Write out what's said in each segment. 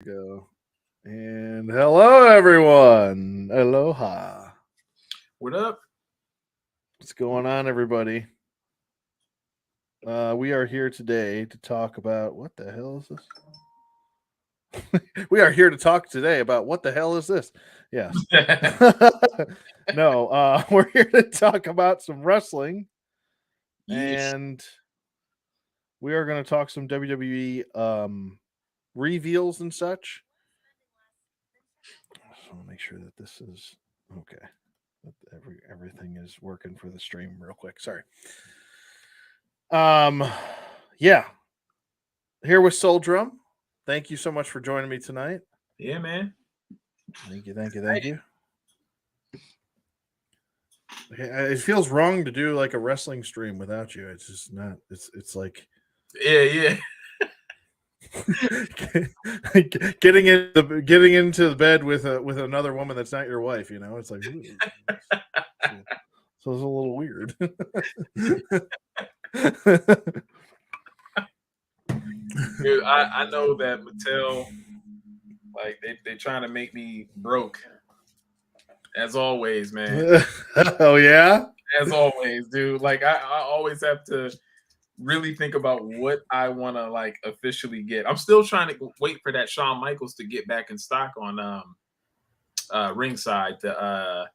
Go. And hello, everyone. Aloha. What up? What's going on, everybody? We are here today to talk about what the hell is this? We are here to talk today about what the hell is this? Yes. No, we're here to talk about some wrestling, Yes. and we are going to talk some WWE reveals and such. I just want to make sure that this is okay. Everything is working for the stream real quick. Sorry. Yeah. Here with Souldrum. Thank you so much for joining me tonight. Yeah, man. Thank you. It feels wrong to do like a wrestling stream without you. It's just not. It's like Yeah. getting into the bed with another woman that's not your wife. You know, it's like ooh. So it's a little weird. Dude, I know that Mattel, like they trying to make me broke. As always, man. Oh yeah. As always, dude. Like I always have to really think about what I want to like officially get. I'm still trying to wait for that Shawn Michaels to get back in stock on ringside. The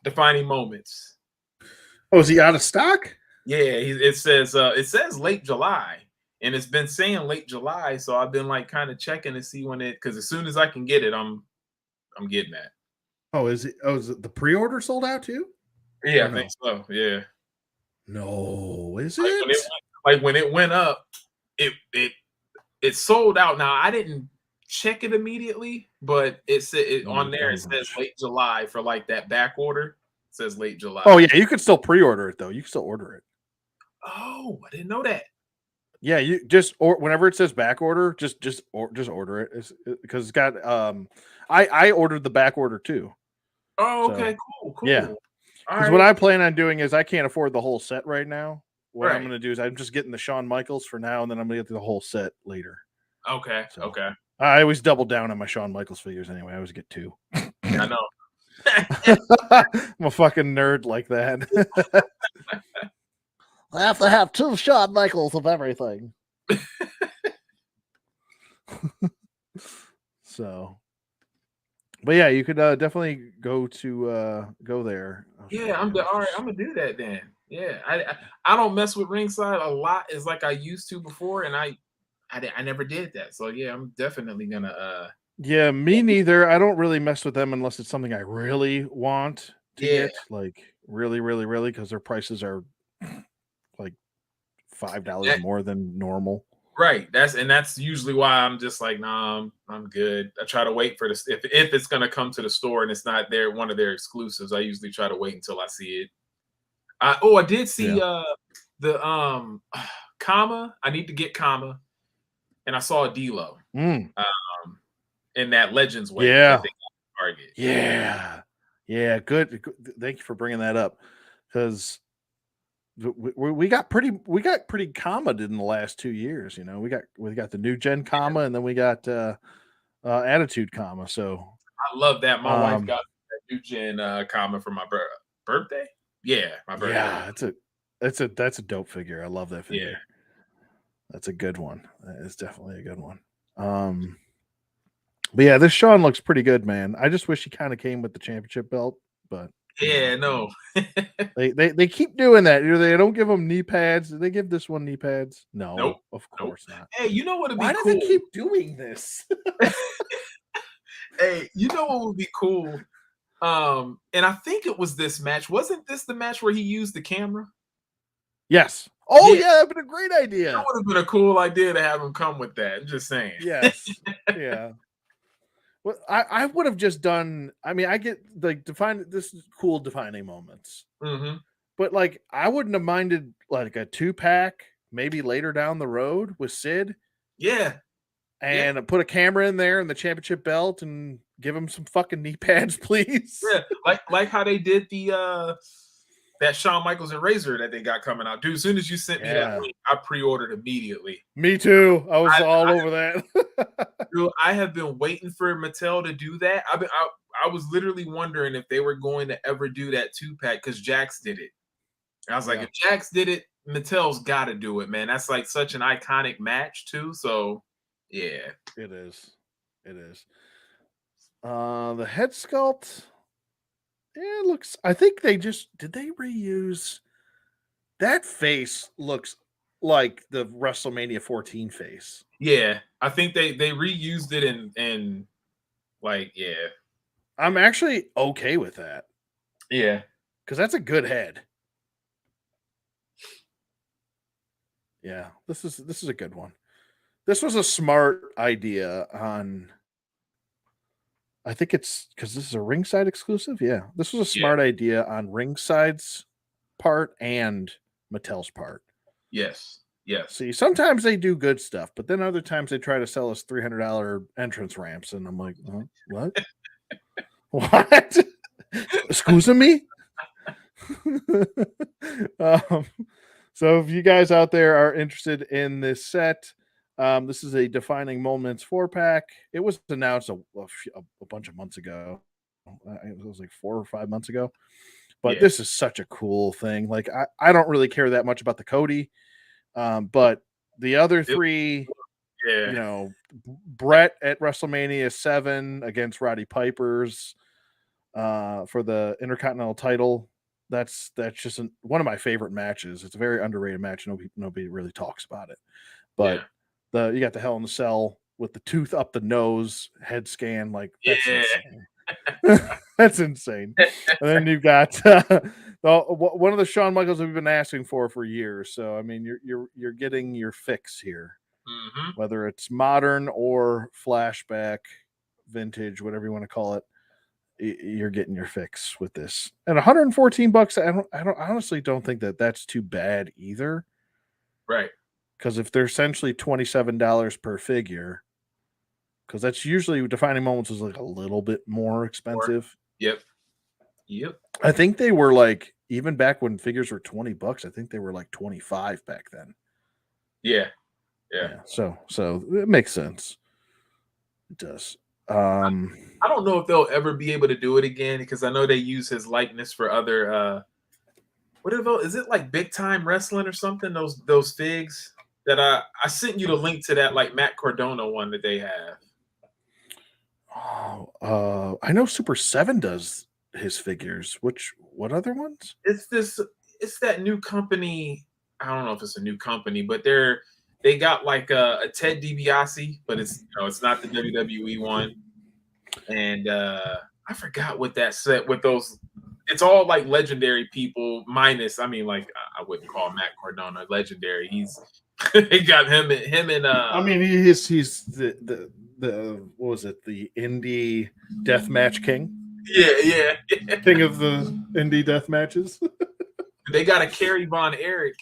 defining moments. Oh, is he out of stock? Yeah, it says late July, and it's been saying late July. So I've been like kind of checking to see when because as soon as I can get it, I'm getting that. Oh, is it? Oh, is it the pre-order sold out too? Yeah, I think so. Yeah. No, is like it? When it went up, it sold out. Now I didn't check it immediately, but it said on there. It says late July for like that back order. It says late July. Oh yeah, you could still pre-order it though. You can still order it. Oh, I didn't know that. Yeah, you just or whenever it says back order, just order it because it's got I ordered the back order too. Oh, okay, so, cool. Yeah, because what I plan on doing is I can't afford the whole set right now. What I'm going to do is I'm just getting the Shawn Michaels for now, and then I'm going to get the whole set later. Okay. So, okay. I always double down on my Shawn Michaels figures anyway. I always get two. I know. I'm a fucking nerd like that. I have to have two Shawn Michaels of everything. So, but yeah, you could definitely go there. Yeah, all right. I'm gonna do that then. Yeah, I don't mess with ringside a lot as like I used to before, and I never did that. So yeah, I'm definitely gonna. Yeah, me neither. I don't really mess with them unless it's something I really want to get, like really, because their prices are like $5 more than normal. Right. That's usually why I'm just like, nah, I'm good. I try to wait for this if it's gonna come to the store and it's not one of their exclusives. I usually try to wait until I see it. I did see the Kama. I need to get Kama, and I saw a D-Lo in that Legends way. Yeah. Target. Yeah. Good. Thank you for bringing that up because we got pretty Kama in the last 2 years. You know, we got the new gen Kama, and then we got Attitude Kama. So I love that. My wife got that new gen Kama for my birthday. Yeah, my birthday. Yeah, that's a dope figure. I love that figure. Yeah. That's a good one. It's definitely a good one. But yeah, this Shawn looks pretty good, man. I just wish he kind of came with the championship belt, but yeah, no. they keep doing that. They don't give them knee pads. Did they give this one knee pads? No, nope. Of course not. Hey, you know what would be cool? Why do they keep doing this? Hey, you know what would be cool? And I think it was this match. Wasn't this the match where he used the camera? Yes. Oh yeah, that'd been a great idea. That would have been a cool idea to have him come with that. I'm just saying. Yes. Yeah. Well, I would have just done. I mean, I get like this is cool defining moments. Mm-hmm. But like, I wouldn't have minded like a 2-pack maybe later down the road with Sid. Yeah. And put a camera in there and the championship belt and give him some fucking knee pads, please. Yeah, like how they did the that Shawn Michaels and Razor that they got coming out. Dude, as soon as you sent me that link, I pre-ordered immediately. Me too. I was all over that. Dude, I have been waiting for Mattel to do that. I was literally wondering if they were going to ever do that 2-pack because Jax did it. I was like, if Jax did it, Mattel's got to do it, man. That's like such an iconic match too. So, yeah, it is. It is. The head sculpt. Yeah, it looks. I think they did they reuse that face? Looks like the WrestleMania 14 face. Yeah, I think they reused it and like, yeah, I'm actually okay with that. Yeah, because that's a good head. Yeah, this is a good one. This was a smart idea on. I think it's because this is a ringside exclusive. Yeah, this was a smart idea on ringside's part and Mattel's part. Yes. See, sometimes they do good stuff, but then other times they try to sell us $300 entrance ramps, and I'm like, oh, what? What? Excuse me? So if you guys out there are interested in this set, this is a Defining Moments 4-pack. It was announced a bunch of months ago. It was like 4 or 5 months ago. But this is such a cool thing. Like I don't really care that much about the Cody, but the other three, you know, Brett at WrestleMania 7 against Roddy Piper's for the Intercontinental title. That's just one of my favorite matches. It's a very underrated match. Nobody really talks about it. But you got the Hell in the Cell with the tooth up the nose, head scan, like that's insane. That's insane. And then you've got one of the Shawn Michaels that we've been asking for years. So I mean, you're getting your fix here, whether it's modern or flashback, vintage, whatever you want to call it. You're getting your fix with this. And $114. I honestly don't think that that's too bad either. Right. Because if they're essentially $27 per figure, because that's usually Defining Moments is like a little bit more expensive. Yep. I think they were like, even back when figures were $20, I think they were like 25 back then. Yeah. So it makes sense. It does. I don't know if they'll ever be able to do it again because I know they use his likeness for other is it like Big Time Wrestling or something? Those figs that I sent you the link to that like Matt Cardona one that they have. Oh, I know Super 7 does his figures. What other ones? It's that new company. I don't know if it's a new company, but they got like a Ted DiBiase, but it's it's not the WWE one. And I forgot what that set with those. It's all like legendary people minus. I mean, like I wouldn't call Matt Cardona legendary. He got him and. I mean, he's the what was it? The indie deathmatch king. Yeah. King of the indie death matches. They got a Kerry Von Erich,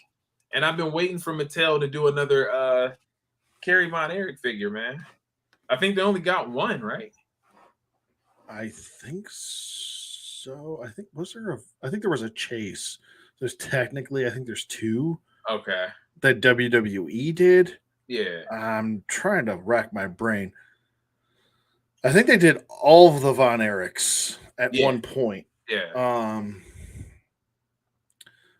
and I've been waiting for Mattel to do another Kerry Von Erich figure, man. I think they only got one, right? I think so. I think there was a chase. There's technically, I think there's 2. Okay. That WWE did. Yeah. I'm trying to rack my brain. I think they did all of the Von Erichs at one point. Yeah.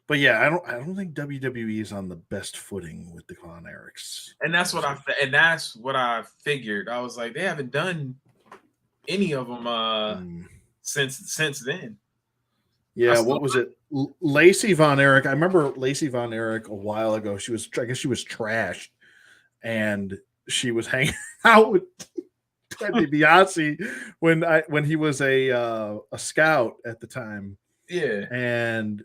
But yeah, I don't think WWE is on the best footing with the Von Erichs. And that's what I figured. I was like, they haven't done any of them since then. Yeah, what was it? Lacey Von Erich. I remember Lacey Von Erich a while ago. I guess she was trashed, and she was hanging out with Ted DiBiase when he was a scout at the time. Yeah, and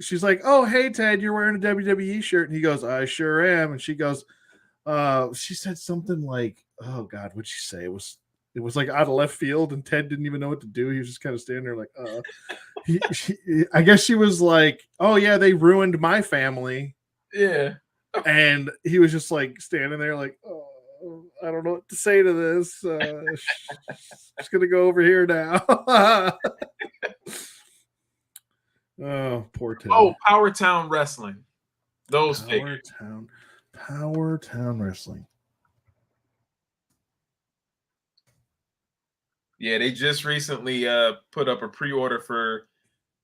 she's like, "Oh, hey Ted, you're wearing a WWE shirt," and he goes, "I sure am," and she goes, she said something like, "Oh God, what'd she say?" It was like out of left field, and Ted didn't even know what to do. He was just kind of standing there like, I guess she was like, "Oh yeah, they ruined my family." Yeah. And he was just like standing there like, "Oh, I don't know what to say to this. Just gonna go over here now." Oh, poor Tim. Oh, Power Town Wrestling. Those figures. Power Town Wrestling. Yeah, they just recently put up a pre-order for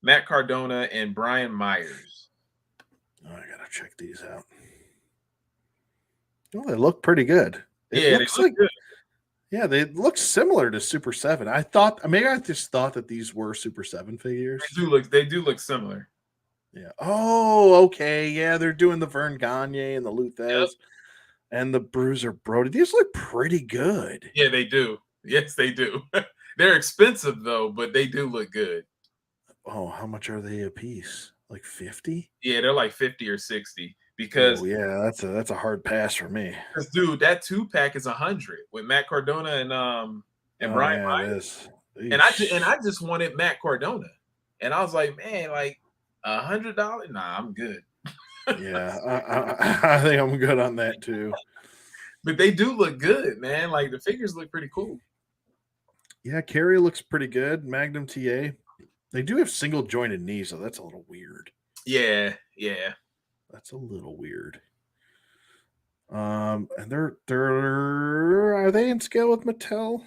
Matt Cardona and Brian Myers. Oh, I gotta check these out. Oh, they look pretty good. It looks like good. Yeah, they look similar to Super 7. I thought I just thought that these were Super 7 figures. They do look similar. Yeah. Oh, okay. Yeah, they're doing the Vern Gagne and the Luthez and the Bruiser Brody. These look pretty good. Yeah, they do. Yes, they do. They're expensive though, but they do look good. Oh, how much are they a piece? Like 50? Yeah, they're like 50 or 60 because that's a hard pass for me. Because dude, that 2-pack is 100 with Matt Cardona and Brian Myers. And I just wanted Matt Cardona. And I was like, man, like $100? Nah, I'm good. Yeah, I think I'm good on that too. But they do look good, man. Like the figures look pretty cool. Yeah, Carrie looks pretty good. Magnum TA. They do have single jointed knees, so that's a little weird. Yeah. That's a little weird. And are they in scale with Mattel?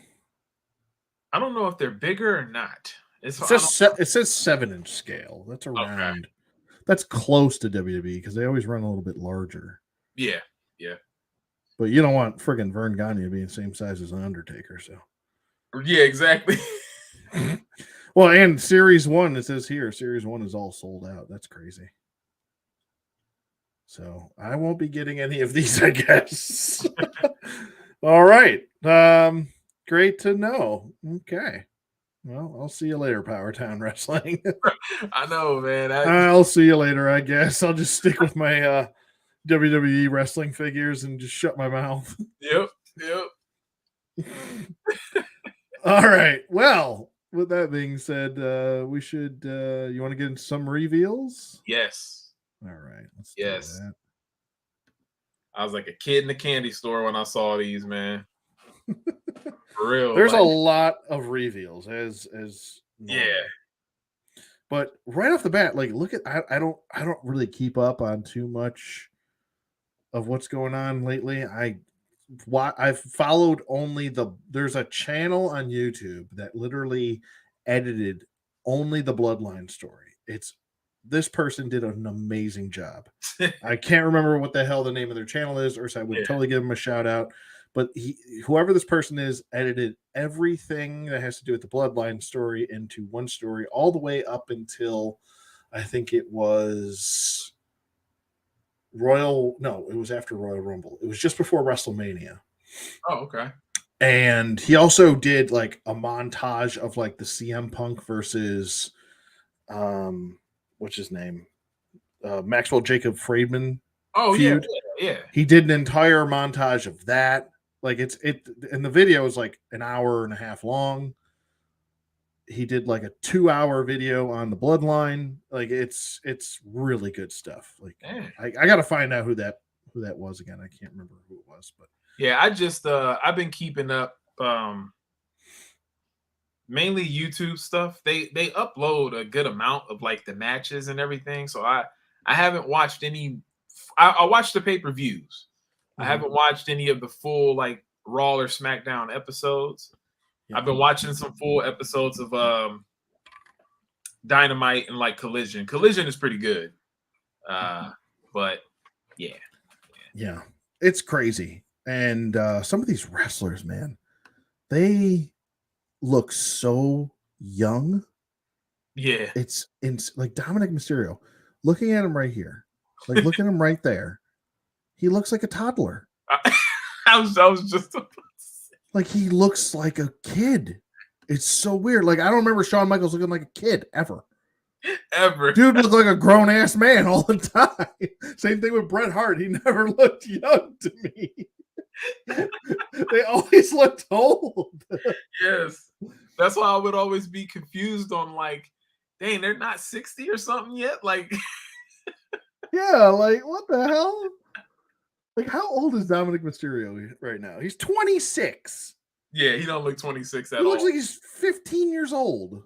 I don't know if they're bigger or not. It says 7-inch scale. That's around. Okay. That's close to WWE because they always run a little bit larger. Yeah. But you don't want friggin' Vern Gagne being the same size as an Undertaker, so. Yeah, exactly. Well, and Series 1, it says here, Series 1 is all sold out. That's crazy. So I won't be getting any of these, I guess. All right. Great to know. Okay. Well, I'll see you later, Power Town Wrestling. I know, man. I'll see you later, I guess. I'll just stick with my WWE wrestling figures and just shut my mouth. Yep. All right. Well, with that being said, we should you want to get into some reveals? Yes. All right. Let's do that. I was like a kid in the candy store when I saw these, man. For real. There's a lot of reveals as yeah. But right off the bat, like look at I don't really keep up on too much of what's going on lately. I've followed only there's a channel on YouTube that literally edited only the Bloodline story. This person did an amazing job. I can't remember what the hell the name of their channel is, or so I would totally give him a shout out. But whoever this person is, edited everything that has to do with the Bloodline story into one story, all the way up until I think it was it was after Royal Rumble. It was just before WrestleMania. Oh, okay. And he also did like a montage of like the CM Punk versus what's his name? Maxwell Jacob Friedman. Oh, feud. Yeah. He did an entire montage of that. Like and the video is like an hour and a half long. He did like a 2-hour video on the Bloodline. Like it's really good stuff. Like I got to find out who that was again. I can't remember who it was, but yeah, I just I've been keeping up mainly YouTube stuff. They upload a good amount of like the matches and everything. So I haven't watched any. I watched the pay-per-views. I haven't watched any of the full like Raw or SmackDown episodes. I've been watching some full episodes of Dynamite and like Collision. Collision is pretty good. But yeah, it's crazy. And some of these wrestlers, man, they look so young. Yeah, it's like Dominic Mysterio. Looking at him right here, like look at him right there. He looks like a toddler. I was just like he looks like a kid. It's so weird. Like I don't remember Shawn Michaels looking like a kid ever. Dude looked like a grown ass man all the time. Same thing with Bret Hart. He never looked young to me. They always looked old. Yes. That's why I would always be confused on like, dang, they're not 60 or something yet. Like yeah, like what the hell? Like how old is Dominic Mysterio right now? He's 26. Yeah, he don't look 26 at all. He looks like he's 15 years old.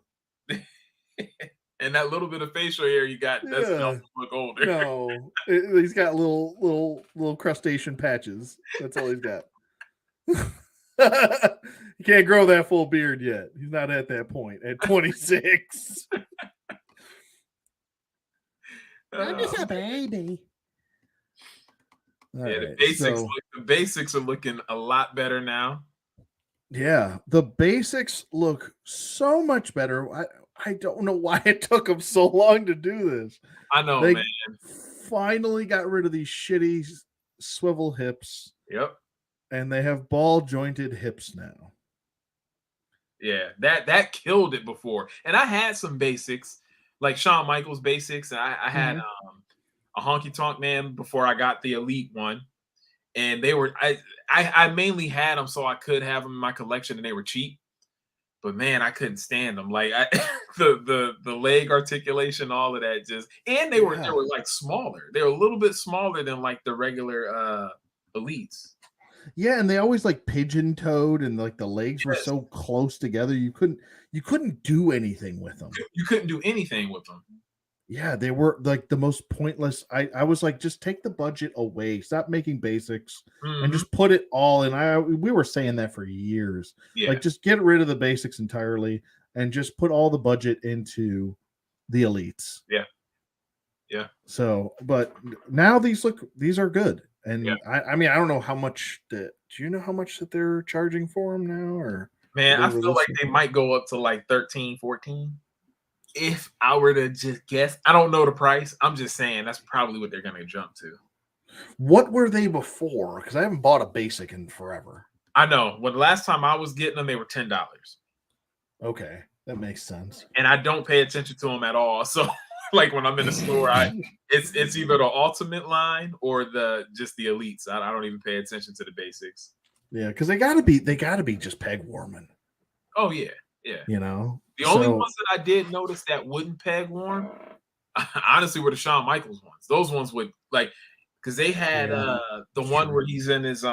And that little bit of facial hair you got doesn't help Yeah. him look older. No, he's got little crustacean patches. That's all he's got. He can't grow that full beard yet. He's not at that point at 26. I'm just a baby. All Yeah, right, the basics are looking a lot better now. Yeah, the basics look so much better. I don't know why it took them so long to do this. I know, They man. finally got rid of these shitty swivel hips. Yep. And they have ball jointed hips now. Yeah, that killed it before. And I had some basics, like Shawn Michaels basics. And I had a Honky Tonk Man before I got the Elite one. And they were I mainly had them so I could have them in my collection, and they were cheap. But man, I couldn't stand them. Like the leg articulation, all of that just, and they were like smaller. They were a little bit smaller than like the regular Elites. Yeah, and they always like pigeon-toed, and like the legs were so close together. You couldn't do anything with them. You couldn't do anything with them. Yeah, they were like the most pointless. I was like, just take the budget away. Stop making basics and just put it all in. We were saying that for years. Yeah. Like, just get rid of the basics entirely and just put all the budget into the Elites. Yeah. Yeah. So, but now these are good. And I mean, I don't know how much do you know how much that they're charging for them now? Or man, I feel like they might go up to like 13, 14. If I were to just guess, I don't know the price. I'm just saying that's probably what they're going to jump to. What were they before? Because I haven't bought a basic in forever. I know. When the last time I was getting them, they were $10. Okay, that makes sense. And I don't pay attention to them at all. So, like when I'm in the store, it's either the Ultimate line or just the Elites. I don't even pay attention to the basics. Yeah, because they gotta be just peg warming. Oh yeah. Yeah. You know? The only ones that I did notice that wouldn't peg warm, honestly, were the Shawn Michaels ones. Those ones would, like, because they had the one where he's in his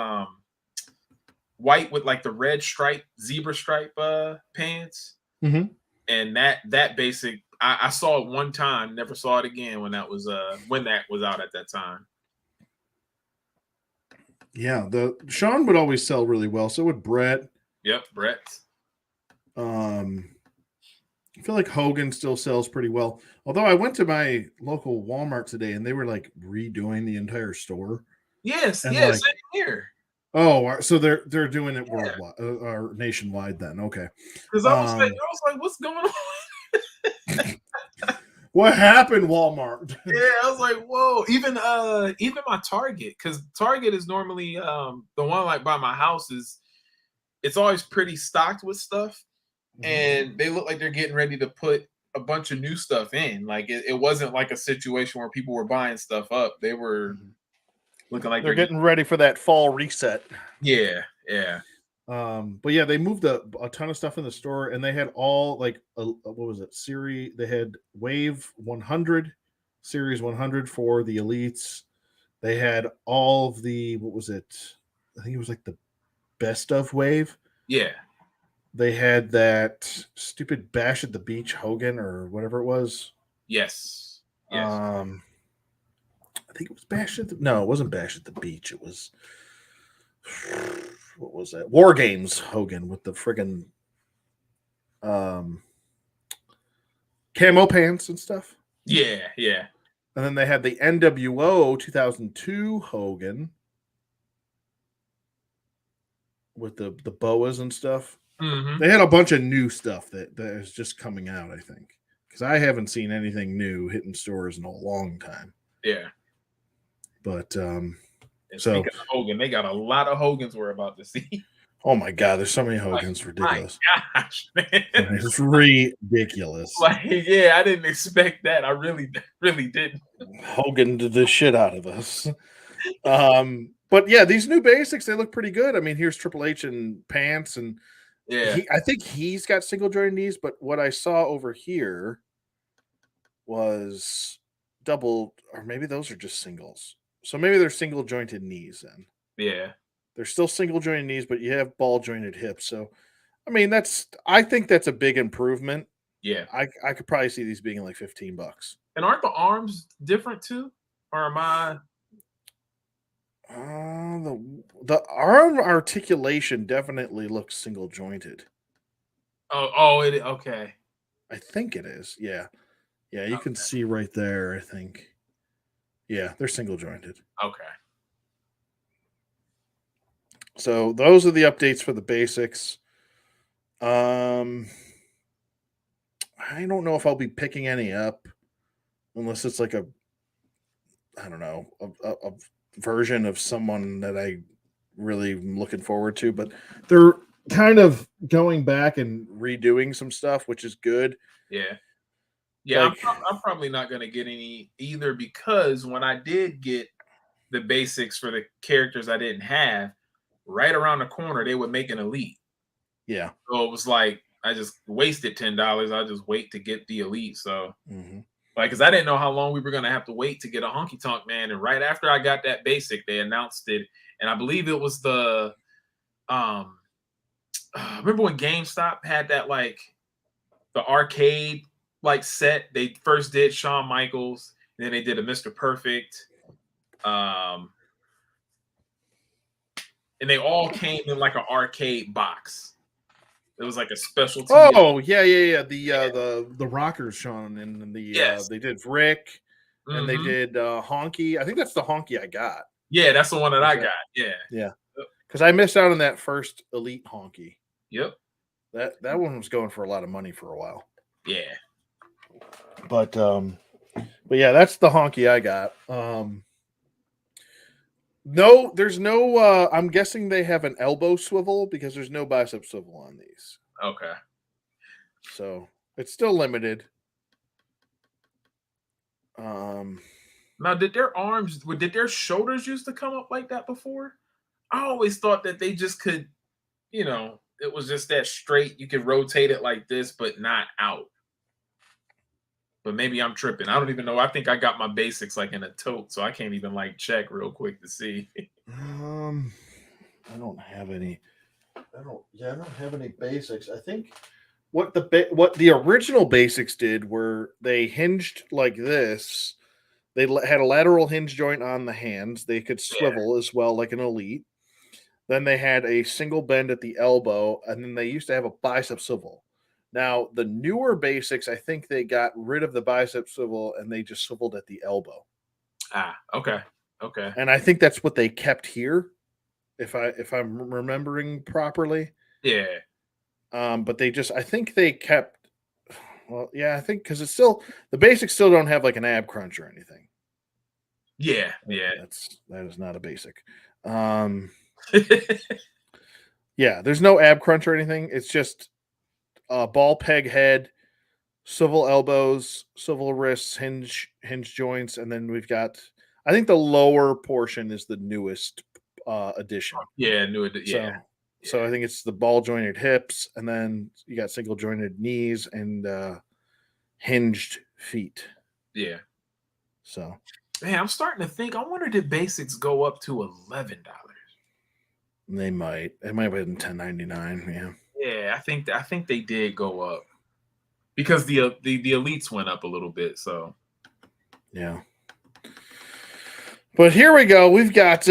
white with like the red stripe, zebra stripe pants. And that basic, I saw it one time, never saw it again when that was out at that time. Yeah, the Shawn would always sell really well. So would Brett. Yep, Brett. I feel like Hogan still sells pretty well. Although I went to my local Walmart today and they were like redoing the entire store. Yes, and yes, same here. Oh, so they're doing it worldwide or nationwide then. Okay. Because I was like, what's going on? What happened, Walmart? Yeah, I was like, whoa. Even my Target, because Target is normally the one like by my house it's always pretty stocked with stuff. And they look like they're getting ready to put a bunch of new stuff in. Like it wasn't like a situation where people were buying stuff up. They were looking like they're getting ready for that fall reset. Yeah, yeah. But yeah, they moved a ton of stuff in the store, and they had all like what was it? Series. They had Wave 100, Series 100 for the Elites. They had all of the what was it? I think it was like the best of Wave. Yeah. They had that stupid Bash at the Beach Hogan or whatever it was. Yes. I think it was Bash at the... No, it wasn't Bash at the Beach. It was... What was that? War Games Hogan with the friggin' camo pants and stuff. Yeah, yeah. And then they had the NWO 2002 Hogan with the boas and stuff. They had a bunch of new stuff that is just coming out, I think, because I haven't seen anything new hitting stores in a long time. Yeah, but so Hogan, they got a lot of Hogans we're about to see. Oh my God, there's so many Hogans, ridiculous. My gosh, man, it's ridiculous. Like, yeah, I didn't expect that. I really didn't. Hogan did the shit out of us. But yeah, these new basics, they look pretty good. I mean, here's Triple H in pants, and yeah, I think he's got single jointed knees, but what I saw over here was double, or maybe those are just singles. So maybe they're single jointed knees then. Yeah. They're still single jointed knees, but you have ball jointed hips. So, I mean, I think that's a big improvement. Yeah. I could probably see these being like $15. And aren't the arms different too? Or am I? The arm articulation definitely looks single jointed. Okay. I think it is. Yeah. Yeah, you can see right there, I think. Yeah, they're single jointed. Okay. So those are the updates for the basics. I don't know if I'll be picking any up unless it's like I don't know, a version of someone that I really am looking forward to, but they're kind of going back and redoing some stuff, which is good. Yeah. Yeah, Like, I'm probably not going to get any either because when I did get the basics for the characters I didn't have, right around the corner they would make an elite. yeah. So it was like I just wasted $10. I just wait to get the elite. So Mm-hmm. like, because I didn't know how long we were gonna have to wait to get a honky tonk man. And right after I got that basic, they announced it, and I believe it was the remember when GameStop had that like the arcade like set? They first did Shawn Michaels, and then they did a Mr. Perfect. And they all came in like an arcade box. It was like a specialty. Oh yeah. The rockers, Sean, and Yes. they did Rick, and they Mm-hmm. did Honky. I think that's the Honky I got. Yeah, that's the one that Was I that? got. Yeah. Yeah, because I missed out on that first Elite Honky. Yep. That one was going for a lot of money for a while. Yeah. But yeah, that's the Honky I got. No, there's no. I'm guessing they have an elbow swivel because there's no bicep swivel on these. Okay. So it's still limited. Now, did their shoulders used to come up like that before? I always thought that they just could, it was just that straight. You could rotate it like this, but not out. But maybe I'm tripping. I don't even know. I think I got my basics like in a tote, so I can't even like check real quick to see. I don't have any. I don't have any basics. I think what the original basics did were they hinged like this. They had a lateral hinge joint on the hands. They could Yeah. swivel as well, like an elite. Then they had a single bend at the elbow, and then they used to have a bicep swivel. Now, the newer basics, I think they got rid of the bicep swivel and they just swiveled at the elbow. Okay. Okay. And I think that's what they kept here, if I'm remembering properly. Yeah. But I think they kept. Well, yeah, I think because it's still the basics still don't have like an ab crunch or anything. Yeah. Yeah. That is not a basic. Yeah, there's no ab crunch or anything. It's just ball peg head, swivel elbows, swivel wrists, hinge joints, and then we've got. I think the lower portion is the newest addition. Yeah, yeah. So I think it's the ball jointed hips, and then you got single jointed knees and hinged feet. Yeah. So, man, I'm starting to think. I wonder did basics go up to $11? they might. It might have been $10.99. Yeah. Yeah, I think they did go up because the elites went up a little bit. So yeah. But here we go. We've got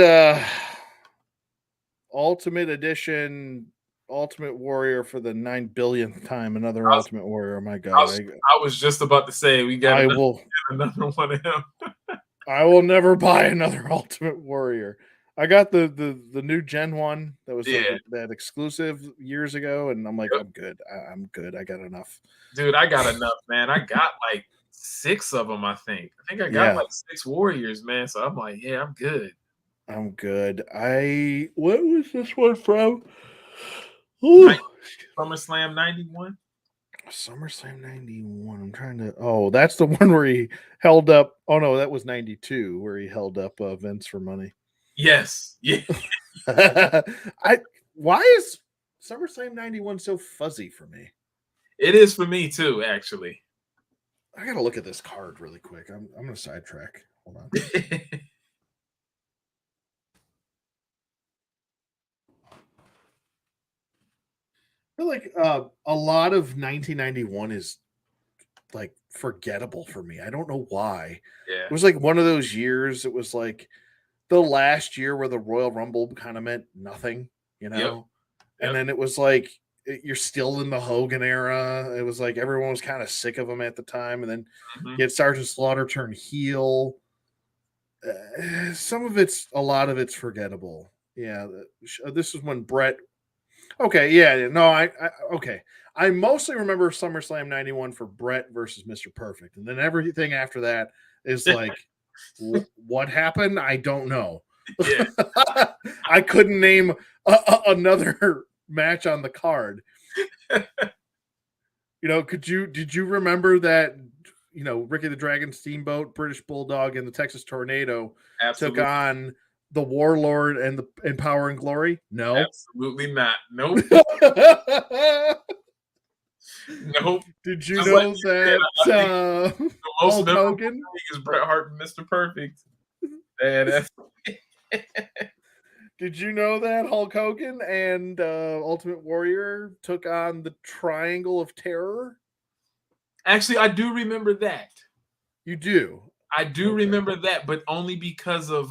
Ultimate Edition, Ultimate Warrior for the 9 billionth time. Another Ultimate Warrior. Oh my God! I was just about to say we got another one of him. I will never buy another Ultimate Warrior. I got the new Gen 1 that was that exclusive years ago, and I'm like, yep. I'm good. I got enough. Dude, I got enough, man. I got like 6 of them, I think. I think I got like 6 Warriors, man. So I'm like, yeah, I'm good. I'm good. What was this one from? SummerSlam 91? SummerSlam 91. I'm trying to. Oh, that's the one where he held up. Oh no, that was 92 where he held up Vince for money. Yes. Yeah. Why is SummerSlam 91 so fuzzy for me? It is for me too, actually. I gotta look at this card really quick. I'm gonna sidetrack. Hold on. I feel like a lot of 1991 is like forgettable for me. I don't know why. Yeah. It was like one of those years. It was like the last year where the Royal Rumble kind of meant nothing, you Yep. know? And then it was like you're still in the Hogan era. It was like everyone was kind of sick of him at the time. And then you had Sergeant Slaughter turn heel. A lot of it's forgettable. Yeah. This is when Brett. Okay. Yeah. No, okay. I mostly remember SummerSlam 91 for Brett versus Mr. Perfect. And then everything after that is like, what happened? I don't know. Yeah. I couldn't name another match on the card. Did you remember that, Ricky the Dragon Steamboat, British Bulldog, and the Texas Tornado Absolutely. took on the Warlord and Power and Glory? No. Absolutely not. Nope. Nope. Did you know that the most Hulk Hogan is Bret Hart and Mr. Perfect? Man, Did you know that Hulk Hogan and Ultimate Warrior took on the Triangle of Terror? Actually, I do remember that. You do? I do remember that, but only because of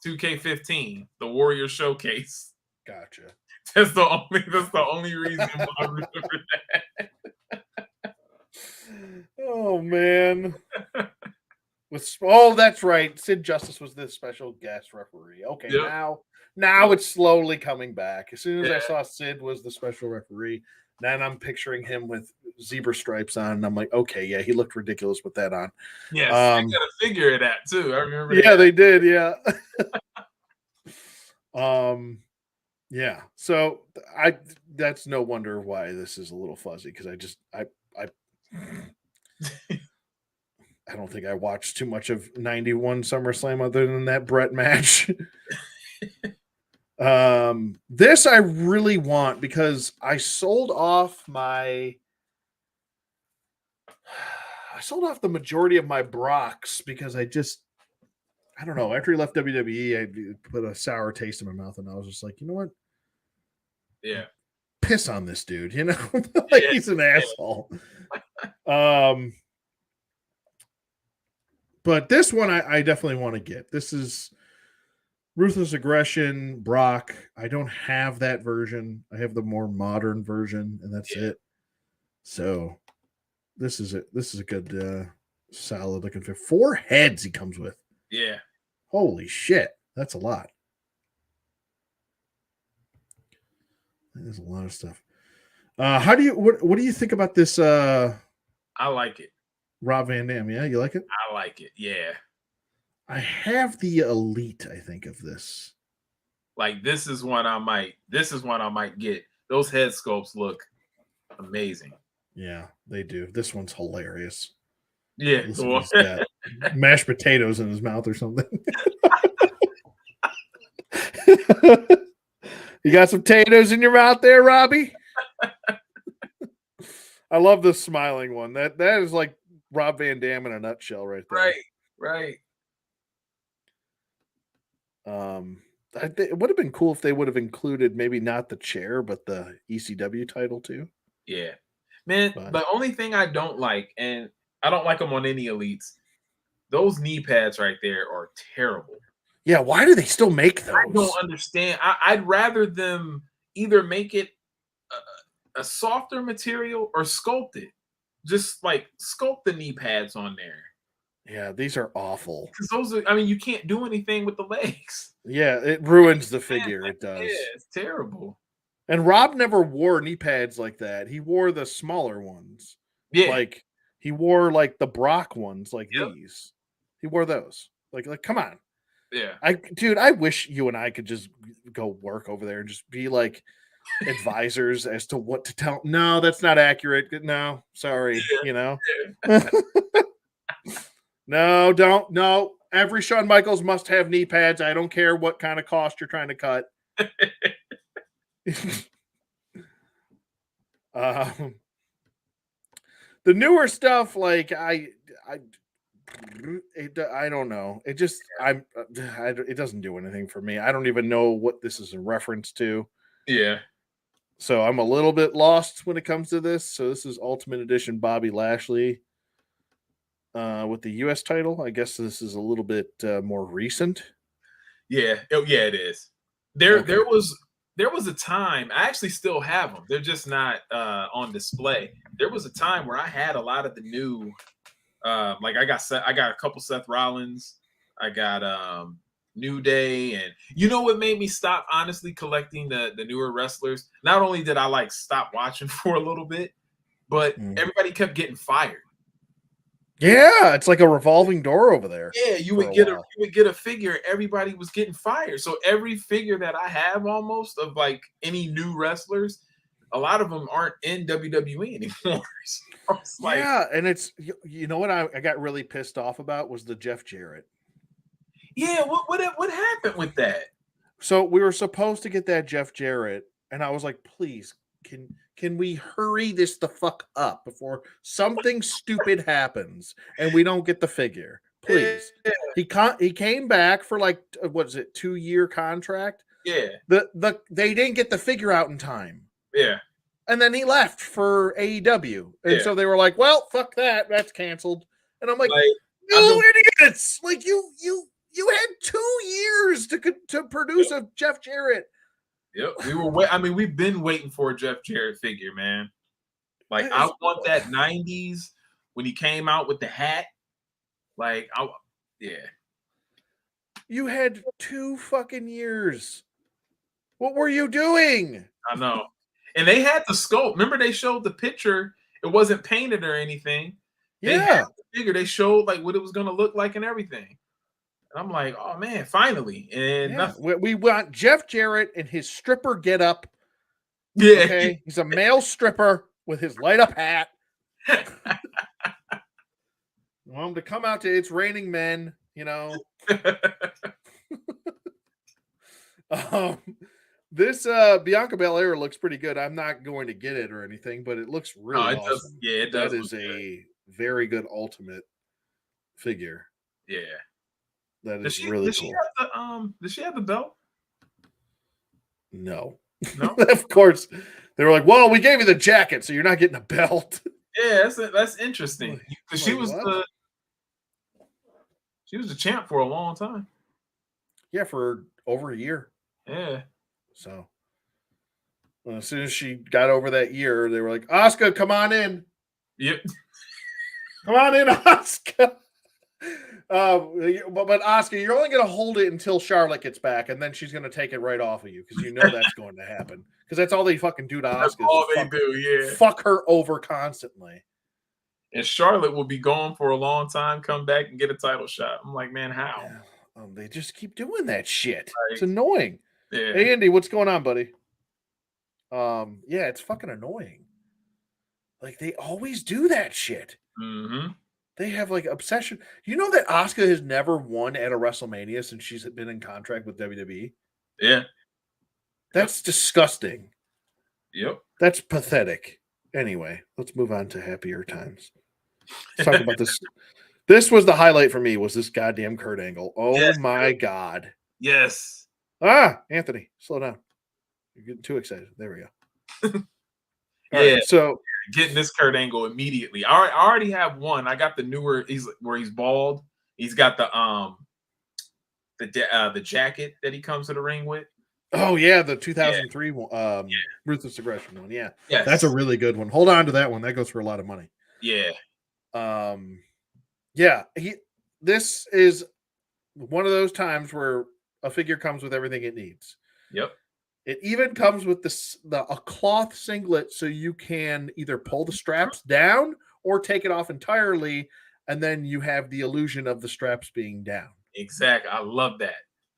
2K15, the Warrior Showcase. Gotcha. That's the only reason why I remember that. Oh man. That's right. Sid Justice was the special guest referee. Okay, yep. Now it's slowly coming back. As soon as I saw Sid was the special referee, then I'm picturing him with zebra stripes on, and I'm like, okay, yeah, he looked ridiculous with that on. Yes, they got a figure of that too. I remember. Yeah, they did. Yeah. Yeah. So that's no wonder why this is a little fuzzy, because I don't think I watched too much of 91 SummerSlam other than that Brett match. This I really want, because I sold off the majority of my Brocks, because I don't know. After he left WWE, I put a sour taste in my mouth, and I was just like, you know what? Yeah. Piss on this dude, he's an asshole. But this one I definitely want to get. This is Ruthless Aggression, Brock. I don't have that version. I have the more modern version, and that's it. So this is it. This is a good, solid looking fit. 4 heads he comes with. Yeah. Holy shit. That's a lot. There's a lot of stuff. What do you think about this? I like it. Rob Van Dam, yeah, you like it? I like it, yeah. I have the Elite, I think, of this. Like, this is one I might get. Those head sculpts look amazing. Yeah, they do. This one's hilarious. Yeah. He's got mashed potatoes in his mouth or something. You got some potatoes in your mouth there, Robbie? I love the smiling one. That is like Rob Van Dam in a nutshell right there. Right. It would have been cool if they would have included maybe not the chair, but the ECW title too. Yeah. Man, the only thing I don't like, and I don't like them on any Elites, those knee pads right there are terrible. Yeah, why do they still make those? I don't understand. I'd rather them either make it a softer material or sculpt it. Just like sculpt the knee pads on there. Yeah, these are awful. Because those are, I mean, you can't do anything with the legs. Yeah, it ruins the figure. It does. Yeah, it's terrible. And Rob never wore knee pads like that. He wore the smaller ones. Yeah. Like he wore like the Brock ones, like these. He wore those. Like come on. Yeah. I wish you and I could just go work over there and just be like advisors as to what to tell. No, that's not accurate. No, sorry. Yeah. No, don't. No, every Shawn Michaels must have knee pads. I don't care what kind of cost you're trying to cut. The newer stuff, like I don't know. It just it doesn't do anything for me. I don't even know what this is a reference to. Yeah. So I'm a little bit lost when it comes to this. So this is Ultimate Edition Bobby Lashley with the U.S. title. I guess this is a little bit more recent. Yeah, it is. There was a time. I actually still have them. They're just not on display. There was a time where I had a lot of the new. Like I got a couple Seth Rollins. I got New Day, and you know what made me stop honestly collecting the newer wrestlers? Not only did I like stop watching for a little bit, but everybody kept getting fired. Yeah, it's like a revolving door over there. Yeah, you would get a figure. Everybody was getting fired. So every figure that I have almost of like any new wrestlers, a lot of them aren't in WWE anymore. So yeah, and it's you know what I got really pissed off about was the Jeff Jarrett. Yeah, what happened with that? So we were supposed to get that Jeff Jarrett, and I was like, please, can we hurry this the fuck up before something stupid happens and we don't get the figure? Please. Yeah. He came back for like what is it, 2-year contract? Yeah. They didn't get the figure out in time. Yeah. And then he left for AEW. And so they were like, well, fuck that. That's canceled. And I'm like you idiots. Like you had 2 years to produce a Jeff Jarrett. Yep, we've been waiting for a Jeff Jarrett figure, man. Like I want that 90s when he came out with the hat. Like you had 2 fucking years. What were you doing? I know. And they had the sculpt. Remember they showed the picture. It wasn't painted or anything. They had the figure. They showed like what it was going to look like and everything. And I'm like, oh man, finally. And we want Jeff Jarrett in his stripper getup. Yeah. Okay. He's a male stripper with his light up hat. Want him to come out to It's Raining Men, you know. This Bianca Belair looks pretty good. I'm not going to get it or anything, but it looks really awesome. It does. That is a very good Ultimate figure. Yeah. That is really cool. Does she have the belt? No. Of course. They were like, well, we gave you the jacket, so you're not getting a belt. Yeah, that's interesting. Because she was the champ for a long time. Yeah, for over a year. Yeah. So as soon as she got over that year, they were like, Asuka, come on in. Yep. Come on in, Asuka. But Asuka, you're only going to hold it until Charlotte gets back, and then she's going to take it right off of you because you know that's going to happen. Because that's all they fucking do to Asuka. That's all they do, yeah. Fuck her over constantly. And Charlotte will be gone for a long time, come back and get a title shot. I'm like, man, how? Yeah. They just keep doing that shit. Right. It's annoying. Yeah. Hey, Andy, what's going on, buddy? Yeah, it's fucking annoying. Like, they always do that shit. Mm-hmm. They have like obsession. You know that Asuka has never won at a WrestleMania since she's been in contract with WWE? Yeah. That's disgusting. Yep. That's pathetic. Anyway, let's move on to happier times. Let's talk about this. This was the highlight for me, was this goddamn Kurt Angle. Oh my God. Yes. Anthony, slow down. You're getting too excited. There we go. Right, so getting this Kurt Angle immediately. I already have one. I got the newer. Where he's bald. He's got the jacket that he comes to the ring with. Oh yeah, the 2003 Ruthless Aggression one. Yeah, that's a really good one. Hold on to that one. That goes for a lot of money. Yeah. This is one of those times where a figure comes with everything it needs. Yep. It even comes with a cloth singlet, so you can either pull the straps down or take it off entirely, and then you have the illusion of the straps being down. Exactly. I love that.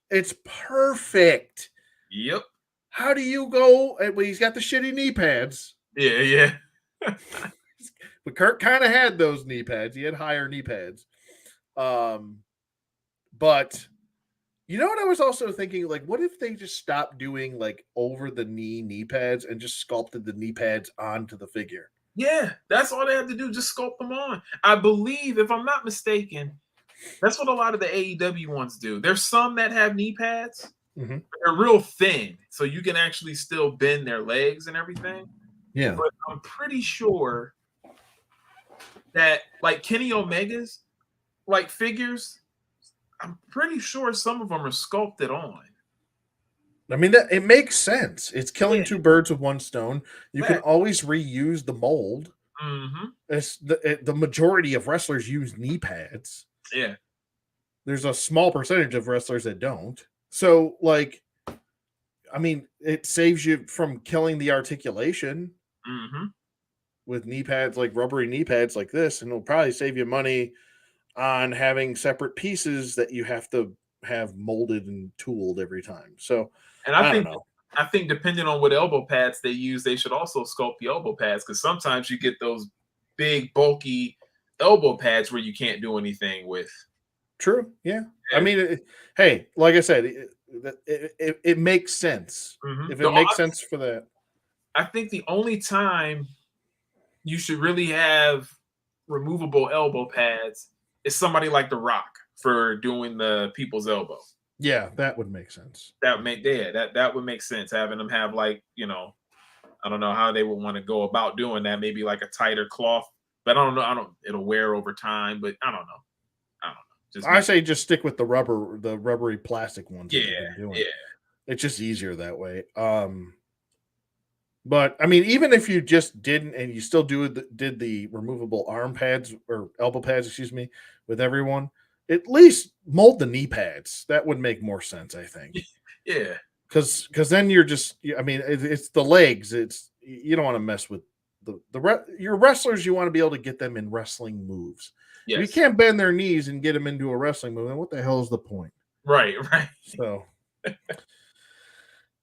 It's perfect. Yep. How do you go? Well, he's got the shitty knee pads. Yeah. But Kurt kind of had those knee pads. He had higher knee pads. But you know what I was also thinking? Like, what if they just stopped doing like over the knee pads and just sculpted the knee pads onto the figure? Yeah, that's all they had to do. Just sculpt them on. I believe, if I'm not mistaken, that's what a lot of the AEW ones do. There's some that have knee pads, Mhm. They're real thin, so you can actually still bend their legs and everything. Yeah. But I'm pretty sure that like Kenny Omega's like figures, I'm pretty sure some of them are sculpted on. I mean, that it makes sense. It's killing Yeah, two birds with one stone. You can exactly. always reuse the mold. Hmm. It's the majority of wrestlers use knee pads. Yeah. There's a small percentage of wrestlers that don't. So, like, I mean, it saves you from killing the articulation Hmm. with knee pads, like rubbery knee pads like this, and it'll probably save you money on having separate pieces that you have to have molded and tooled every time. So, And I don't know. I think depending on what elbow pads they use, they should also sculpt the elbow pads because sometimes you get those big bulky elbow pads where you can't do anything with. True. Yeah. I Yeah. mean, hey, like I said, it makes sense. Hmm. If it makes sense for that. I think the only time you should really have removable elbow pads is somebody like The Rock for doing the people's elbow. Yeah, that would make sense. That would make that would make sense having them have like I don't know how they would want to go about doing that. Maybe like a tighter cloth, but I don't know. I don't. It'll wear over time, but I don't know. I don't know. I say just stick with the rubbery plastic ones that Yeah, you've been doing. yeah, It's just easier that way. But I mean, even if you just didn't, and you still did the removable arm pads or elbow pads, excuse me, with everyone, at least mold the knee pads. That would make more sense, I think. yeah. Because then you're just, I mean, it's the legs. It's you don't want to mess with your wrestlers. You want to be able to get them in wrestling moves. If you Yes. can't bend their knees and get them into a wrestling move, then what the hell is the point? Right. Right. So.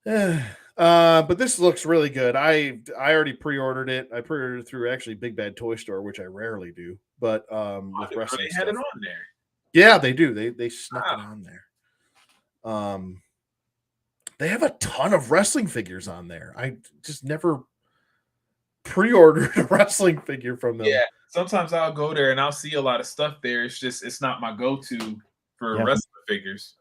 But this looks really good. I already pre-ordered it. I pre-ordered it through actually Big Bad Toy Store, which I rarely do. But with wrestling They had stuff, it on there. yeah, they do. They snuck it Wow. on there. They have a ton of wrestling figures on there. I just never pre-ordered a wrestling figure from them. Yeah. Sometimes I'll go there and I'll see a lot of stuff there. It's not my go-to for Yeah. wrestling figures.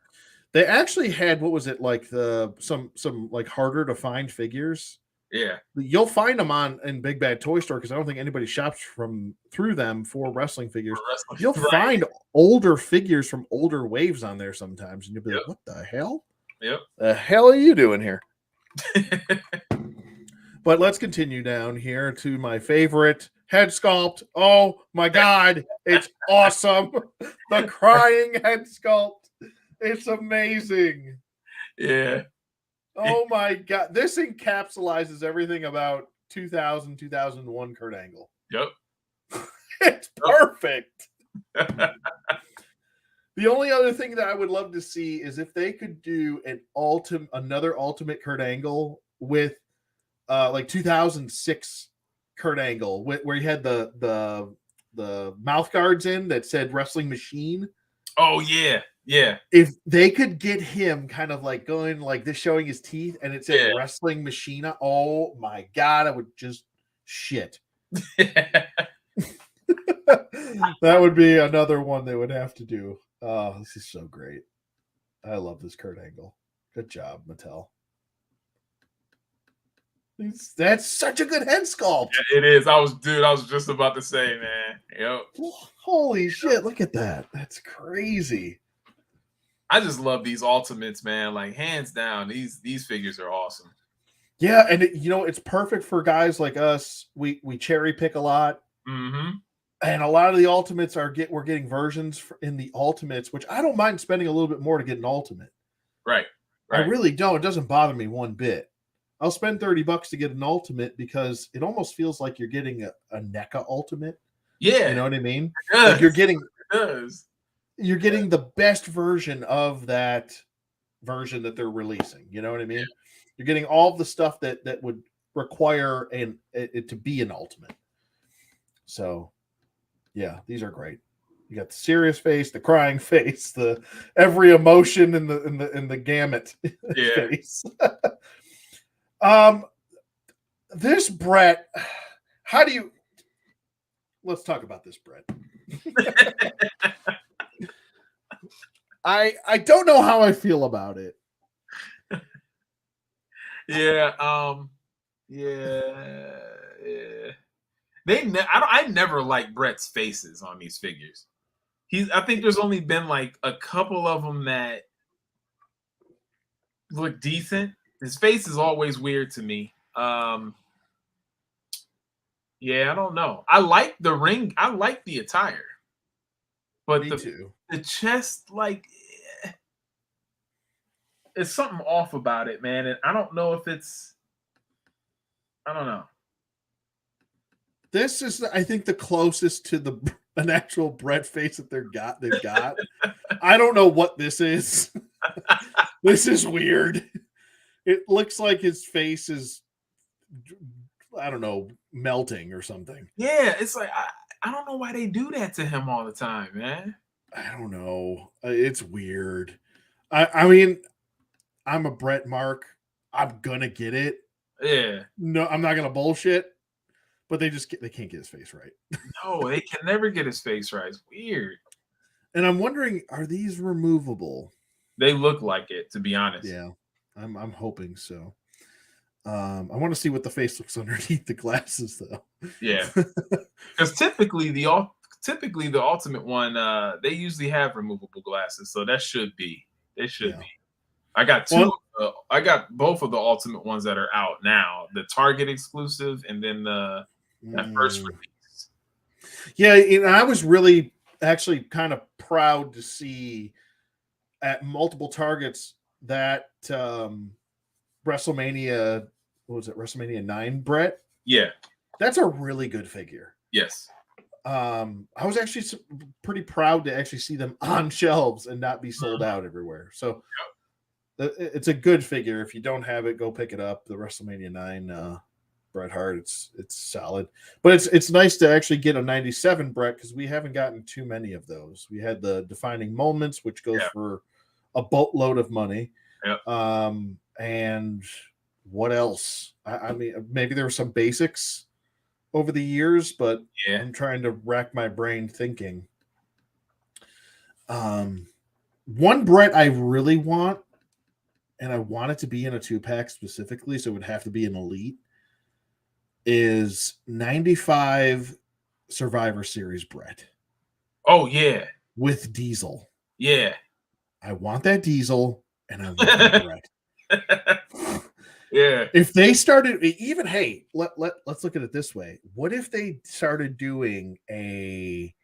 They actually had what was it like some like harder to find figures. Yeah. You'll find them in Big Bad Toy Store because I don't think anybody shops through them for wrestling figures. For wrestling. You'll Right. find older figures from older waves on there sometimes, and you'll be like, "What the hell? Yep. The hell are you doing here?" But let's continue down here to my favorite head sculpt. Oh my god, it's awesome! The crying head sculpt. It's amazing. Yeah. Oh my god, this encapsulates everything about 2000, 2001 Kurt Angle. Yep. It's perfect. The only other thing that I would love to see is if they could do another ultimate Kurt Angle with like 2006 Kurt Angle where he had the mouth guards in that said wrestling machine. Oh yeah. Yeah. If they could get him kind of like going like this, showing his teeth, and it said wrestling machina, oh my god, I would just shit. That would be another one they would have to do. Oh, this is so great. I love this Kurt Angle. Good job, Mattel. That's such a good head sculpt. Yeah, it is. I was just about to say, man. Yep. Holy shit, look at that. That's crazy. I just love these ultimates, man. Like hands down, these figures are awesome. Yeah, and it's perfect for guys like us. We cherry pick a lot. Mm-hmm. And a lot of the ultimates we're getting versions in the ultimates, which I don't mind spending a little bit more to get an ultimate. Right. I really don't. It doesn't bother me one bit. I'll spend $30 to get an ultimate because it almost feels like you're getting a NECA ultimate. Yeah. You know what I mean? It does. Like you're getting It does. the best version of that version that they're releasing. You know what I mean? Yeah. You're getting all the stuff that would require it to be an ultimate. So yeah, these are great. You got the serious face, the crying face, the every emotion in the gamut face. This Brett, let's talk about this, Brett. I don't know how I feel about it. Yeah. Yeah. Yeah. I never liked Brett's faces on these figures. I think there's only been like a couple of them that look decent. His face is always weird to me. Yeah, I don't know. I like the ring. I like the attire, but Me too. the chest, like, it's something off about it, man. And I don't know if it's. I don't know. This is, I think, the closest to an actual Brett face that they've got. I don't know what this is. This is weird. It looks like his face is, I don't know, melting or something. Yeah, it's like I don't know why they do that to him all the time, man. I don't know. It's weird. I mean, I'm a Brett Mark. I'm gonna get it. Yeah. No, I'm not gonna bullshit. But they can't get his face right. No, they can never get his face right. It's weird. And I'm wondering, are these removable? They look like it, to be honest. Yeah, I'm hoping so. I want to see what the face looks underneath the glasses, though. Yeah, because typically the Ultimate one, they usually have removable glasses, so that should be. It should be. I got I got both of the Ultimate ones that are out now. The Target exclusive, and then that first release. Yeah, and I was really actually kind of proud to see at multiple Targets that WrestleMania, what was it, WrestleMania 9 Brett? Yeah. That's a really good figure. Yes. I was actually pretty proud to actually see them on shelves and not be sold out everywhere. So it's a good figure. If you don't have it, go pick it up. The WrestleMania 9 Bret Hart, it's solid. But it's nice to actually get a 97 Bret, because we haven't gotten too many of those. We had the Defining Moments, which goes for a boatload of money. Yeah. And what else? I mean, maybe there were some basics over the years, but I'm trying to rack my brain thinking. One Bret I really want, and I want it to be in a 2-pack specifically, so it would have to be an Elite, is 95 Survivor Series Bret. Oh, yeah. With Diesel. Yeah. I want that Diesel, and I want that Bret. Yeah. If they started, even, hey, let's look at it this way. What if they started doing a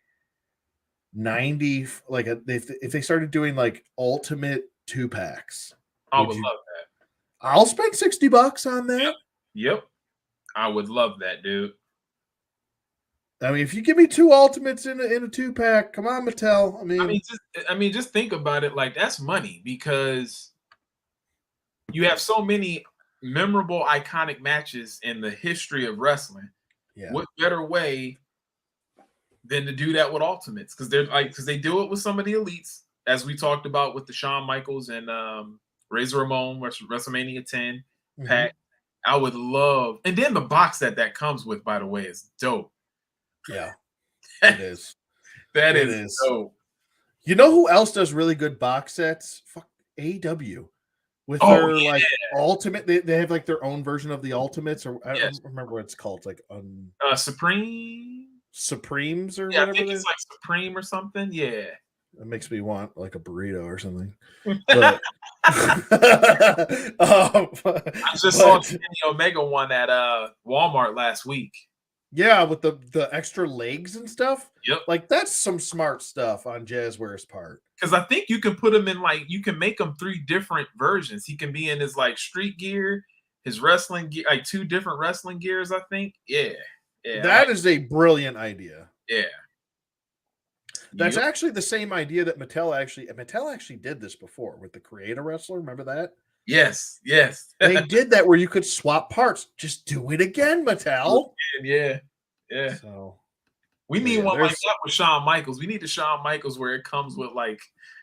90, like if they started doing like Ultimate 2-packs? I would love that. I'll spend $60 on that. Yep. I would love that, dude. I mean, if you give me 2 Ultimates in a 2-pack, come on, Mattel. I mean, just think about it. Like, that's money, because you have so many memorable, iconic matches in the history of wrestling. Yeah. What better way than to do that with Ultimates? Because they do it with some of the Elites, as we talked about with the Shawn Michaels and Razor Ramon WrestleMania 10 pack. I would love, and then the box that comes with, by the way, is dope. Yeah, it is. That is dope. You know who else does really good box sets? Fuck, AEW. With their like Ultimate, they have like their own version of the Ultimates, or I don't remember what it's called. It's like Supremes or whatever. I think it's like Supreme or something. Yeah. It makes me want like a burrito or something. But I just saw the Omega one at Walmart last week. Yeah, with the extra legs and stuff. Yep. Like, that's some smart stuff on Jazzware's part. Because I think you can put him in, like, you can make him 3 different versions. He can be in his like street gear, his wrestling gear, like 2 different wrestling gears, I think. Yeah. That is a brilliant idea. Yeah. That's actually the same idea that Mattel actually did this before with the Creator Wrestler. Remember that? Yes. They did that where you could swap parts. Just do it again, Mattel. Yeah. So we need one like that with Shawn Michaels. We need the Shawn Michaels where it comes with like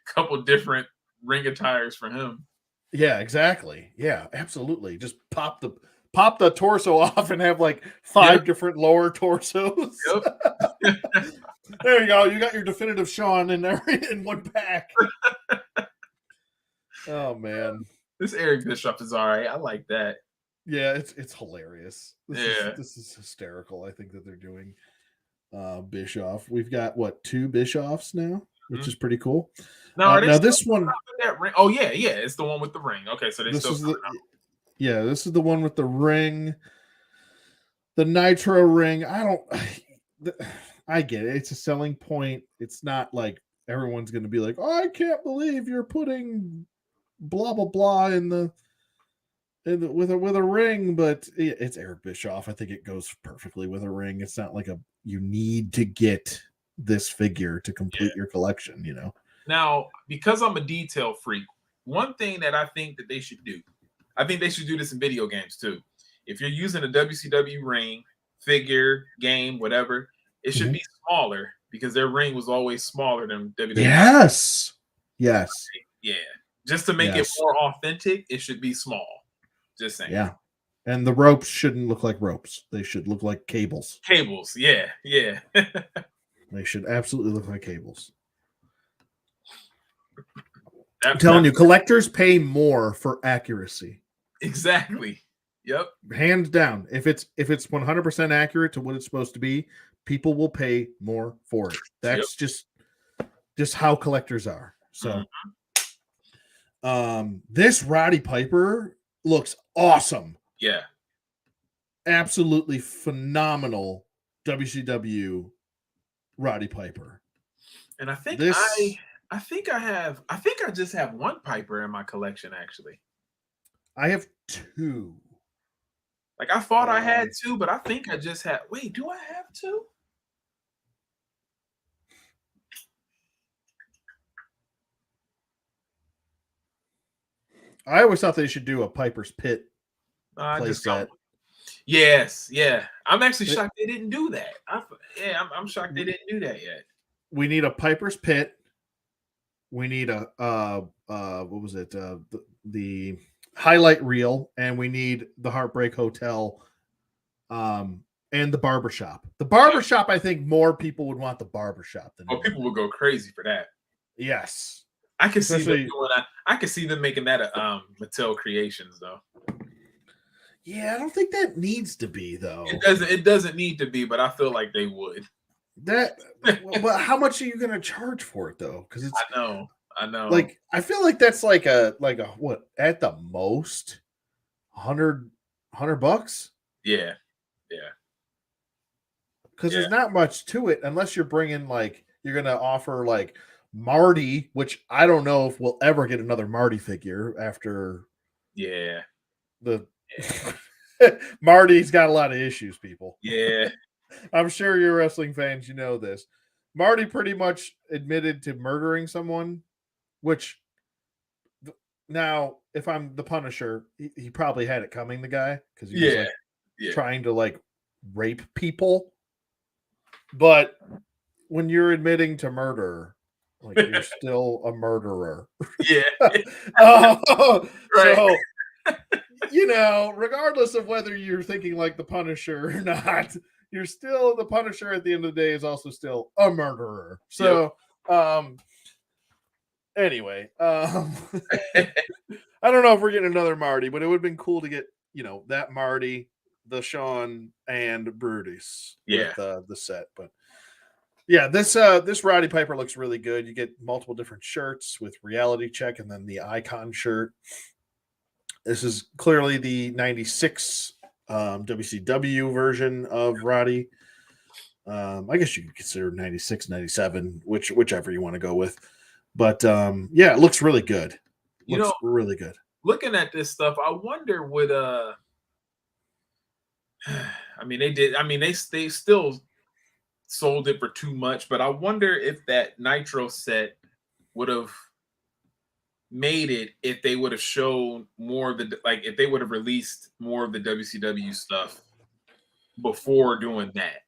a couple different ring attires for him. Yeah, exactly. Yeah, absolutely. Just pop the torso off and have like 5 different lower torsos. Yep. There you go. You got your definitive Shawn in there in one pack. Oh man. This Eric Bischoff is all right. I like that. Yeah, it's hilarious. Yeah. This is hysterical. I think that they're doing Bischoff. We've got what, 2 Bischoffs now, which Mhm. is pretty cool. Now, are they Now still this one, with that ring? Oh yeah, yeah, it's the one with the ring. Okay, so they this still is the coming out. yeah, this is the one with the ring, the Nitro ring. I get it. It's a selling point. It's not like everyone's going to be like, "Oh, I can't believe you're putting blah blah blah with a ring," but it's Eric Bischoff. I think it goes perfectly with a ring. It's not like you need to get this figure to complete your collection, you know. Now, because I'm a detail freak, one thing that I think that they should do, I think they should do this in video games too. If you're using a WCW ring, figure, game, whatever, it should be smaller because their ring was always smaller than WWE. Yes. Yes. Yeah. Just to make it Yes. more authentic, it should be small. Just saying. Yeah. And the ropes shouldn't look like ropes. They should look like cables. Cables. Yeah. Yeah. They should absolutely look like cables. I'm telling you, collectors pay more for accuracy. Exactly. Yep. Hands down. If it's 100% accurate to what it's supposed to be, people will pay more for it. That's just how collectors are. So this Roddy Piper looks awesome. Yeah. Absolutely phenomenal WCW Roddy Piper. And I think this I think I just have one Piper in my collection actually. I have 2. Like I thought I had 2, but I think I just had. Wait, do I have 2? I always thought they should do a Piper's Pit I just playset. Yes, yeah. I'm actually shocked they didn't do that. I'm shocked they didn't do that yet. We need a Piper's Pit. We need a what was it? The highlight reel, and we need the Heartbreak Hotel, and the barbershop. The barbershop, I think more people would want the barbershop than people would go crazy for that. Yes. I can see them doing that. I can see them making that a Mattel Creations though. Yeah, I don't think that needs to be though. It doesn't need to be, but I feel like they would. But how much are you going to charge for it though? Because it's I know. Like I feel like that's like a what, at the most $100. Yeah. Because there's not much to it unless you're bringing you're going to offer Marty, which I don't know if we'll ever get another Marty figure after. Yeah. Marty's got a lot of issues, people. Yeah. I'm sure you're wrestling fans, you know this. Marty pretty much admitted to murdering someone, which now, if I'm the Punisher, he probably had it coming, the guy, because he was trying to rape people. But when you're admitting to murder, you're still a murderer. Yeah. Right. So, regardless of whether you're thinking like the Punisher or not, you're still the Punisher at the end of the day is also still a murderer. So, anyway, I don't know if we're getting another Marty, but it would have been cool to get, that Marty, the Shawn, and Brutus with the set. But yeah, this Roddy Piper looks really good. You get multiple different shirts with Reality Check and then the Icon shirt. This is clearly the 96 WCW version of Roddy. I guess you could consider 96, 97, whichever you want to go with. But yeah, it looks really good. Looks really good. Looking at this stuff, I wonder would I mean they still sold it for too much, but I wonder if that Nitro set would have made it if they would have shown more of the if they would have released more of the WCW stuff before doing that.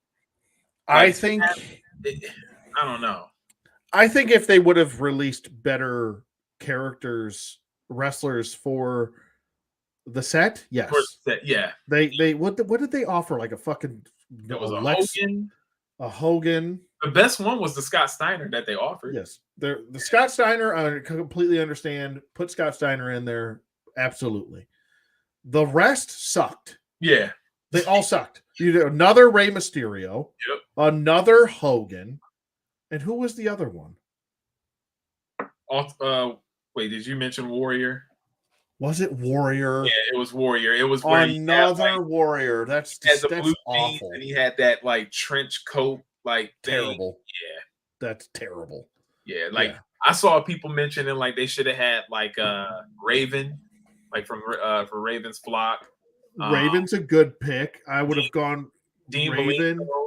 I think I don't know. I think if they would have released better wrestlers for the set, yes. For the set, yeah. They what did they offer? Like a fucking it was a Hogan. The best one was the Scott Steiner that they offered. Yes. The Scott Steiner, I completely understand. Put Scott Steiner in there. Absolutely. The rest sucked. Yeah. They all sucked. You did another Rey Mysterio, Yep. another Hogan, and who was the other one? Wait, did you mention Warrior? Was it Warrior? Yeah, it was Warrior. It was where another Warrior. That's had the blue awful. jeans and he had that like trench coat, like terrible. Thing. Yeah, that's terrible. Yeah, like I saw people mentioning like they should have had like Raven, like from for Raven's flock. Raven's a good pick. I would have gone Dean Raven. Malenko.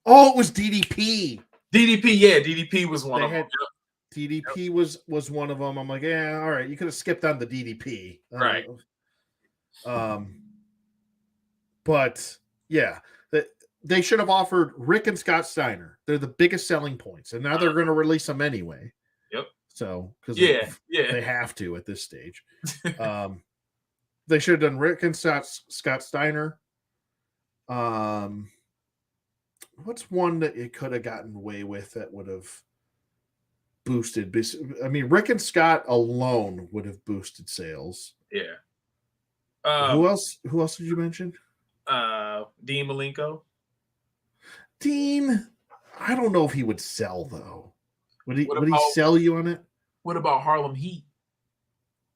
Oh, it was DDP. DDP, yeah, DDP was one of them. DDP was one of them. I'm like, yeah, all right. You could have skipped on the DDP, right? But yeah, they should have offered Rick and Scott Steiner. They're the biggest selling points, and now they're going to release them anyway. Yep. So because they have to at this stage. They should have done Rick and Scott Steiner. What's one that it could have gotten away with that would have boosted? I mean, Rick and Scott alone would have boosted sales. Yeah. Who else? Who else did you mention? Dean Malenko. Dean, I don't know if he would sell though. Would he sell you on it? What about Harlem Heat?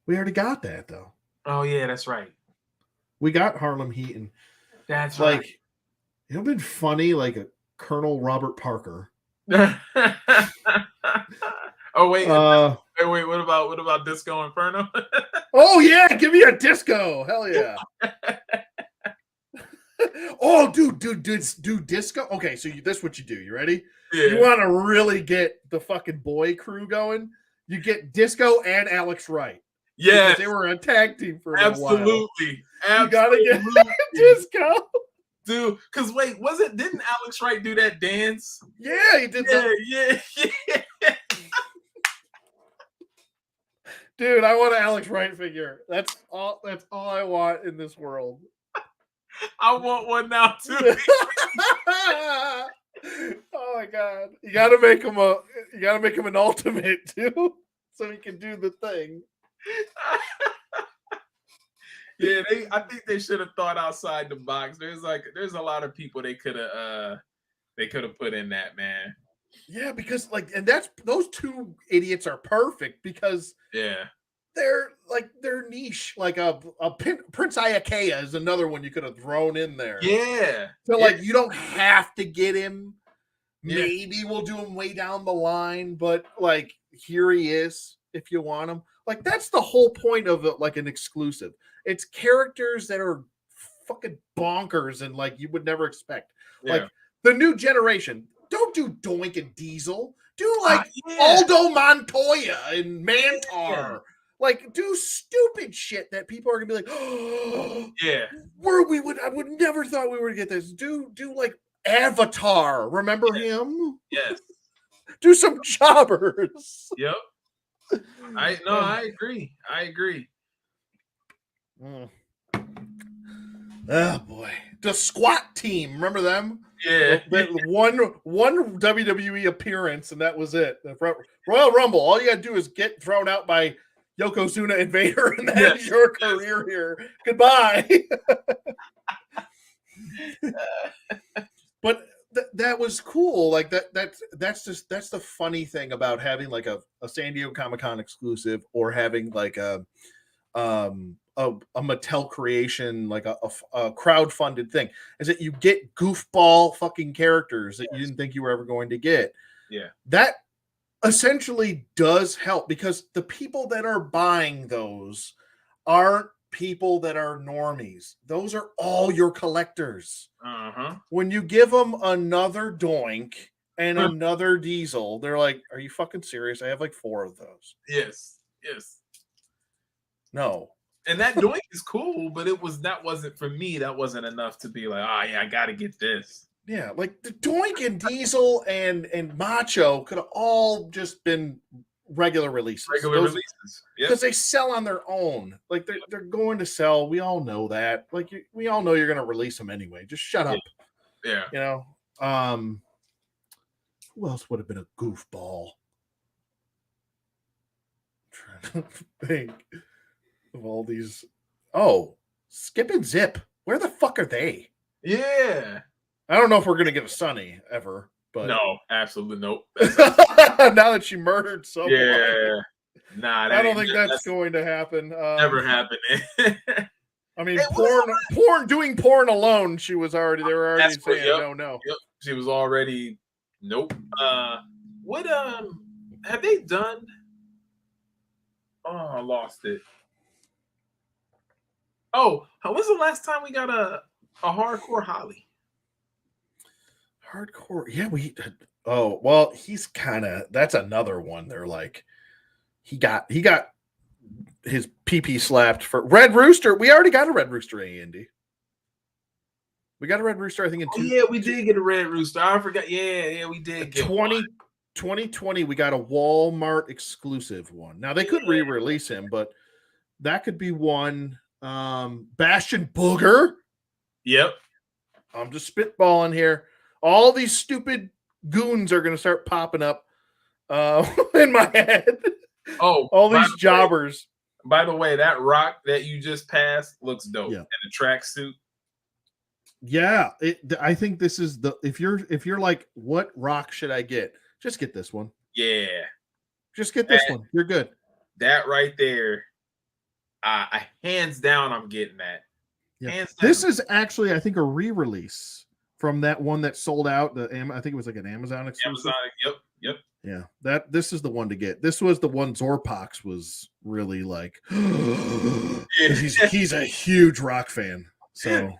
We already got that though. Oh yeah, that's right. We got Harlem Heat, and that's like right. It would have been funny, like a Colonel Robert Parker. Oh wait, wait. What about Disco Inferno? Oh yeah, give me a disco. Hell yeah. Oh, dude, disco. Okay, so this is what you do. You ready? Yeah. You want to really get the fucking boy crew going? You get Disco and Alex Wright. Yeah, they were a tag team for a while. Absolutely. You gotta get Disco. Dude, because wait, didn't Alex Wright do that dance? Yeah, he did that. Yeah. Dude, I want an Alex Wright figure. That's all I want in this world. I want one now too. Oh my god. You gotta make him an ultimate too, so he can do the thing. Yeah, I think they should have thought outside the box. There's a lot of people they could have put in that, man. Yeah, because and those two idiots are perfect because they're niche. Like a Prince Iakea is another one you could have thrown in there. Yeah. So you don't have to get him. Maybe we'll do him way down the line, but here he is if you want him. That's the whole point of it, an exclusive. It's characters that are fucking bonkers and you would never expect. Yeah. The new generation, don't do Doink and Diesel. Do Aldo Montoya and Mantar. Do stupid shit that people are gonna be like, oh, yeah. I would never thought we were gonna get this. Do Avatar. Remember him? Yes. Do some jobbers. Yep. I agree. Oh boy, the squat team. Remember them? Yeah. One WWE appearance, and that was it. The Royal Rumble. All you gotta do is get thrown out by Yokozuna and Vader, and that's your career here. Goodbye. But that was cool. That's the funny thing about having a San Diego Comic-Con exclusive or having a Mattel creation, a crowd-funded thing, is that you get goofball fucking characters that you didn't think you were ever going to get. Yeah. That essentially does help because the people that are buying those aren't people that are normies. Those are all your collectors. When you give them another Doink and another Diesel, they're like, are you fucking serious? I have 4 of those. Yes. No. And that Doink is cool, but that wasn't for me. That wasn't enough to be like, oh yeah, I gotta get this. Yeah, the Doink and Diesel and Macho could have all just been regular releases. Because they sell on their own. They're going to sell. We all know that. We all know you're going to release them anyway. Just shut up. Yeah. You know. Who else would have been a goofball? I'm trying to think of all these. Oh, Skip and Zip. Where the fuck are they? Yeah. I don't know if we're gonna get a Sunny ever, but No, absolutely nope. now that she murdered someone, Yeah. Nah, I don't think that's going to happen. never happening. I mean, Hey, doing porn alone. They were already That's what, saying yep, no. yep. She was already nope. What have they done? Oh, I lost it. Oh, when's the last time we got a hardcore Holly? Hardcore, yeah. Oh well, he's kind of. That's another one. They're like, he got his PP slapped for Red Rooster. We already got a Red Rooster, Andy. We got a Red Rooster, I think, in Yeah, we did get a Red Rooster. I forgot. Yeah, we did get 2020. We got a Walmart exclusive one. Now they could re-release him, but that could be one. Bastion Booger. Yep. I'm just spitballing here. All these stupid goons are going to start popping up in my head. Oh, all these jobbers. By the way, that rock that you just passed looks dope in a tracksuit. Yeah, I think this is if you're like, what rock should I get? Just get this one. Yeah, just get this one. You're good. That right there, hands down, I'm getting that. Yeah. This is actually, I think, a re-release from that one that sold out. I think it was like an Amazon exclusive. Yep. Yeah, this is the one to get. This was the one Zorpox was really like. he's a huge rock fan. So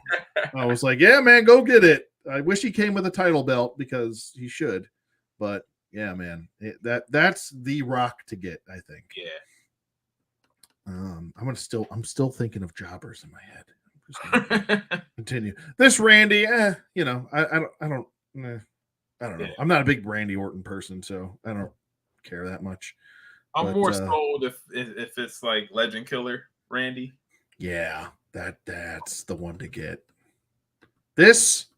I was like, yeah, man, go get it. I wish he came with a title belt because he should. But yeah, man, that's the rock to get, I think. Yeah. I'm still thinking of jobbers in my head. I'm just gonna continue. This Randy, I don't know. Yeah. I'm not a big Randy Orton person, so I don't care that much. I'm more sold if it's like Legend Killer Randy. Yeah. That's the one to get. This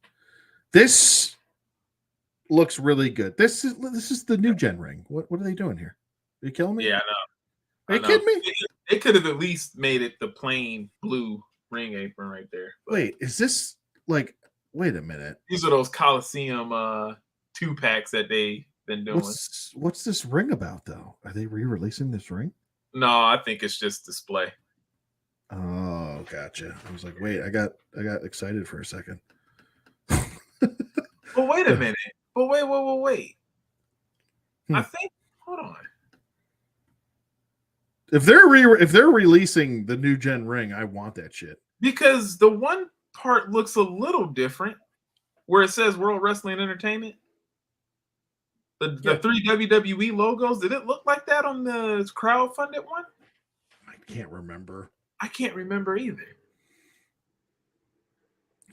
looks really good. This is the new gen ring. What are they doing here? Are you killing me? Yeah, I know. Are you kidding me? They could have at least made it the plain blue ring apron right there. But wait, is this like? Wait a minute. These are those Coliseum 2-packs that they've been doing. What's this ring about though? Are they re-releasing this ring? No, I think it's just display. Oh, gotcha. I was like, wait, I got excited for a second. But wait a minute. But wait. I think. Hold on. If they're releasing the new gen ring, I want that shit. Because the one part looks a little different, where it says World Wrestling Entertainment. The 3 WWE logos. Did it look like that on the crowdfunded one? I can't remember. I can't remember either.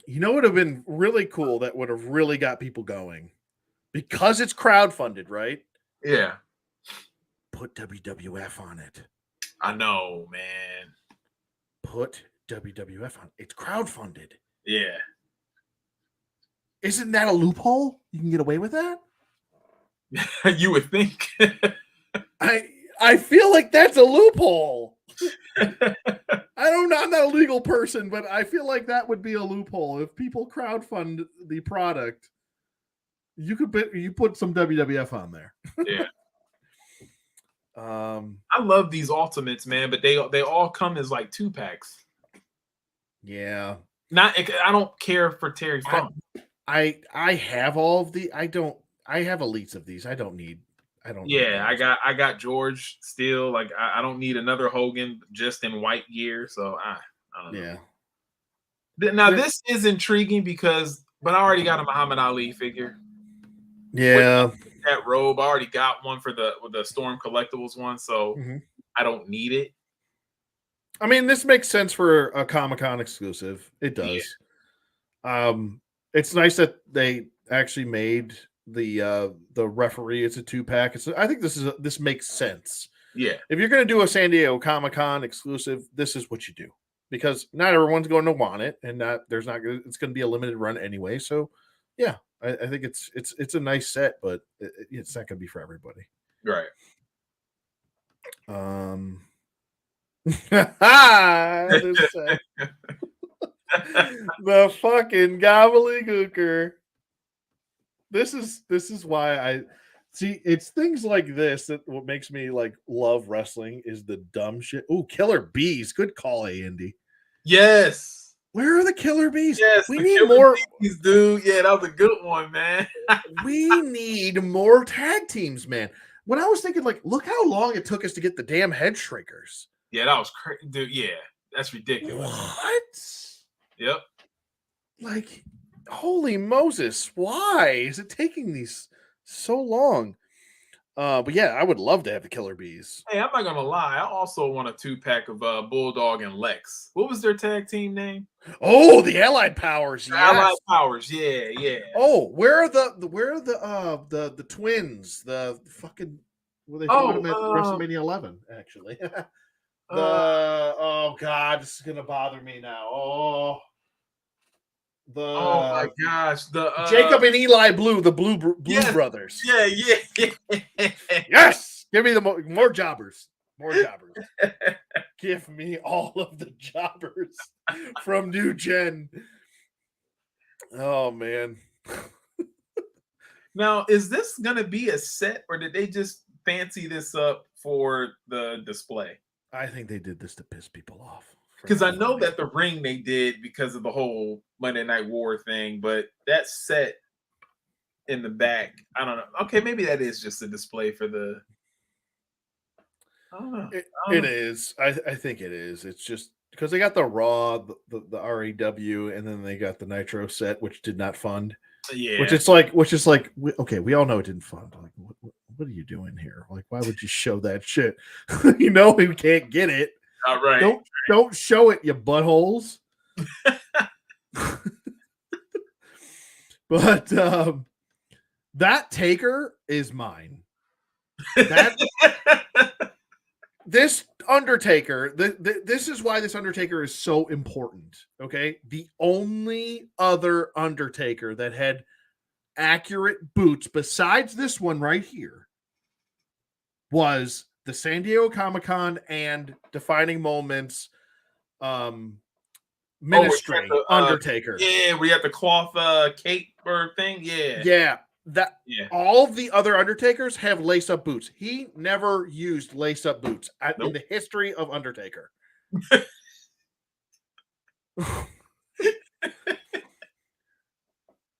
You know what would have been really cool that would have really got people going? Because it's crowdfunded, right? Yeah. Put WWF on it. I know, man. Put WWF on it. It's crowdfunded. Yeah. Isn't that a loophole? You can get away with that? You would think. I feel like that's a loophole. I'm not a legal person, but I feel like that would be a loophole. If people crowdfund the product, you put some WWF on there. Yeah. I love these Ultimates, man, but they all come as like 2-packs. Yeah. I don't care for Terry Funk. I have all of the. I have elites of these. I don't need. Yeah, I got George still. Like I don't need another Hogan just in white gear. So I don't know. Yeah. Now this is intriguing but I already got a Muhammad Ali figure. Yeah. With that robe, I already got one for the Storm Collectibles one, so I don't need it. I mean, this makes sense for a Comic-Con exclusive. It does. Yeah. It's nice that they actually made the referee. It's a 2-pack. I think this makes sense. Yeah. If you're going to do a San Diego Comic-Con exclusive, this is what you do, because not everyone's going to want it, and it's going to be a limited run anyway. So, yeah, I think it's a nice set, but it's not going to be for everybody. Right. The fucking gobbledygooker. This is why I see. It's things like this that what makes me like love wrestling is the dumb shit. Oh, Killer Bees. Good call, Andy. Yes. Where are the Killer Bees? Yes, We the need Killer more. Bees, dude. Yeah, that was a good one, man. We need more tag teams, man. When I was thinking, like, look how long it took us to get the damn head shrinkers. Yeah, that was crazy, dude. Yeah, that's ridiculous. What? Yep. Like, holy Moses, why is it taking these so long? But yeah, I would love to have the Killer Bees. Hey, I'm not gonna lie. I also want a 2-pack of Bulldog and Lex. What was their tag team name? Oh, the Allied Powers, yes. Allied Powers. Yeah, yeah. Oh, where are the twins? The fucking they fought them at WrestleMania 11, actually. Oh god, this is gonna bother me now. Oh my gosh, the Jacob and Eli Blue, the Blue yes, brothers. Yeah. Yes, give me the more jobbers. More jobbers. Give me all of the jobbers from New Gen. Oh man. Now, is this gonna be a set, or did they just fancy this up for the display? I think they did this to piss people off. Because I know that the ring they did because of the whole Monday Night War thing, but that set in the back, I don't know. Okay, maybe that is just a display for the. I don't know. It is. I think it is. It's just because they got the Raw, the REW, and then they got the Nitro set, which did not fund. Yeah. Which is like, okay, we all know it didn't fund. Like, what are you doing here? Like, why would you show that shit? You know, we can't get it. All right. Don't show it, you buttholes. But that Taker is mine. This Undertaker, this is why this Undertaker is so important. Okay, the only other Undertaker that had accurate boots besides this one right here was the San Diego Comic-Con and Defining Moments Ministry Undertaker. Yeah, we had the cloth cape or thing. Yeah. All of the other Undertakers have lace-up boots. He never used lace-up boots in the history of Undertaker.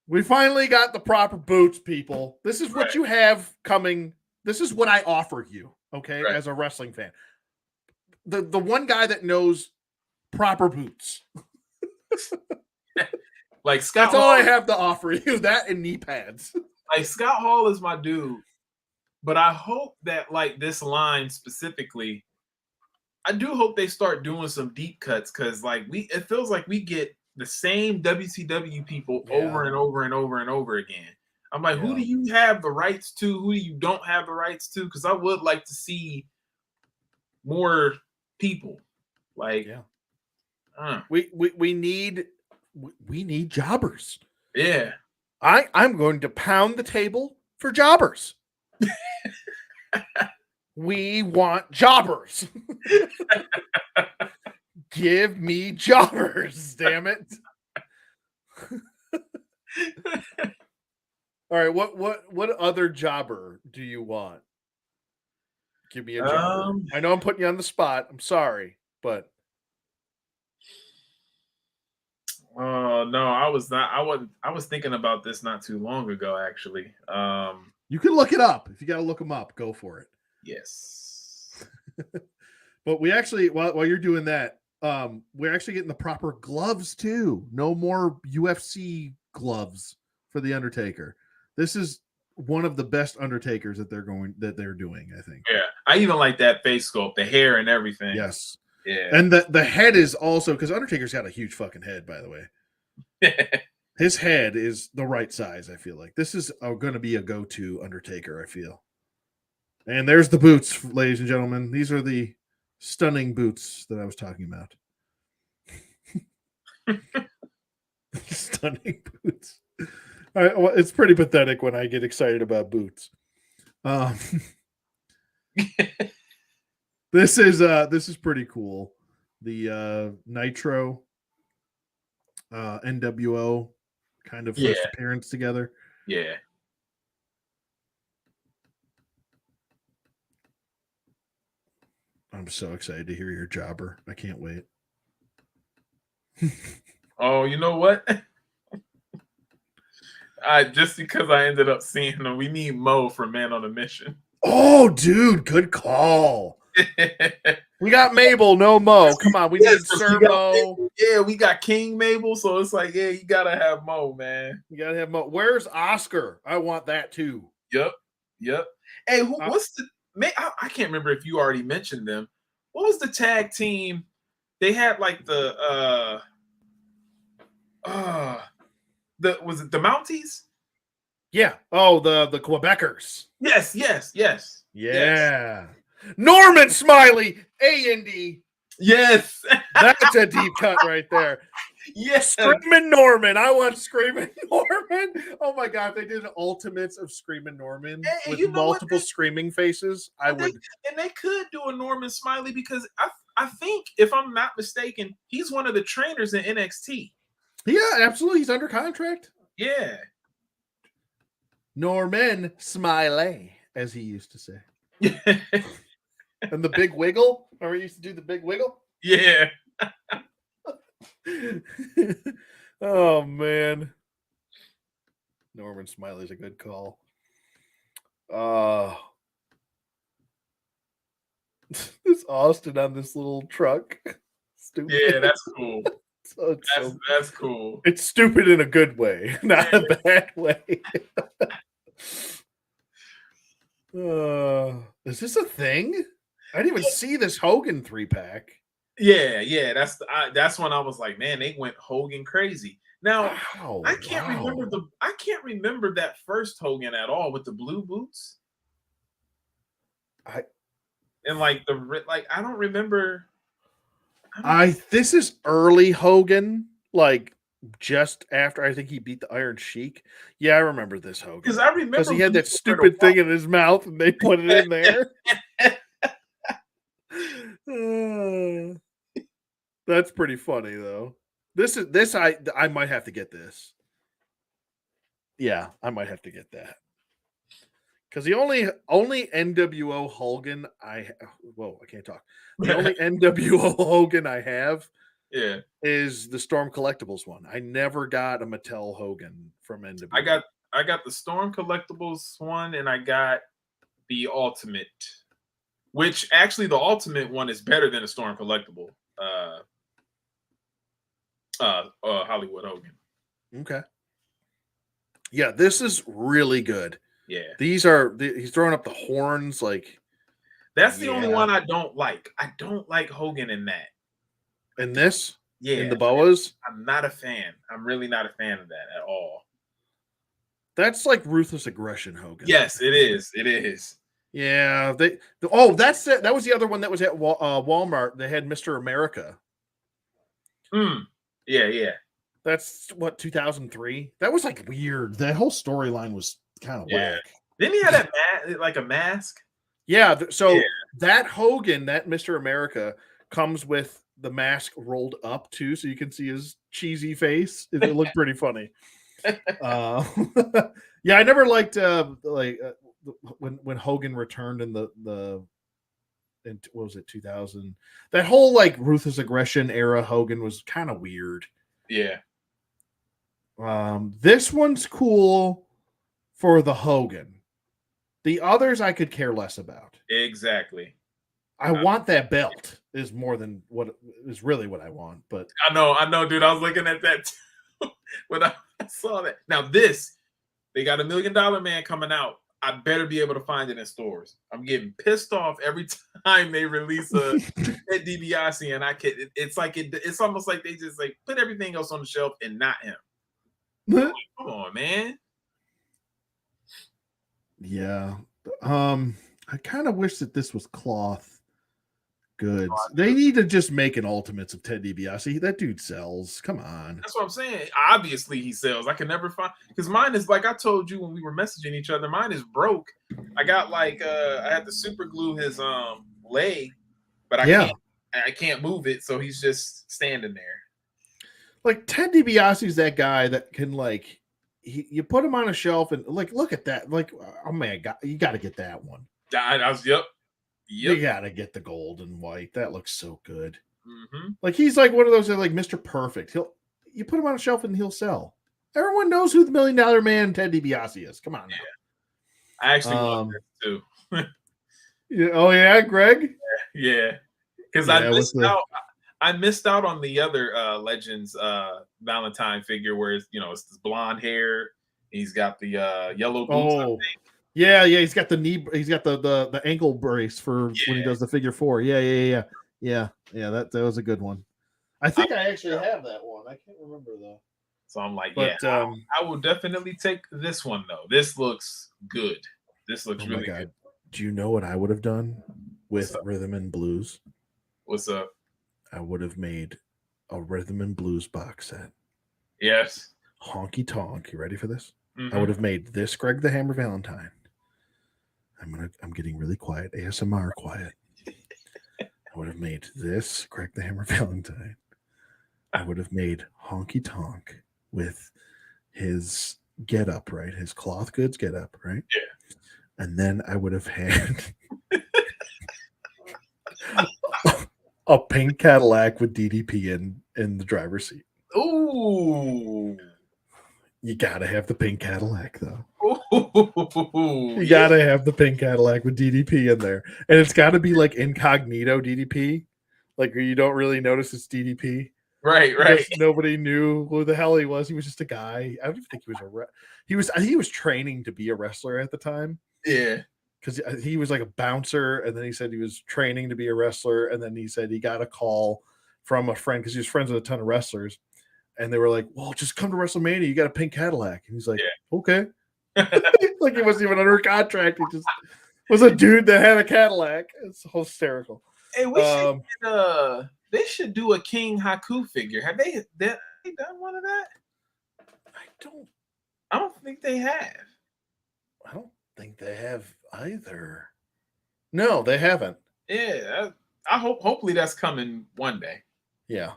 We finally got the proper boots, people. This is what you have coming. This is what I offer you, okay, as a wrestling fan. The one guy that knows proper boots. Like Scott That's Hall, all I have to offer you, that and knee pads. Like Scott Hall is my dude, but I hope that like this line specifically, I do hope they start doing some deep cuts because like it feels like we get the same WCW people over and over and over and over again. I'm like, who do you have the rights to? Who do you don't have the rights to? Because I would like to see more people. Like, we need jobbers. Yeah. I'm going to pound the table for jobbers. We want jobbers. Give me jobbers, damn it. All right, what other jobber do you want? Give me a jobber. I know I'm putting you on the spot. I'm sorry, but no, I was not. I was thinking about this not too long ago, actually. You can look it up. If you got to look them up, go for it. Yes. But we actually, while you're doing that, we're actually getting the proper gloves too. No more UFC gloves for the Undertaker. This is one of the best Undertakers that they're doing, I think. Yeah, I even like that face sculpt, the hair and everything. Yes. Yeah. And the head is also, because Undertaker's got a huge fucking head, by the way. His head is the right size, I feel like. This is going to be a go-to Undertaker, I feel. And there's the boots, ladies and gentlemen. These are the stunning boots that I was talking about. Stunning boots. Well, it's pretty pathetic when I get excited about boots. This is pretty cool. The Nitro NWO kind of Yeah. first appearance together. Yeah. I'm so excited to hear your jobber. I can't wait. Oh, you know what? Just because I ended up seeing them, we need Mo for Man on a Mission. Oh, dude, good call. We got Mabel, no Mo. Come on, we need Sir Mo. Yeah, we got King Mabel, so it's like, yeah, you gotta have Mo, man. You gotta have Mo. Where's Oscar? I want that too. Yep. Hey, what's the? I can't remember if you already mentioned them. What was the tag team? They had like the was it the Mounties? Yeah. Oh, the Quebecers. Yes. Yeah. Norman Smiley, A&D. Yes. That's a deep cut right there. Yes. Screaming Norman. I want Screaming Norman. Oh my God. If they did Ultimates of Screaming Norman with multiple screaming faces, I would. And they could do a Norman Smiley because I think, if I'm not mistaken, he's one of the trainers in NXT. Yeah, absolutely. He's under contract. Yeah. Norman Smiley, as he used to say. And the big wiggle. Remember he used to do the big wiggle? Yeah. Oh, man. Norman Smiley's a good call. This Austin on this little truck. Stupid. Yeah, that's cool. That's cool. It's stupid in a good way, not a bad way. Is this a thing? I didn't even see this Hogan 3-pack. Yeah. That's when I was like, man, they went Hogan crazy. Now I can't remember that first Hogan at all with the blue boots. I don't remember. This is early Hogan, like just after I think he beat the Iron Sheik. Yeah, I remember this Hogan because I remember he had that stupid thing in his mouth and they put it in there. That's pretty funny though. I might have to get this. Yeah, I might have to get that. Because the only NWO Hogan I can't talk. The only NWO Hogan I have is the Storm Collectibles one. I never got a Mattel Hogan from NWO. I got the Storm Collectibles one and I got the Ultimate, which actually the Ultimate one is better than a Storm Collectible. Hollywood Hogan. Okay. Yeah, this is really good. Yeah. He's throwing up the horns like. That's the only one I don't like. I don't like Hogan in that. In this? Yeah. In the boas? I'm not a fan. I'm really not a fan of that at all. That's like Ruthless Aggression Hogan. Yes, it is. It is. Yeah. That's it. That was the other one that was at Walmart. They had Mr. America. Yeah. That's what, 2003? That was like weird. That whole storyline was kind of whack. Didn't he have that like a mask? Yeah. That Hogan, that Mr. America, comes with the mask rolled up too, so you can see his cheesy face. It looked pretty funny. Yeah, I never liked when Hogan returned in what was it, 2000? That whole like Ruthless Aggression era Hogan was kind of weird. Yeah. This one's cool for the Hogan. The others I could care less about. Exactly. I want that belt is more than what is really what I want. But I know, dude. I was looking at that too when I saw that. Now they got $1 Million Man coming out. I better be able to find it in stores. I'm getting pissed off every time they release a Ted DiBiase, and I can't. It's almost like they just like put everything else on the shelf and not him. Come on, man. Yeah. I kind of wish that this was cloth goods. They need to just make an Ultimates of Ted DiBiase. That dude sells. Come on. That's what I'm saying. Obviously he sells. I can never find, because mine is like I told you when we were messaging each other, mine is broke. I got like I had to super glue his leg, but I can't move it, so he's just standing there. Like Ted DiBiase's that guy that can like you put him on a shelf and like look at that. Like, oh man, you got to get that one. Yep. You got to get the gold and white. That looks so good. Mm-hmm. Like he's like one of those that like Mr. Perfect. You put him on a shelf and he'll sell. Everyone knows who the $1 Million Man Ted DiBiase is. Come on now. I actually want that too. Yeah, oh yeah, Greg. Yeah, because I missed out on the other Legends Valentine figure where it's this blonde hair. He's got the yellow boots. Oh, yeah. He's got the knee. He's got the ankle brace for when he does the figure 4. Yeah. That was a good one. I think I actually have that one. I can't remember though. So I'm like, I will definitely take this one though. This looks good. This looks really good. Do you know what I would have done with Rhythm and Blues? What's up? I would have made a Rhythm and Blues box set. Yes. Honky Tonk. You ready for this? Mm-hmm. I would have made this Greg the Hammer Valentine. I'm getting really quiet. ASMR quiet. I would have made this Greg the Hammer Valentine. I would have made Honky Tonk with his get up, right? His cloth goods get up, right? Yeah. And then I would have had a pink Cadillac with DDP in the driver's seat. Ooh. You gotta have the pink Cadillac though. Ooh, you gotta have the pink Cadillac with DDP in there. And it's gotta be like incognito DDP. Like you don't really notice it's DDP. Right. Nobody knew who the hell he was. He was just a guy. I don't even think he was he was training to be a wrestler at the time. Yeah. Because he was like a bouncer, and then he said he was training to be a wrestler, and then he said he got a call from a friend because he was friends with a ton of wrestlers, and they were like, "Well, just come to WrestleMania. You got a pink Cadillac." And he's like, "Okay." Like he wasn't even under contract. He just was a dude that had a Cadillac. It's hysterical. Hey, they should do a King Haku figure. Have they done one of that? I don't think they have. I don't think they have either. No, they haven't. Yeah, I hopefully that's coming one day. Yeah.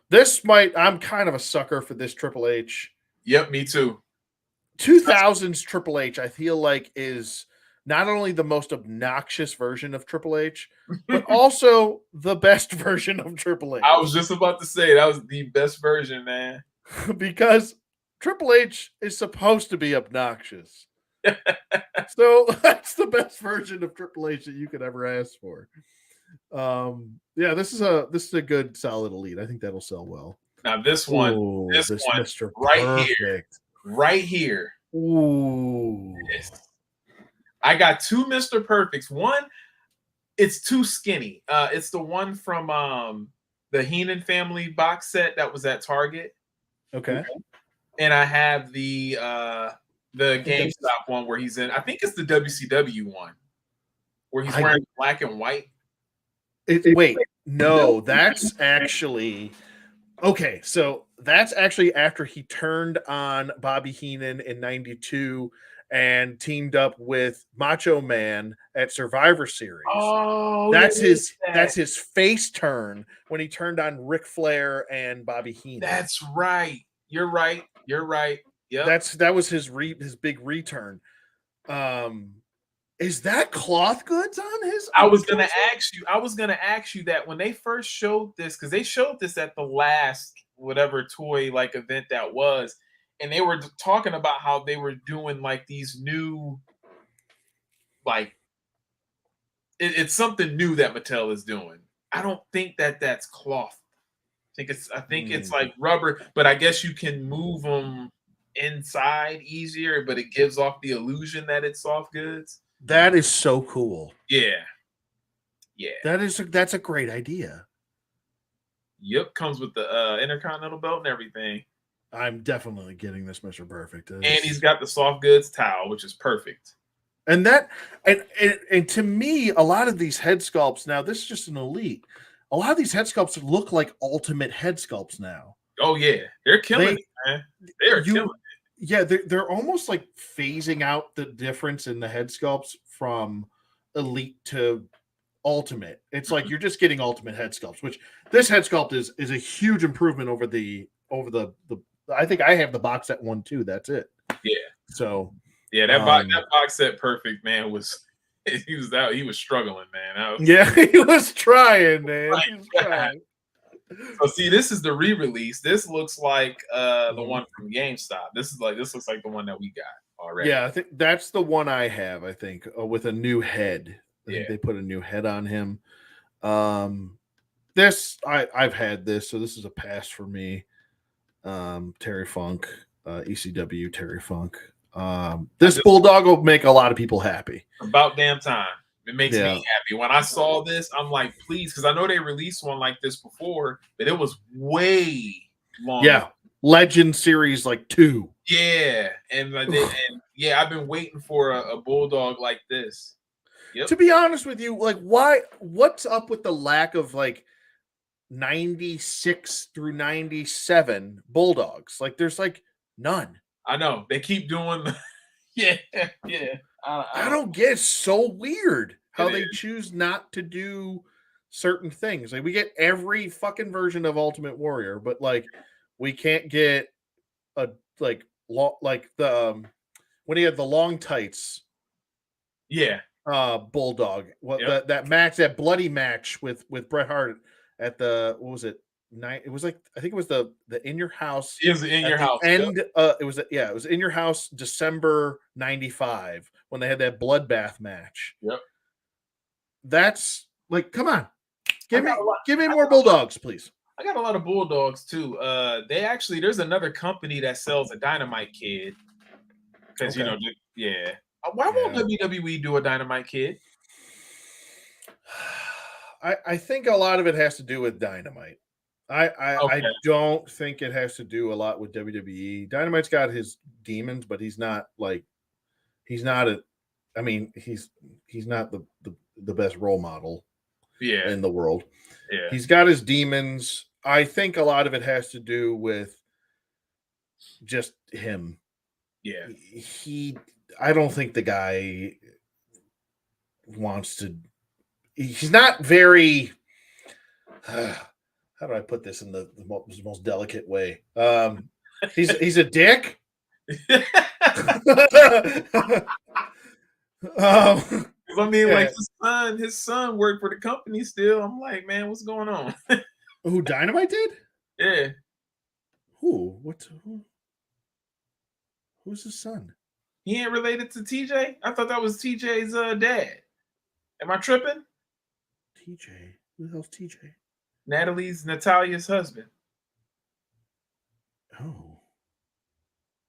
I'm kind of a sucker for this Triple H. Yep, me too. 2000s Triple H, I feel like, is not only the most obnoxious version of Triple H, but also the best version of Triple H. I was just about to say that was the best version, man. Because Triple H is supposed to be obnoxious. So that's the best version of Triple H that you could ever ask for. This is a good solid elite. I think that'll sell well. Now this one, Mr. right here. Ooh. Yes. I got 2 Mr. Perfects. One, it's too skinny. It's the one from the Heenan family box set that was at Target. Okay. And I have the GameStop one where he's in. I think it's the WCW one where he's wearing black and white. Wait, no, that's actually okay. So that's actually after he turned on Bobby Heenan in '92 and teamed up with Macho Man at Survivor Series. Oh, that's his face turn when he turned on Ric Flair and Bobby Heenan. That's right. You're right. Yeah. That was his big return. Is that cloth goods on his? I was gonna ask you that when they first showed this, because they showed this at the last whatever toy like event that was, and they were talking about how they were doing like these new, like it's something new that Mattel is doing. I don't think that's cloth. I think it's like rubber, but I guess you can move them inside easier, but it gives off the illusion that it's soft goods. That is so cool. Yeah. That's a great idea. Yep, comes with the Intercontinental belt and everything. I'm definitely getting this Mr. Perfect. And he's got the soft goods towel, which is perfect. And to me, a lot of these head sculpts now, this is just an elite. A lot of these head sculpts look like ultimate head sculpts now. Oh yeah, they're killing it, man. They're killing it. Yeah, they're almost like phasing out the difference in the head sculpts from elite to ultimate. It's like you're just getting ultimate head sculpts, which this head sculpt is a huge improvement over the over the. I think I have the box set one too. That's it. Yeah. So yeah, that box set perfect man was he was struggling, man. Yeah, he was trying, man. He was trying. So see, this is the re-release. This looks like the one from GameStop. This looks like the one that we got already. Yeah, I think that's the one I have. I think with a new head. I think Yeah. they put a new head on him. This I've had this, so this is a pass for me. Terry Funk, ECW Terry Funk. This Bulldog will make a lot of people happy. About damn time. It makes me happy. When I saw this, I'm like, please, because I know they released one like this before, but it was way longer. Yeah, Legend Series like 2. Yeah, and I've been waiting for a Bulldog like this. Yep. To be honest with you, like, what's up with the lack of like 96 through 97 Bulldogs? Like, there's like none. I know they keep doing. Yeah. I don't get. It's so weird how they choose not to do certain things. Like, we get every fucking version of Ultimate Warrior, but like we can't get a when he had the long tights. Yeah. Bulldog. That match, that bloody match with Bret Hart at the, what was it? It was like, I think it was the In Your House. It was in your house. And it was In Your House, December 95, when they had that bloodbath match. Yep. That's like, come on. Give me more Bulldogs, please. I got a lot of Bulldogs too. There's another company that sells a Dynamite Kid. Because why won't WWE do a Dynamite Kid? I think a lot of it has to do with Dynamite. I don't think it has to do a lot with WWE. Dynamite's got his demons, but he's not the best role model in the world. Yeah. He's got his demons. I think a lot of it has to do with just him. Yeah. I don't think the guy wants to. He's not very. How do I put this in the most delicate way? He's a dick. Like his son worked for the company still. I'm like, man, what's going on? Who, Dynamite did? Yeah. Who? Who's his son? He ain't related to TJ? I thought that was TJ's dad. Am I tripping? TJ? Who the hell's TJ? Natalia's husband. Oh.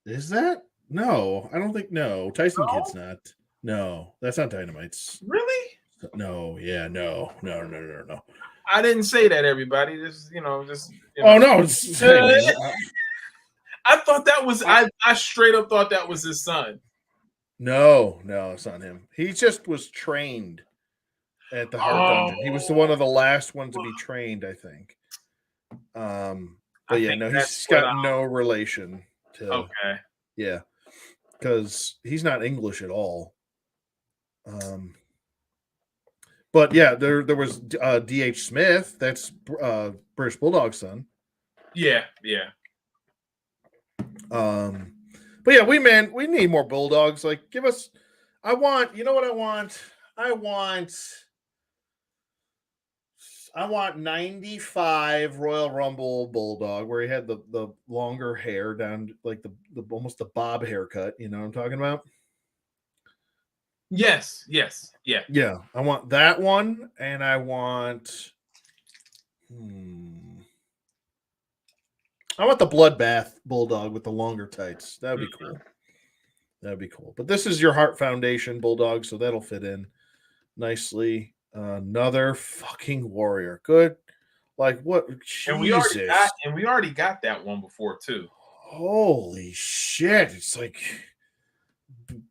Is that? No, I don't think. No, Tyson Kidd's not. No, that's not Dynamite's. Really? No, yeah, no. I didn't say that, everybody. Oh no! I thought that was. I straight up thought that was his son. No, it's not him. He just was trained at the Hart Dungeon. He was one of the last ones to be trained, I think. But he's got no relation to. Okay. Yeah, because he's not English at all. But yeah, there was D.H. Smith. That's British Bulldog's son. Yeah. But yeah, we need more Bulldogs. Like, give us. You know what I want? I want 95 Royal Rumble Bulldog, where he had the longer hair down, like the almost the bob haircut. You know what I'm talking about? Yes. Yeah. I want that one, and I want. I want the Bloodbath Bulldog with the longer tights. That'd be cool. But this is your Heart Foundation Bulldog, so that'll fit in nicely. Another fucking Warrior. Good. Like, what? Jesus. And we already got that one before too. Holy shit. It's like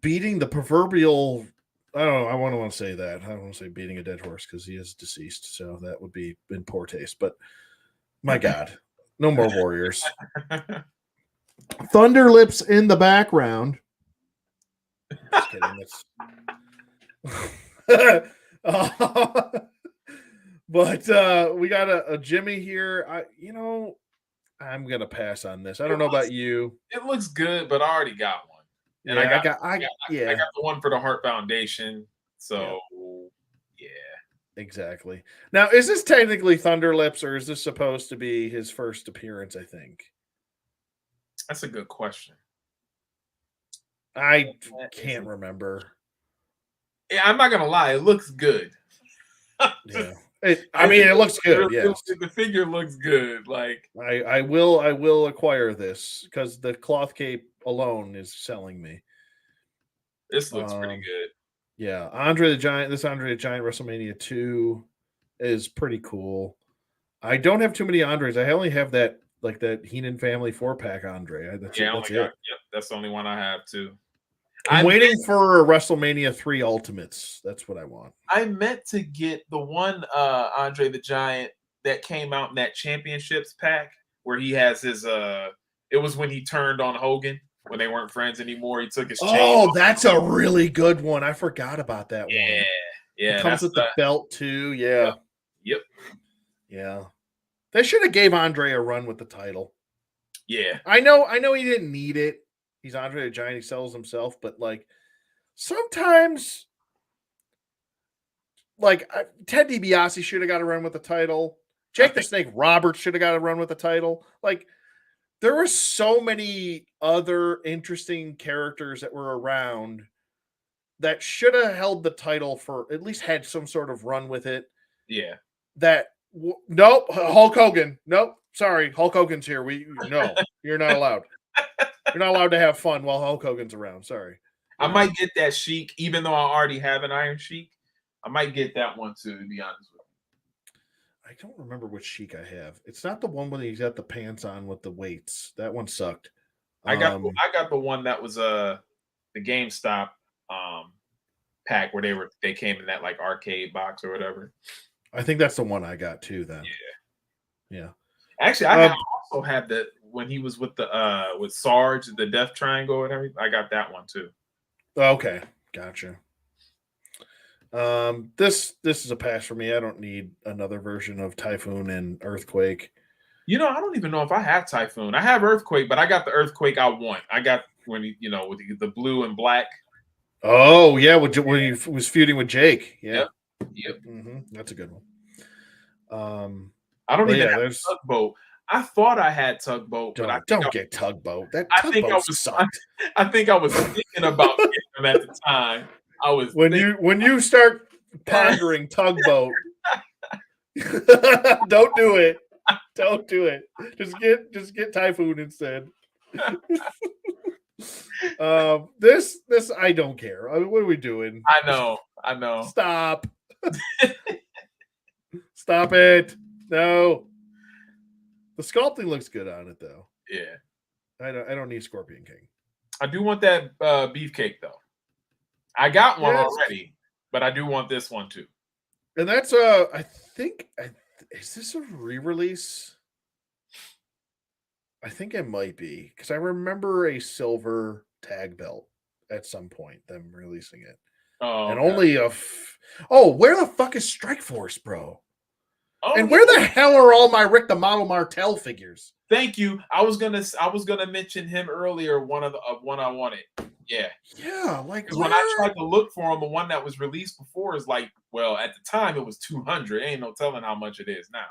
beating the proverbial. I don't know. I want to say that. I don't want to say beating a dead horse because he is deceased. So that would be in poor taste. But my God, no more Warriors. Thunder Lips in the background. Just kidding. But we got a Jimmy here. I'm gonna pass on this. I don't know about you. It looks good, but I already got one, and Yeah, I yeah, got the one for the Heart Foundation. yeah, So yeah, exactly. Now, is this technically Thunderlips, or is this supposed to be his first appearance? I think that's a good question. I That is can't remember. yeah, I'm not gonna lie, it looks good. Yeah, I mean, it looks good. Yes, The figure looks good. Like I will acquire this because the cloth cape alone is selling me. this looks pretty good. Yeah, Andre the Giant. This Andre the Giant WrestleMania 2 is pretty cool. I don't have too many Andres. I only have that Heenan family 4-pack Andre. That's Yeah, it. I only That's got it. yep. That's the only one I have too. I'm waiting for WrestleMania 3 Ultimates. That's what I want. I meant to get the one Andre the Giant that came out in that championships pack where he has his it was when he turned on Hogan when they weren't friends anymore. He took his chain Oh, off. that's a really good one. I forgot about that Yeah, one. yeah. It comes with the belt too. Yeah. Yep. Yeah. They should have gave Andre a run with the title. Yeah. I know he didn't need it. He's Andre the Giant, he sells himself, but like sometimes Ted DiBiase should have got a run with the title. Jake the Snake Roberts should have got a run with the title. Like there were so many other interesting characters that were around that should have held the title for at least had some sort of run with it. Yeah. Nope, Hulk Hogan. Nope, sorry, Hulk Hogan's here. You're not allowed. You're not allowed to have fun while Hulk Hogan's around. Sorry. I might get that Sheik, even though I already have an Iron Sheik. I might get that one too, to be honest with you. I don't remember which Sheik I have. It's not the one when he's got the pants on with the weights. That one sucked. I got the one that was the GameStop pack where they came in that like arcade box or whatever. I think that's the one I got too. Then, yeah. Actually, I also had that when he was with the with Sarge, the Death Triangle and everything. I got that one too. Okay, gotcha. This is a pass for me. I don't need another version of Typhoon and Earthquake. You know, I don't even know if I have Typhoon. I have Earthquake, but I got the Earthquake I want. I got when he, with the blue and black. Oh yeah, when he was feuding with Jake. Yeah. Yep. Mm-hmm. That's a good one. I don't even have Tugboat. I thought I had Tugboat, but don't get Tugboat. That Tugboat sucked. I think I was thinking about getting them at the time. I was when you start pondering Tugboat. Don't do it. Don't do it. Just get Typhoon instead. This I don't care. I mean, what are we doing? I know. Stop. Stop it. No. The sculpting looks good on it though. Yeah. I don't need Scorpion King. I do want that beefcake though. I got one already, but I do want this one too. And that's I think is this a re-release? I think it might be because I remember a silver tag belt at some point, them releasing it. Oh, and only where the fuck is Strike Force, bro? Oh, and where the hell are all my Rick the Model Martel figures? Thank you. I was gonna mention him earlier. One I wanted. Yeah. Like when I tried to look for him, the one that was released before is like, well, at the time it was 200. Ain't no telling how much it is now.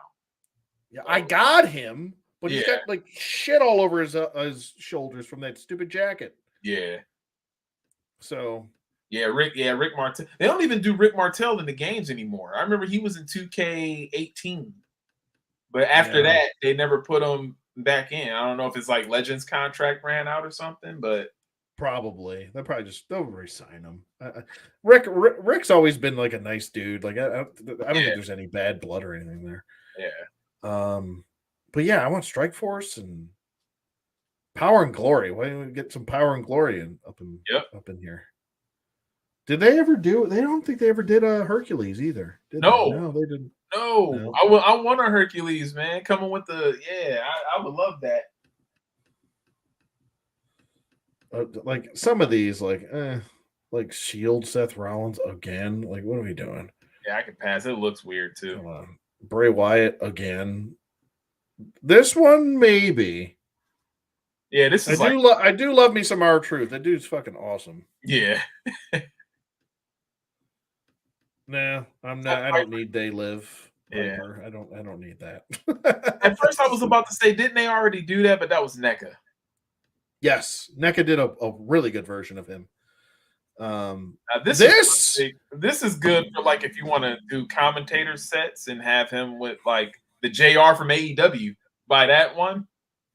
Yeah, so, I got him, but he's got like shit all over his shoulders from that stupid jacket. Yeah. So. Rick Martel. They don't even do Rick Martel in the games anymore. I remember he was in 2K18, but after that, they never put him back in. I don't know if it's like Legends contract ran out or something, but probably they'll re-sign him. Rick's always been like a nice dude. Like I don't think there's any bad blood or anything there. Yeah. But yeah, I want Strike Force and Power and Glory. Why don't we get some Power and Glory up in here? Did they ever do it? They don't think they ever did a Hercules either. No, they didn't. No. I want a Hercules, man. Coming with I would love that. Like some of these, like Shield Seth Rollins again. Like, what are we doing? Yeah, I can pass. It looks weird too. Come on. Bray Wyatt again. This one maybe. Yeah, this is I do love me some R-Truth. That dude's fucking awesome. yeah. Nah, I'm not. I don't need They Live. Yeah. Piper. I don't need that. At first, I was about to say, didn't they already do that? But that was NECA. Yes, NECA did a really good version of him. This is good for like if you want to do commentator sets and have him with like the JR from AEW. Buy that one.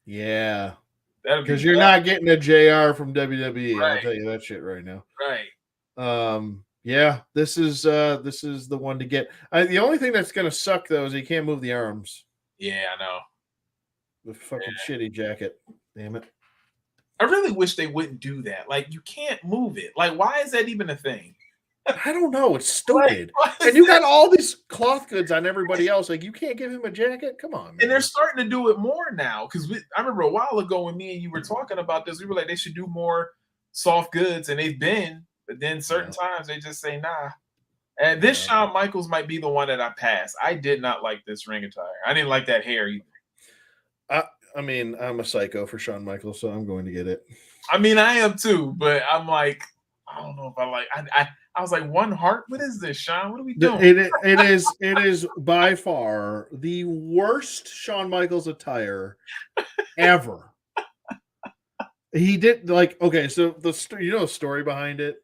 Yeah, that'd be because you're not getting a JR from WWE. Right. I'll tell you that shit right now. Right. Yeah, this is the one to get. The only thing that's gonna suck though is he can't move the arms. Yeah, I know. The fucking shitty jacket. Damn it. I really wish they wouldn't do that. Like, you can't move it. Like, why is that even a thing? I don't know. It's stupid. And you got all these cloth goods on everybody else. Like, you can't give him a jacket? Come on, man. And they're starting to do it more now. Because I remember a while ago when me and you were talking about this, we were like, they should do more soft goods. And they've been. But then certain times they just say, nah. And this Shawn Michaels might be the one that I pass. I did not like this ring attire. I didn't like that hair either. I mean, I'm a psycho for Shawn Michaels, so I'm going to get it. I mean, I am too, but I'm like, I don't know if I like. I was like, one heart. What is this, Shawn? What are we doing? It is by far the worst Shawn Michaels attire ever. He did like okay, so the story behind it.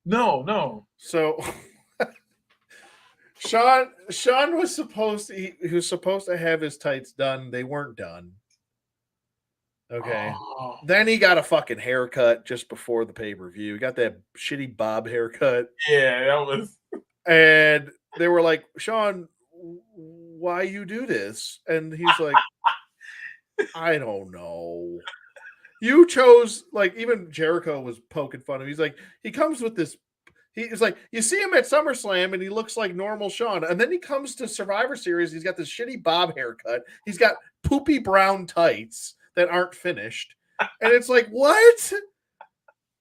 No. So Shawn was supposed to have his tights done. They weren't done. Okay. Oh. Then he got a fucking haircut just before the pay-per-view. He got that shitty bob haircut. Yeah, that was. And they were like, Shawn, why you do this? And he's like, I don't know. You chose, like, even Jericho was poking fun of him. He's like, he comes with this. He's like, you see him at SummerSlam and he looks like normal Shawn. And then he comes to Survivor Series. He's got this shitty bob haircut. He's got poopy brown tights that aren't finished. And it's like, what?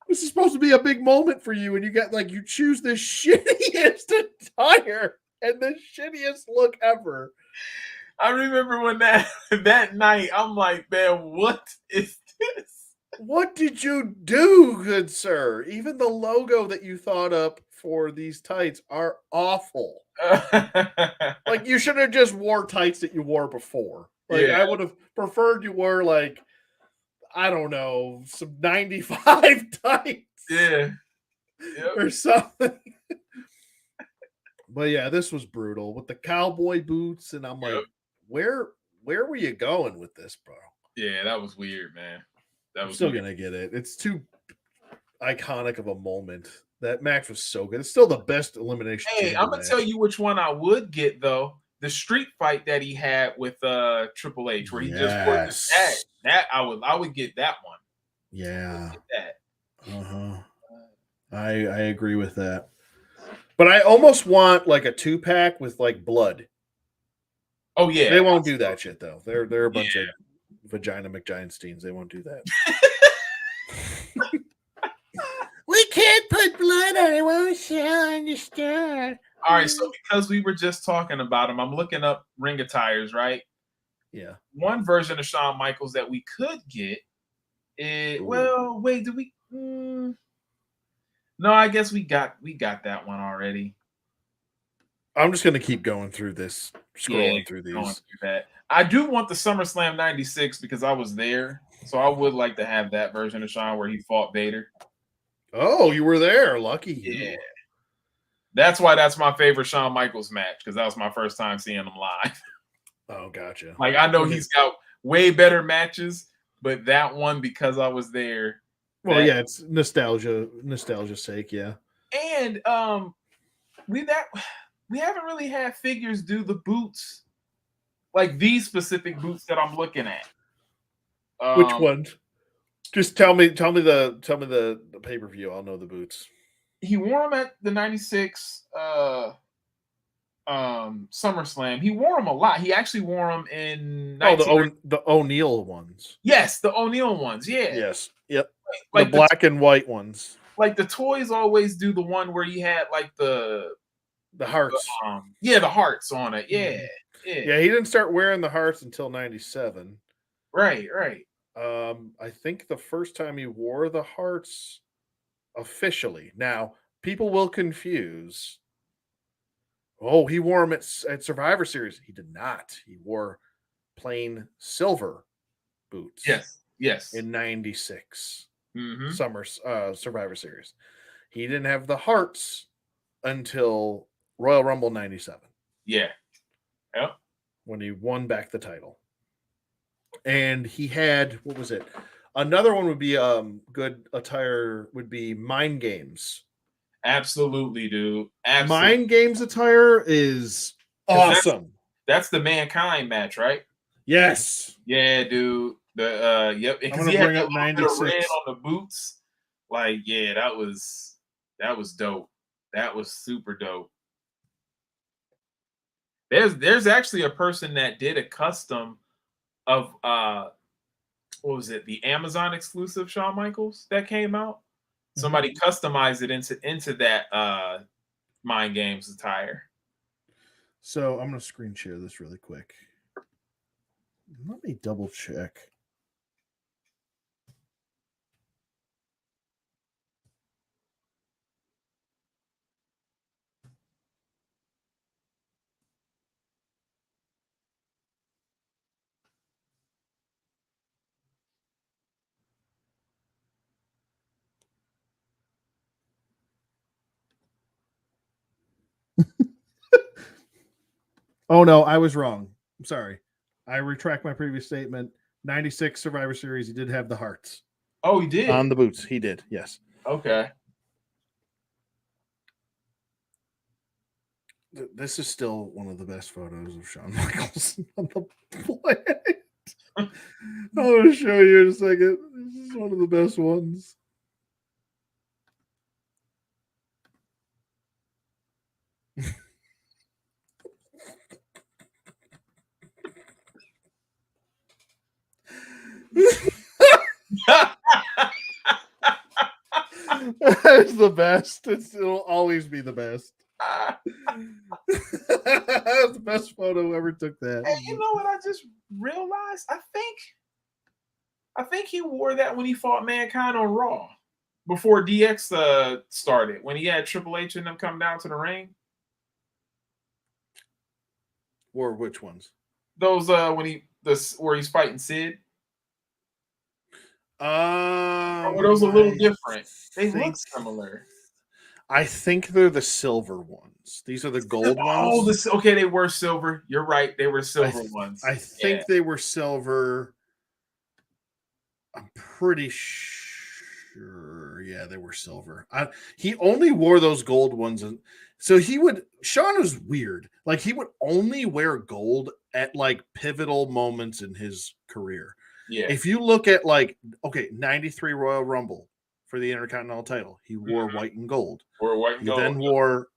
This is supposed to be a big moment for you. And you got like, you choose the shittiest attire and the shittiest look ever. I remember when that night, I'm like, man, what is this? What did you do, good sir? Even the logo that you thought up for these tights are awful. Like, you should have just wore tights that you wore before. Like, I would have preferred you wear, like, I don't know, some 95 tights. Yeah. Or something. But yeah, this was brutal with the cowboy boots. And I'm like, where were you going with this, bro? Yeah, that was weird, man. I'm still going to get it. It's too iconic of a moment. That match was so good. It's still the best elimination. Hey, I'm going to tell you which one I would get, though. The street fight that he had with Triple H, where he just worked that I would get that one. Yeah. I agree with that. But I almost want like a 2-pack with like blood. Oh yeah. They won't do that shit though. They're a bunch of vagina McGiantsteins. They won't do that. We can't put blood on it. Won't you understand? All right, so because we were just talking about him, I'm looking up ring attires, right? Yeah. One version of Shawn Michaels that we could get is well, wait, did we? No, I guess we got that one already. I'm just gonna keep going through this, scrolling through these. Going through that. I do want the SummerSlam '96 because I was there, so I would like to have that version of Shawn where he fought Vader. Oh, you were there. Lucky. Yeah. That's why that's my favorite Shawn Michaels match, because that was my first time seeing him live. Oh, gotcha. Like, I know he's got way better matches, but that one, because I was there. Well, yeah, it's nostalgia's sake, yeah. And we haven't really had figures do the boots, like these specific boots that I'm looking at. Which ones? Just tell me the pay-per-view. I'll know the boots. He wore them at the '96 SummerSlam. He wore them a lot. He actually wore them in the O'Neal ones. Yes, the O'Neal ones. Yeah. Yes. Yep. Like the black and white ones. Like the toys always do the one where you had like the hearts. The hearts on it. Yeah. Yeah, he didn't start wearing the hearts until 97. Right. I think the first time he wore the hearts officially. Now, people will confuse. Oh, he wore them at Survivor Series. He did not. He wore plain silver boots Yes. in 96 Mm-hmm. summer Survivor Series. He didn't have the hearts until Royal Rumble 97. Yeah. Yep. When he won back the title. And he had, what was it? Another one would be good attire would be Mind Games. Absolutely, dude. Absolutely. Mind Games attire is awesome. That's the Mankind match, right? Yes. Yeah, dude. Yep. Because he had a little bit of red on the boots. Like, yeah, that was dope. That was super dope. There's actually a person that did a custom of what was it? The Amazon exclusive Shawn Michaels that came out. Somebody customized it into that Mind Games attire. So I'm gonna screen share this really quick. Let me double check. Oh no, I was wrong. I'm sorry. I retract my previous statement. 96 Survivor Series, he did have the hearts. Oh, he did? On the boots. He did, yes. Okay. This is still one of the best photos of Shawn Michaels on the planet. I'm going to show you in a second. This is one of the best ones. It's the best. It'll always be the best. That's the best photo ever took that. Hey, you know what I just realized? I think he wore that when he fought Mankind on Raw before DX started, when he had Triple H and them come down to the ring. Or which ones? Those where he's fighting Sid. Or were those a little different? They look similar. I think they're the silver ones. These are the gold ones. Oh, okay, they were silver. You're right. They were silver ones. I think they were silver. I'm pretty sure. Yeah, they were silver. He only wore those gold ones. And so Shawn was weird. Like, he would only wear gold at like pivotal moments in his career. Yeah. If you look at 93 Royal Rumble for the Intercontinental title, he wore white and gold.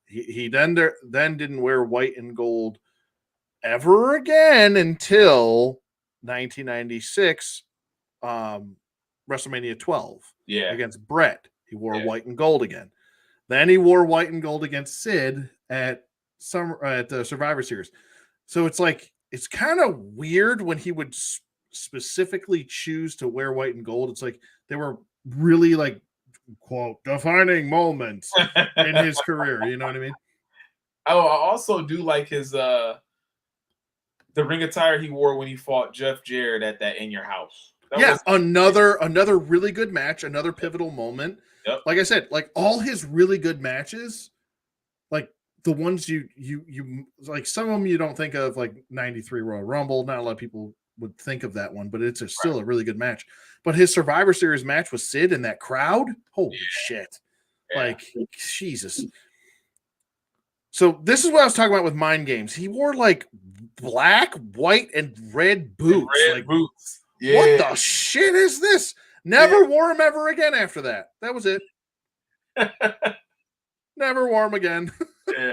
He then didn't wear white and gold ever again until 1996 WrestleMania 12 against Brett. He wore white and gold again. Then he wore white and gold against Sid at the Survivor Series. So it's kind of weird when he would specifically choose to wear white and gold. It's like they were really quote defining moments in his career. You know what I mean? Oh, I also do like his the ring attire he wore when he fought Jeff Jarrett at that In Your House. Another really good match, another pivotal moment. Yep. Like I said, like all his really good matches, like the ones you like, some of them you don't think of, like 93 Royal Rumble. Not a lot of people would think of that one, but it's still a really good match. But his Survivor Series match with Sid in that crowd, holy shit. Yeah. Like, Jesus. So this is what I was talking about with Mind Games. He wore like black, white, and red boots. Boots. Yeah. What the shit is this? Never wore them ever again after that. That was it. Never wore them again. Yeah.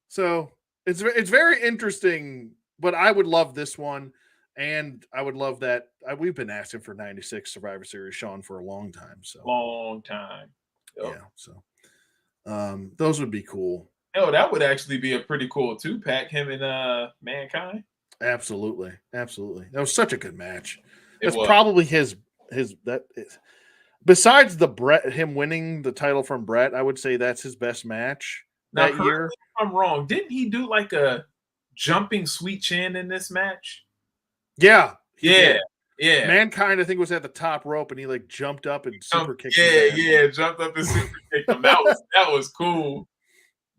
So it's very interesting, but I would love this one. And I would love that. We've been asking for 96 Survivor Series Shawn for a long time. So long time. Yep. Yeah. So those would be cool. Oh, that would actually be a pretty cool 2-pack, him and Mankind. Absolutely, absolutely. That was such a good match. It That's was. probably his that. Besides the Brett, him winning the title from Brett, I would say that's his best match Now, that correct me year. if I'm wrong. Didn't he do like a jumping sweet chin in this match? Yeah, he Yeah, did. yeah. Mankind, I think, was at the top rope, and he like jumped up and super kicked his Yeah, ass. yeah, jumped up and super kicked him. That was cool.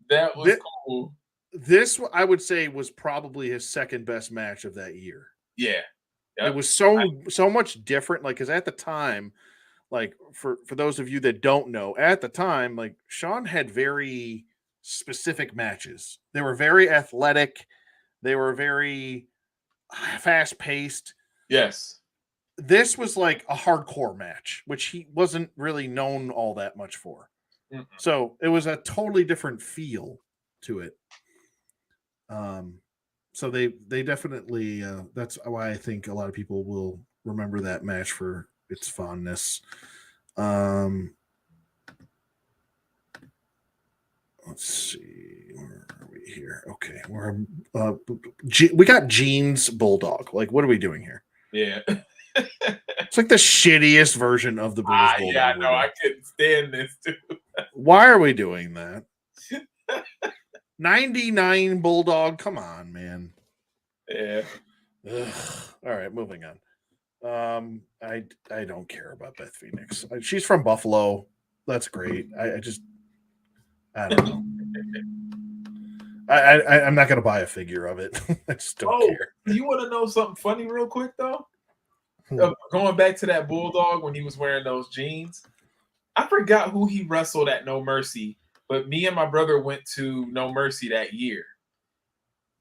That was This, cool. this, I would say, was probably his second best match of that year. Yeah. It Yep. was so much different. Like, because at the time, like for those of you that don't know, at the time, like Sean had very specific matches. They were very athletic. They were very fast paced. Yes. This was like a hardcore match, which he wasn't really known all that much for. Mm-mm. So it was a totally different feel to it. So they definitely that's why I think a lot of people will remember that match for its fondness. Let's see, where are we here? Okay, we got Gene's Bulldog. Like, what are we doing here? Yeah. It's like the shittiest version of the British Bulldog. Yeah, I know. I couldn't stand this too. Why are we doing that? 99 Bulldog. Come on, man. Yeah. Ugh. All right, moving on. I don't care about Beth Phoenix. She's from Buffalo. That's great. I don't know. I'm not gonna buy a figure of it. I just don't care. You want to know something funny real quick though? Going back to that Bulldog when he was wearing those jeans, I forgot who he wrestled at No Mercy, but me and my brother went to No Mercy that year.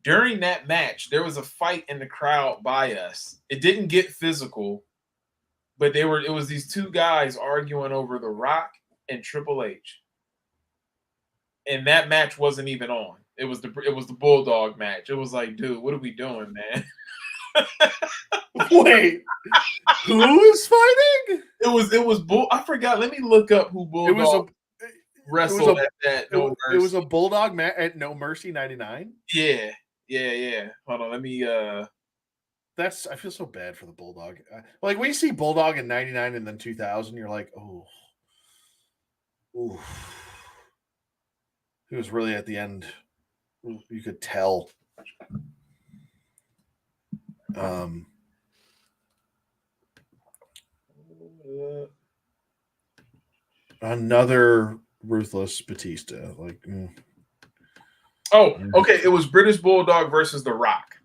During that match, there was a fight in the crowd by us. It didn't get physical, but it was these two guys arguing over The Rock and Triple H. And that match wasn't even on. It was the Bulldog match. It was like, dude, what are we doing, man? Wait, who is fighting? It was Bull. I forgot. Let me look up who Bulldog wrestled at that No Mercy. It was a Bulldog match at No Mercy 99. Yeah. Hold on, let me. I feel so bad for the Bulldog. Like when you see Bulldog in 99 and then 2000, you're like, oh, he was really at the end. You could tell. Another ruthless Batista. Like, oh, okay. It was British Bulldog versus The Rock.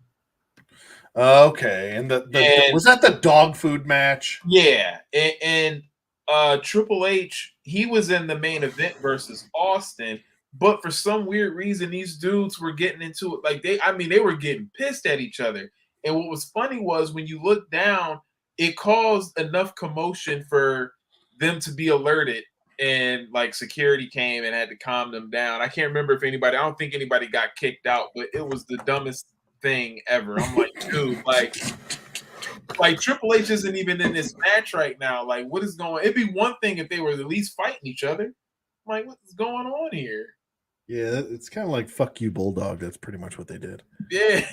Okay, and was that the dog food match? Yeah, and Triple H, he was in the main event versus Austin, but for some weird reason, these dudes were getting into it. Like they were getting pissed at each other. And what was funny was when you look down, it caused enough commotion for them to be alerted, and like security came and had to calm them down. I can't remember if I don't think anybody got kicked out, but it was the dumbest thing ever. I'm like, dude, like Triple H isn't even in this match right now. Like, what is going? It'd be one thing if they were at least fighting each other. I'm like, what's going on here? Yeah, it's kind of like fuck you, Bulldog. That's pretty much what they did. Yeah.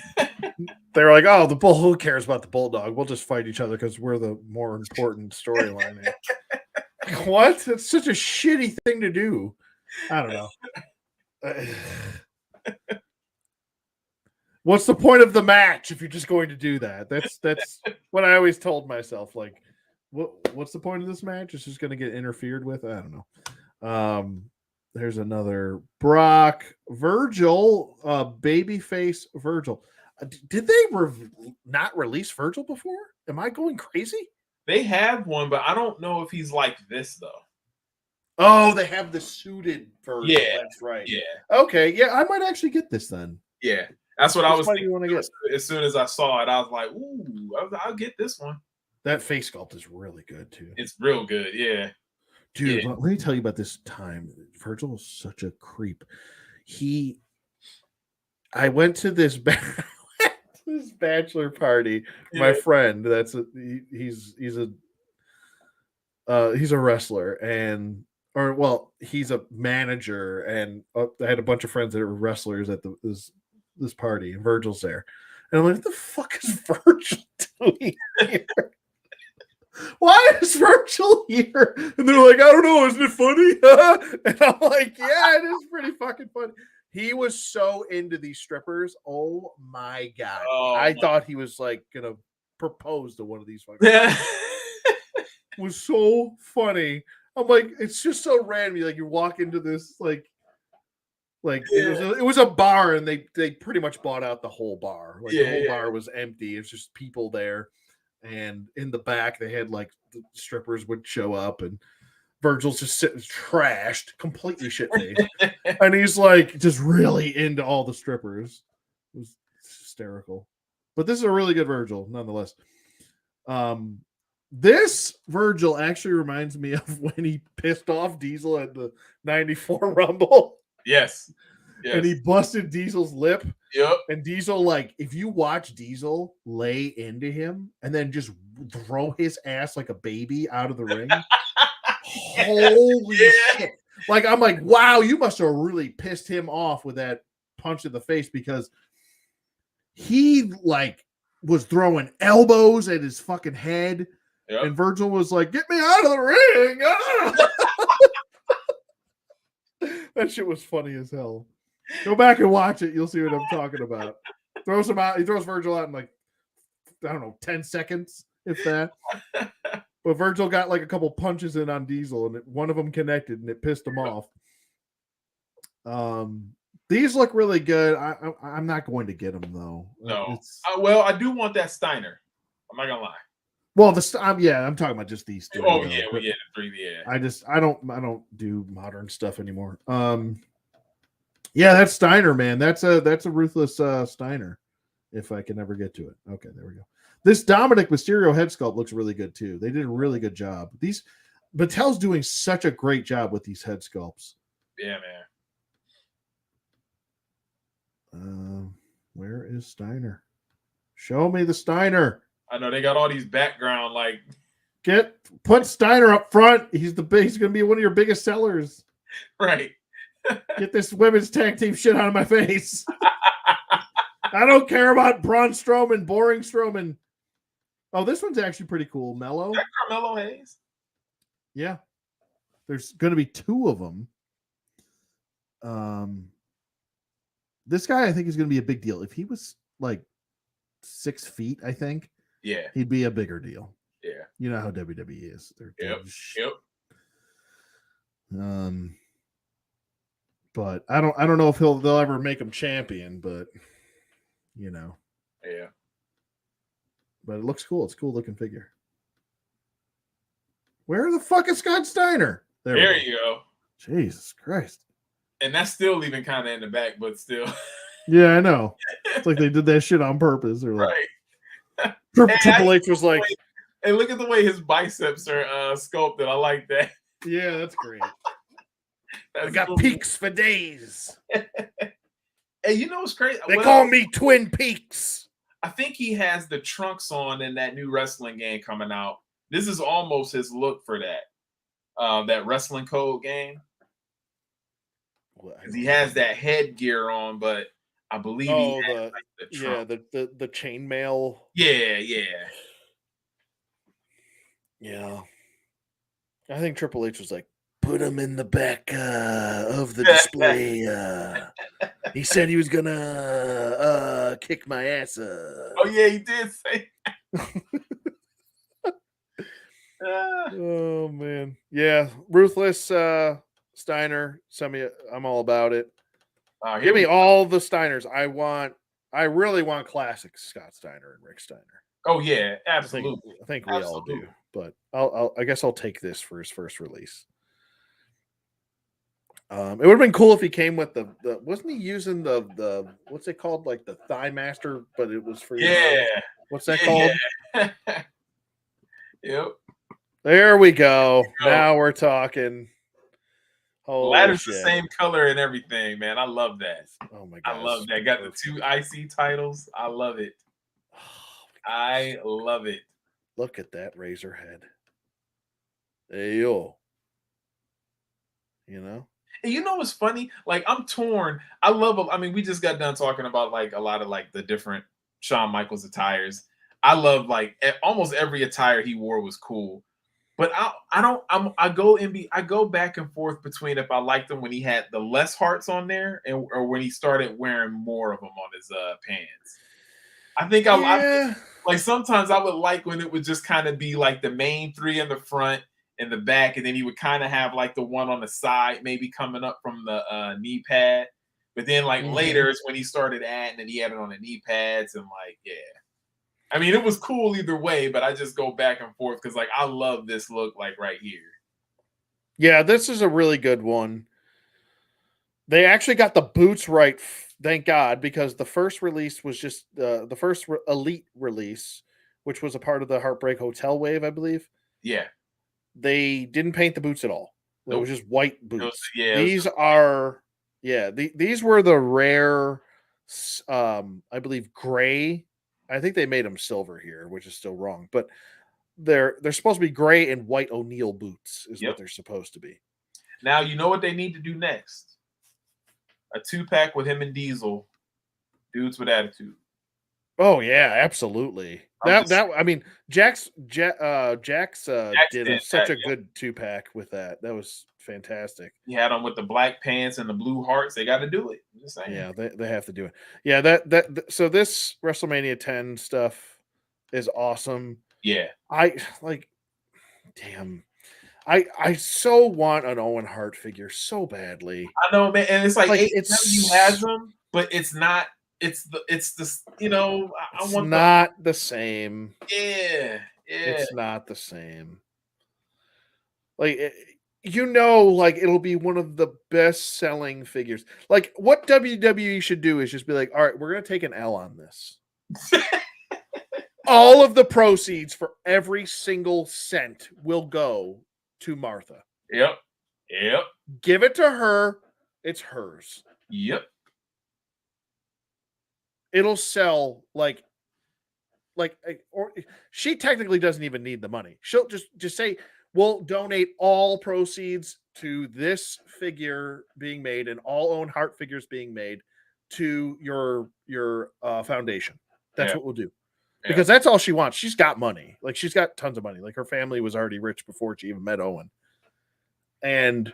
They were like, oh, who cares about the Bulldog? We'll just fight each other because we're the more important storyline here. Like, what? That's such a shitty thing to do. I don't know. What's the point of the match if you're just going to do that? That's what I always told myself. Like, what's the point of this match? It's just going to get interfered with. I don't know. There's another Brock Virgil, babyface Virgil. Did they not release Virgil before? Am I going crazy? They have one, but I don't know if he's like this though. Oh, they have the suited Virgil. Yeah, that's right. Yeah. Okay. Yeah, I might actually get this then. Yeah, that's what I was thinking. Want to get. As soon as I saw it, I was like, "Ooh, I'll get this one." That face sculpt is really good too. It's real good. Yeah. Dude, let me tell you about this time. Virgil was such a creep. I went to this bachelor party. Yeah. My friend, he's a wrestler, and or well, he's a manager, and I had a bunch of friends that were wrestlers at this party, and Virgil's there, and I'm like, what the fuck is Virgil doing here? Why is Virgil here? And they're like, I don't know, isn't it funny? And I'm like, yeah, it is pretty fucking funny. He was so into these strippers. Oh my god. I thought he was like gonna propose to one of these fucking Yeah. It was so funny. I'm like, it's just so random. Like you walk into this like it was a bar, and they pretty much bought out the whole bar. Like the whole bar was empty. It's just people there. And in the back, they had like the strippers would show up, and Virgil's just sitting trashed, completely shit faced. And he's like just really into all the strippers. It was hysterical. But this is a really good Virgil, nonetheless. This Virgil actually reminds me of when he pissed off Diesel at the 94 Rumble. Yes. And he busted Diesel's lip. Yep. And Diesel, like, if you watch Diesel lay into him and then just throw his ass like a baby out of the ring, holy shit. Like, I'm like, wow, you must have really pissed him off with that punch in the face, because he, like, was throwing elbows at his fucking head. Yep. And Virgil was like, get me out of the ring. Ah! That shit was funny as hell. Go back and watch it. You'll see what I'm talking about. Throws him out. He throws Virgil out in like, I don't know, 10 seconds, if that. But Virgil got like a couple punches in on Diesel, and one of them connected, and it pissed him off. These look really good. I'm not going to get them though. No. Well, I do want that Steiner. I'm not gonna lie. Well, I'm talking about just these three. Oh yeah, the three. Yeah. I don't do modern stuff anymore. Yeah, that's Steiner, man. That's a ruthless Steiner. If I can ever get to it. Okay, there we go. This Dominic Mysterio head sculpt looks really good too. They did a really good job. Mattel's doing such a great job with these head sculpts. Yeah, man. Where is Steiner? Show me the Steiner. I know they got all these background like. Put Steiner up front. He's going to be one of your biggest sellers. Right. Get this women's tag team shit out of my face. I don't care about Braun Strowman, boring Strowman. Oh, this one's actually pretty cool. Mello. Is that Carmelo Hayes? Yeah. There's going to be two of them. This guy, I think, is going to be a big deal. If he was like 6 feet, I think. Yeah. He'd be a bigger deal. Yeah. You know how WWE is. Yep. But I don't know if they'll ever make him champion, but you know. Yeah. But it looks cool. It's a cool looking figure. Where the fuck is Scott Steiner? There you go. Jesus Christ. And that's still even kind of in the back, but still. Yeah, I know. It's like they did that shit on purpose. Or like, right. Triple H was like, hey, look at the way his biceps are sculpted. I like that. Yeah, that's great. I got cool. Peaks for days. Hey, you know what's crazy? They call me Twin Peaks. I think he has the trunks on in that new wrestling game coming out. This is almost his look for that wrestling code game. Because he has that headgear on, but I believe he has the chainmail. Yeah. I think Triple H was like, put him in the back of the display. He said he was gonna kick my ass. Oh yeah, he did say that. Oh man, yeah, ruthless Steiner. I'm all about it. Give me all the Steiners. I really want classic Scott Steiner and Rick Steiner. Oh yeah, absolutely. I think we all do. But I guess I'll take this for his first release. It would have been cool if he came with the wasn't he using the what's it called, like the Thigh Master, but it was for what's that called? Yep. There we go. Now we're talking. Holy ladder's shit. The same color and everything, man. I love that. Oh my god, I love that. Got the 2 IC titles. I love it. I love it. Look at that razor head. Hey yo. you know? And you know what's funny? Like I'm torn. I mean, we just got done talking about like a lot of like the different Shawn Michaels attires. I love like almost every attire he wore was cool. But I don't I go back and forth between if I liked him when he had the less hearts on there and or when he started wearing more of them on his pants. I think Yeah. like sometimes I would like when it would just kind of be like the main three in the front and the back, and then he would kind of have like the one on the side, maybe coming up from the knee pad. But then like Mhm. later is when he started adding and he had it on the knee pads and like, yeah. I mean, it was cool either way, but I just go back and forth because like I love this look like right here. Yeah, this is a really good one. They actually got the boots right, thank God, because the first release was just the first elite release, which was a part of the Heartbreak Hotel wave, I believe. Yeah. They didn't paint the boots at all. It was Nope. just white It was, boots. yeah, it was These just are, yeah, these were the rare, I believe gray. I think they made them silver here, which is still wrong, but they're supposed to be gray and white O'Neill boots is what yep. they're supposed to be. Now you know what they need to do next. A 2-pack with him and Diesel, dudes with attitude. Oh yeah, absolutely. I'm That just that I mean, Jax Jax did did such that. a Yep. good 2-pack with that. That was fantastic. He had them with the black pants and the blue hearts. They got to do it. I'm just saying. Yeah, they have to do it. Yeah, so this WrestleMania 10 stuff is awesome. Yeah. I like damn. I so want an Owen Hart figure so badly. I know, man, and it's like Like AEW has them, but it's not. It's this. You know, I it's want the. not the same. Yeah, yeah. It's not the same. Like like it'll be one of the best selling figures. Like what WWE should do is just be like, all right, we're gonna take an L on this. All of the proceeds for every single cent will go to Martha. Yep. Yep. Give it to her. It's hers. Yep. It'll sell or she technically doesn't even need the money. She'll just say we'll donate all proceeds to this figure being made and all Owen Hart figures being made to your foundation. That's Yeah. what we'll do. Yeah. Because that's all she wants. She's got money. Like she's got tons of money. Like her family was already rich before she even met Owen. And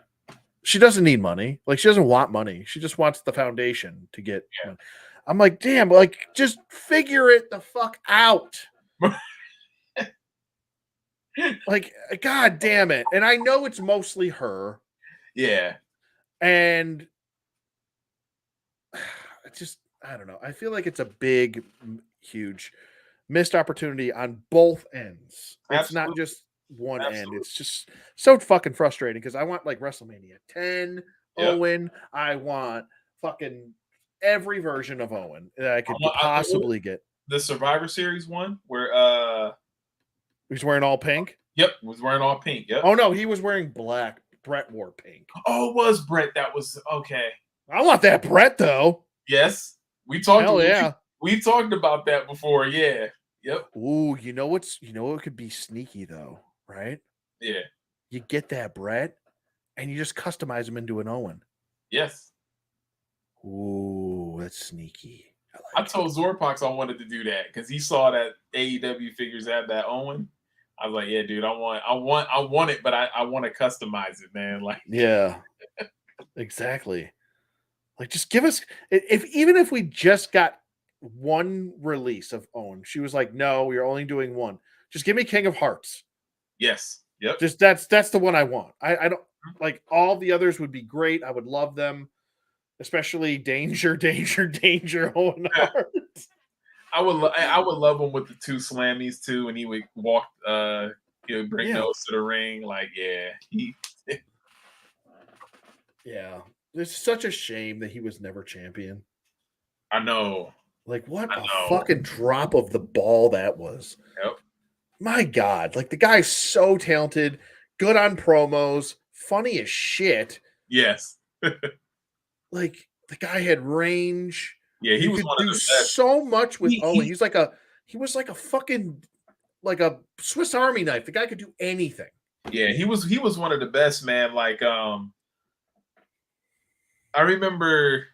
she doesn't need money. Like she doesn't want money. She just wants the foundation to get money. I'm like, damn, like just figure it the fuck out. Like, god damn it. And I know it's mostly her. Yeah. And I don't know. I feel like it's a big, huge missed opportunity on both ends. It's Absolutely. not just one end. Absolutely. It's just so fucking frustrating because I want like WrestleMania 10 Yep. Owen. I want fucking every version of Owen that I could possibly get. The Survivor Series one where he's wearing all pink. Yep, was wearing all pink. Yep. Oh no, he was wearing black. Brett wore pink. Oh, it was Brett. That was okay. I want that Brett though. Yes, we talked. Hell yeah, we talked about that before. Yeah. Yep. Ooh, you know what could be sneaky though, right? Yeah. You get that Brett, and you just customize him into an Owen. Yes. Ooh, that's sneaky. I told Zorpox I wanted to do that because he saw that AEW figures had that Owen. I was like, yeah, dude, I want it, but I want to customize it, man. Like, yeah, exactly. Like, just give us even if we just got one release of Owen. She was like, no, you're only doing one. Just give me King of Hearts. Yes. Yep. Just that's the one I want. I don't like all the others would be great. I would love them, especially Danger, Owen Hart. I would love him with the two slammies too, and he would walk, he would bring those to the ring. Like, yeah, yeah. It's such a shame that he was never champion. I know. Like, what a fucking drop of the ball that was. Yep. My God, like the guy's so talented, good on promos, funny as shit. Yes. Like the guy had range. Yeah, he was could one do of the best. So much with Owen. He was like a fucking like a Swiss Army knife. The guy could do anything. Yeah, he was one of the best, man. Like I remember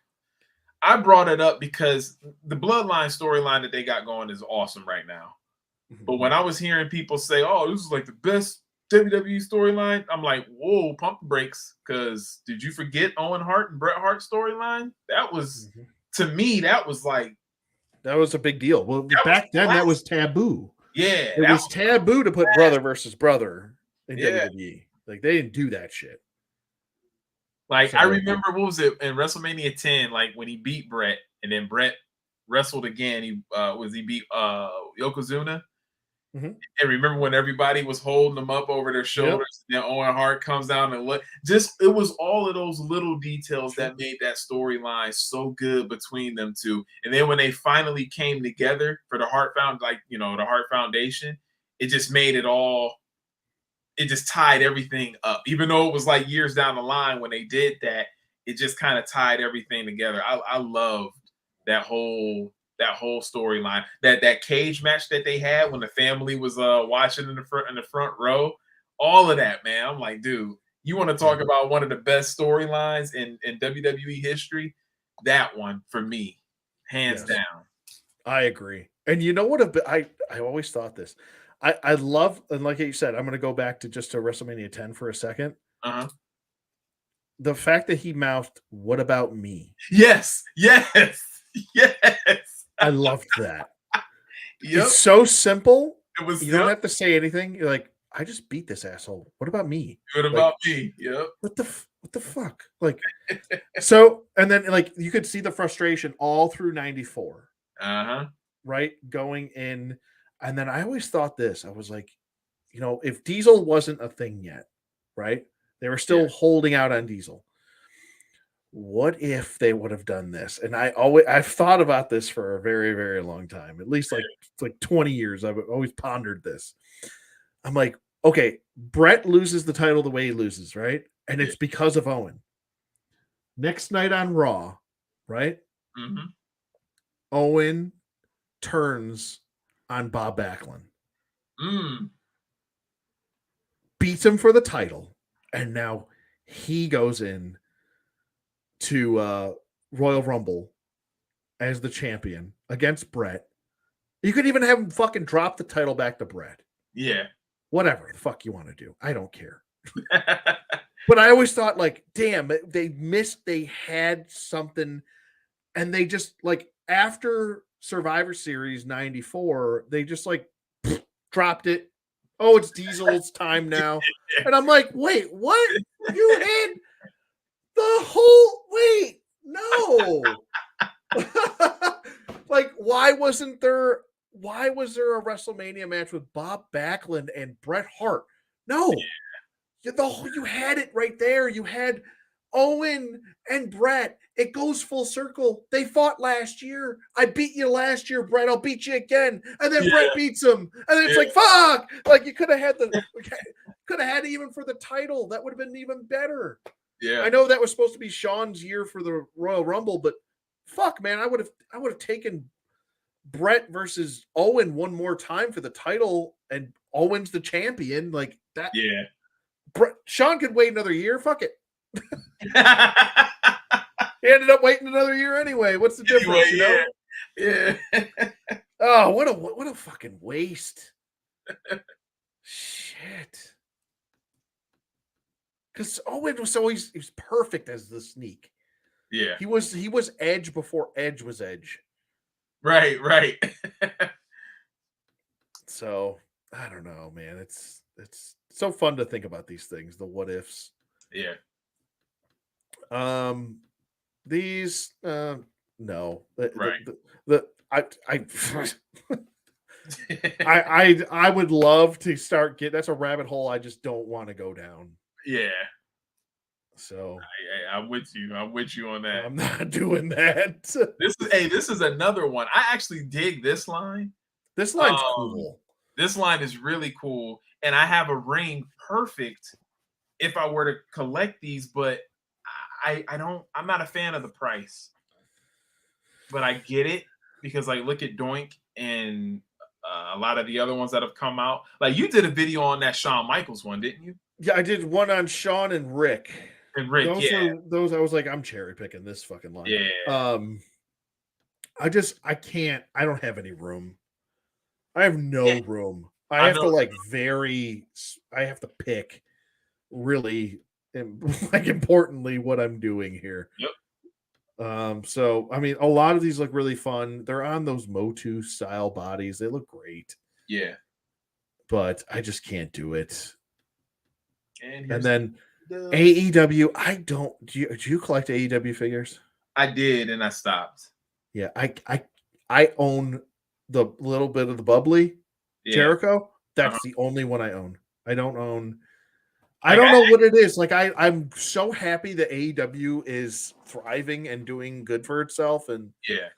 I brought it up because the Bloodline storyline that they got going is awesome right now. But when I was hearing people say, "Oh, this is like the best WWE storyline," I'm like, "Whoa, pump the brakes!" Because did you forget Owen Hart and Bret Hart storyline? That was to me, that was like that was a big deal. Well, that was back then that was taboo. yeah, It was taboo to put brother versus brother in yeah. WWE. Like they didn't do that shit. Like So, I remember what was it in WrestleMania 10, like when he beat Bret and then Bret wrestled again. He beat Yokozuna. And remember when everybody was holding them up over their shoulders, and then Owen Hart comes down and look. Just it was all of those little details that made that storyline so good between them two. And then when they finally came together for the Hart the Hart Foundation, it just made it all. It just tied everything up. Even though it was like years down the line when they did that, it just kind of tied everything together. I loved that whole storyline. That cage match that they had when the family was watching in the front row. All of that, man. I'm like, dude, you want to talk about one of the best storylines in WWE history? That one for me, hands down. I agree. And you know what? I always thought this. I love, and like you said, I'm going to go back to WrestleMania 10 for a second. The fact that he mouthed, "What about me?" Yes, yes, yes. I loved that. It's so simple. It was. You don't have to say anything. You're like, I just beat this asshole. What about me? What about me? Yep. What the fuck? Like, so, and then like you could see the frustration all through '94. Right, going in. And then I always thought this. I was like, if Diesel wasn't a thing yet, right? They were still holding out on Diesel. What if they would have done this? And I've thought about this for a very, very long time. At least like 20 years. I've always pondered this. I'm like, okay, Brett loses the title the way he loses, right? And it's because of Owen. Next night on Raw, right? Owen turns on Bob Backlund. Beats him for the title. And now he goes in to Royal Rumble as the champion against Brett. You could even have him fucking drop the title back to Brett. Yeah. Whatever the fuck you want to do. I don't care. But I always thought, like, damn, they had something, and they just, like, after Survivor Series 94, they just, like, dropped it. Oh, it's Diesel's time now. And I'm like, wait, what? You had the whole, wait, no. Like, why was there a WrestleMania match with Bob Backlund and Bret Hart? No. You had it right there. You had Owen and Brett. It goes full circle. They fought last year. I beat you last year, Brett. I'll beat you again. And then Brett beats him. And then it's like, fuck. Like, you could have had it even for the title. That would have been even better. Yeah. I know that was supposed to be Sean's year for the Royal Rumble, but fuck, man, I would have taken Brett versus Owen one more time for the title, and Owen's the champion. Like that. Yeah. Sean could wait another year. Fuck it. He ended up waiting another year anyway. What's the difference? Yeah. Oh, what a fucking waste. Shit. Because Owen was always he was perfect as the Sneak. Yeah. He was Edge before Edge was Edge. Right. So I don't know, man. It's so fun to think about these things, the what ifs. Yeah. These no. Right. I would love to start that's a rabbit hole I just don't want to go down. Yeah. So I'm with you. I'm with you on that. I'm not doing that. This is another one. I actually dig this line. This line's cool. This line is really cool. And I have a ring perfect if I were to collect these, but I'm not a fan of the price. But I get it because like look at Doink and a lot of the other ones that have come out. Like you did a video on that Shawn Michaels one, didn't you? Yeah, I did one on Shawn and Rick. And Rick, those yeah, are those. I was like, I'm cherry picking this fucking line. yeah, I can't. I don't have any room. I have yeah. no room. I I have to know. like I have to pick really like importantly what I'm doing here. Yep. So I mean, a lot of these look really fun. They're on those Motu style bodies. They look great, Yeah. but I just can't do it. And And here's then the AEW, I don't do you collect AEW figures? I did, and I stopped. Yeah, I own the little bit of the bubbly Yeah. Jericho. Uh-huh. That's the only one I own. I don't own. I Like don't know what it is. Like I'm so happy that AEW is thriving and doing good for itself, and yeah.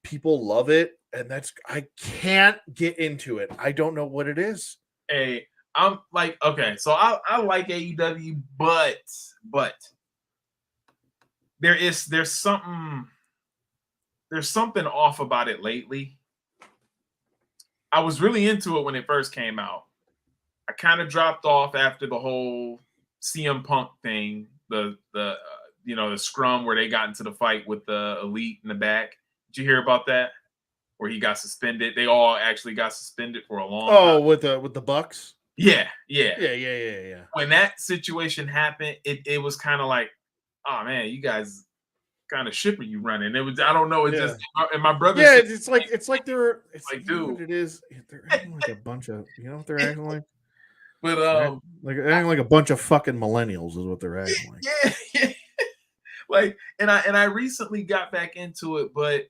people love it. And I can't get into it. I don't know what it is. Hey, I'm like, okay, so I like AEW, but there's something off about it lately. I was really into it when it first came out. I kind of dropped off after the whole CM Punk thing, the scrum where they got into the fight with the Elite in the back. Did you hear about that? Where he got suspended. They all actually got suspended for a long time. Oh, with the Bucks. Yeah. Yeah. When that situation happened, it was kind of like, oh man, you guys kind of ship are you running? It was, I don't know, it just, and my brother Yeah, said, it's like they're like, you know dude, what it is. They're acting like a bunch of what they're acting like. but They're acting like a bunch of fucking millennials is what they're acting like. yeah. Like, and I recently got back into it, but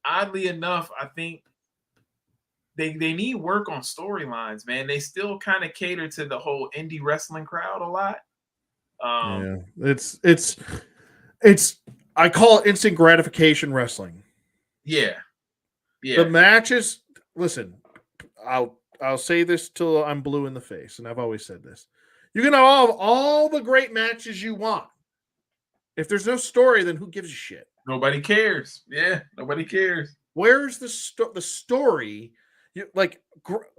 oddly enough, I think they need work on storylines, man. They still kind of cater to the whole indie wrestling crowd a lot. Yeah, it's I call it instant gratification wrestling. Yeah, The yeah, matches. Listen, I'll say this till I'm blue in the face, and I've always said this. You can have all the great matches you want. If there's no story, then who gives a shit? nobody cares. Yeah, nobody cares. Where's the story?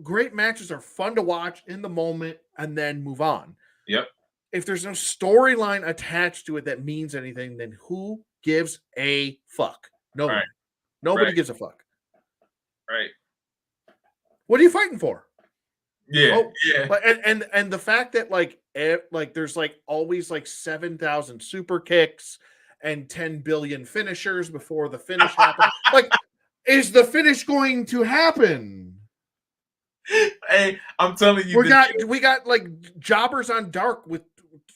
Great matches are fun to watch in the moment and then move on. Yep. If there's no storyline attached to it that means anything, then who gives a fuck? No Right. one. Nobody Right. gives a fuck. Right. What are you fighting for? Yeah. Oh, Yeah. and the fact that there's like always like 7,000 super kicks and 10 billion finishers before the finish happens. Like, is the finish going to happen? Hey, I'm telling you, We got like jobbers on dark with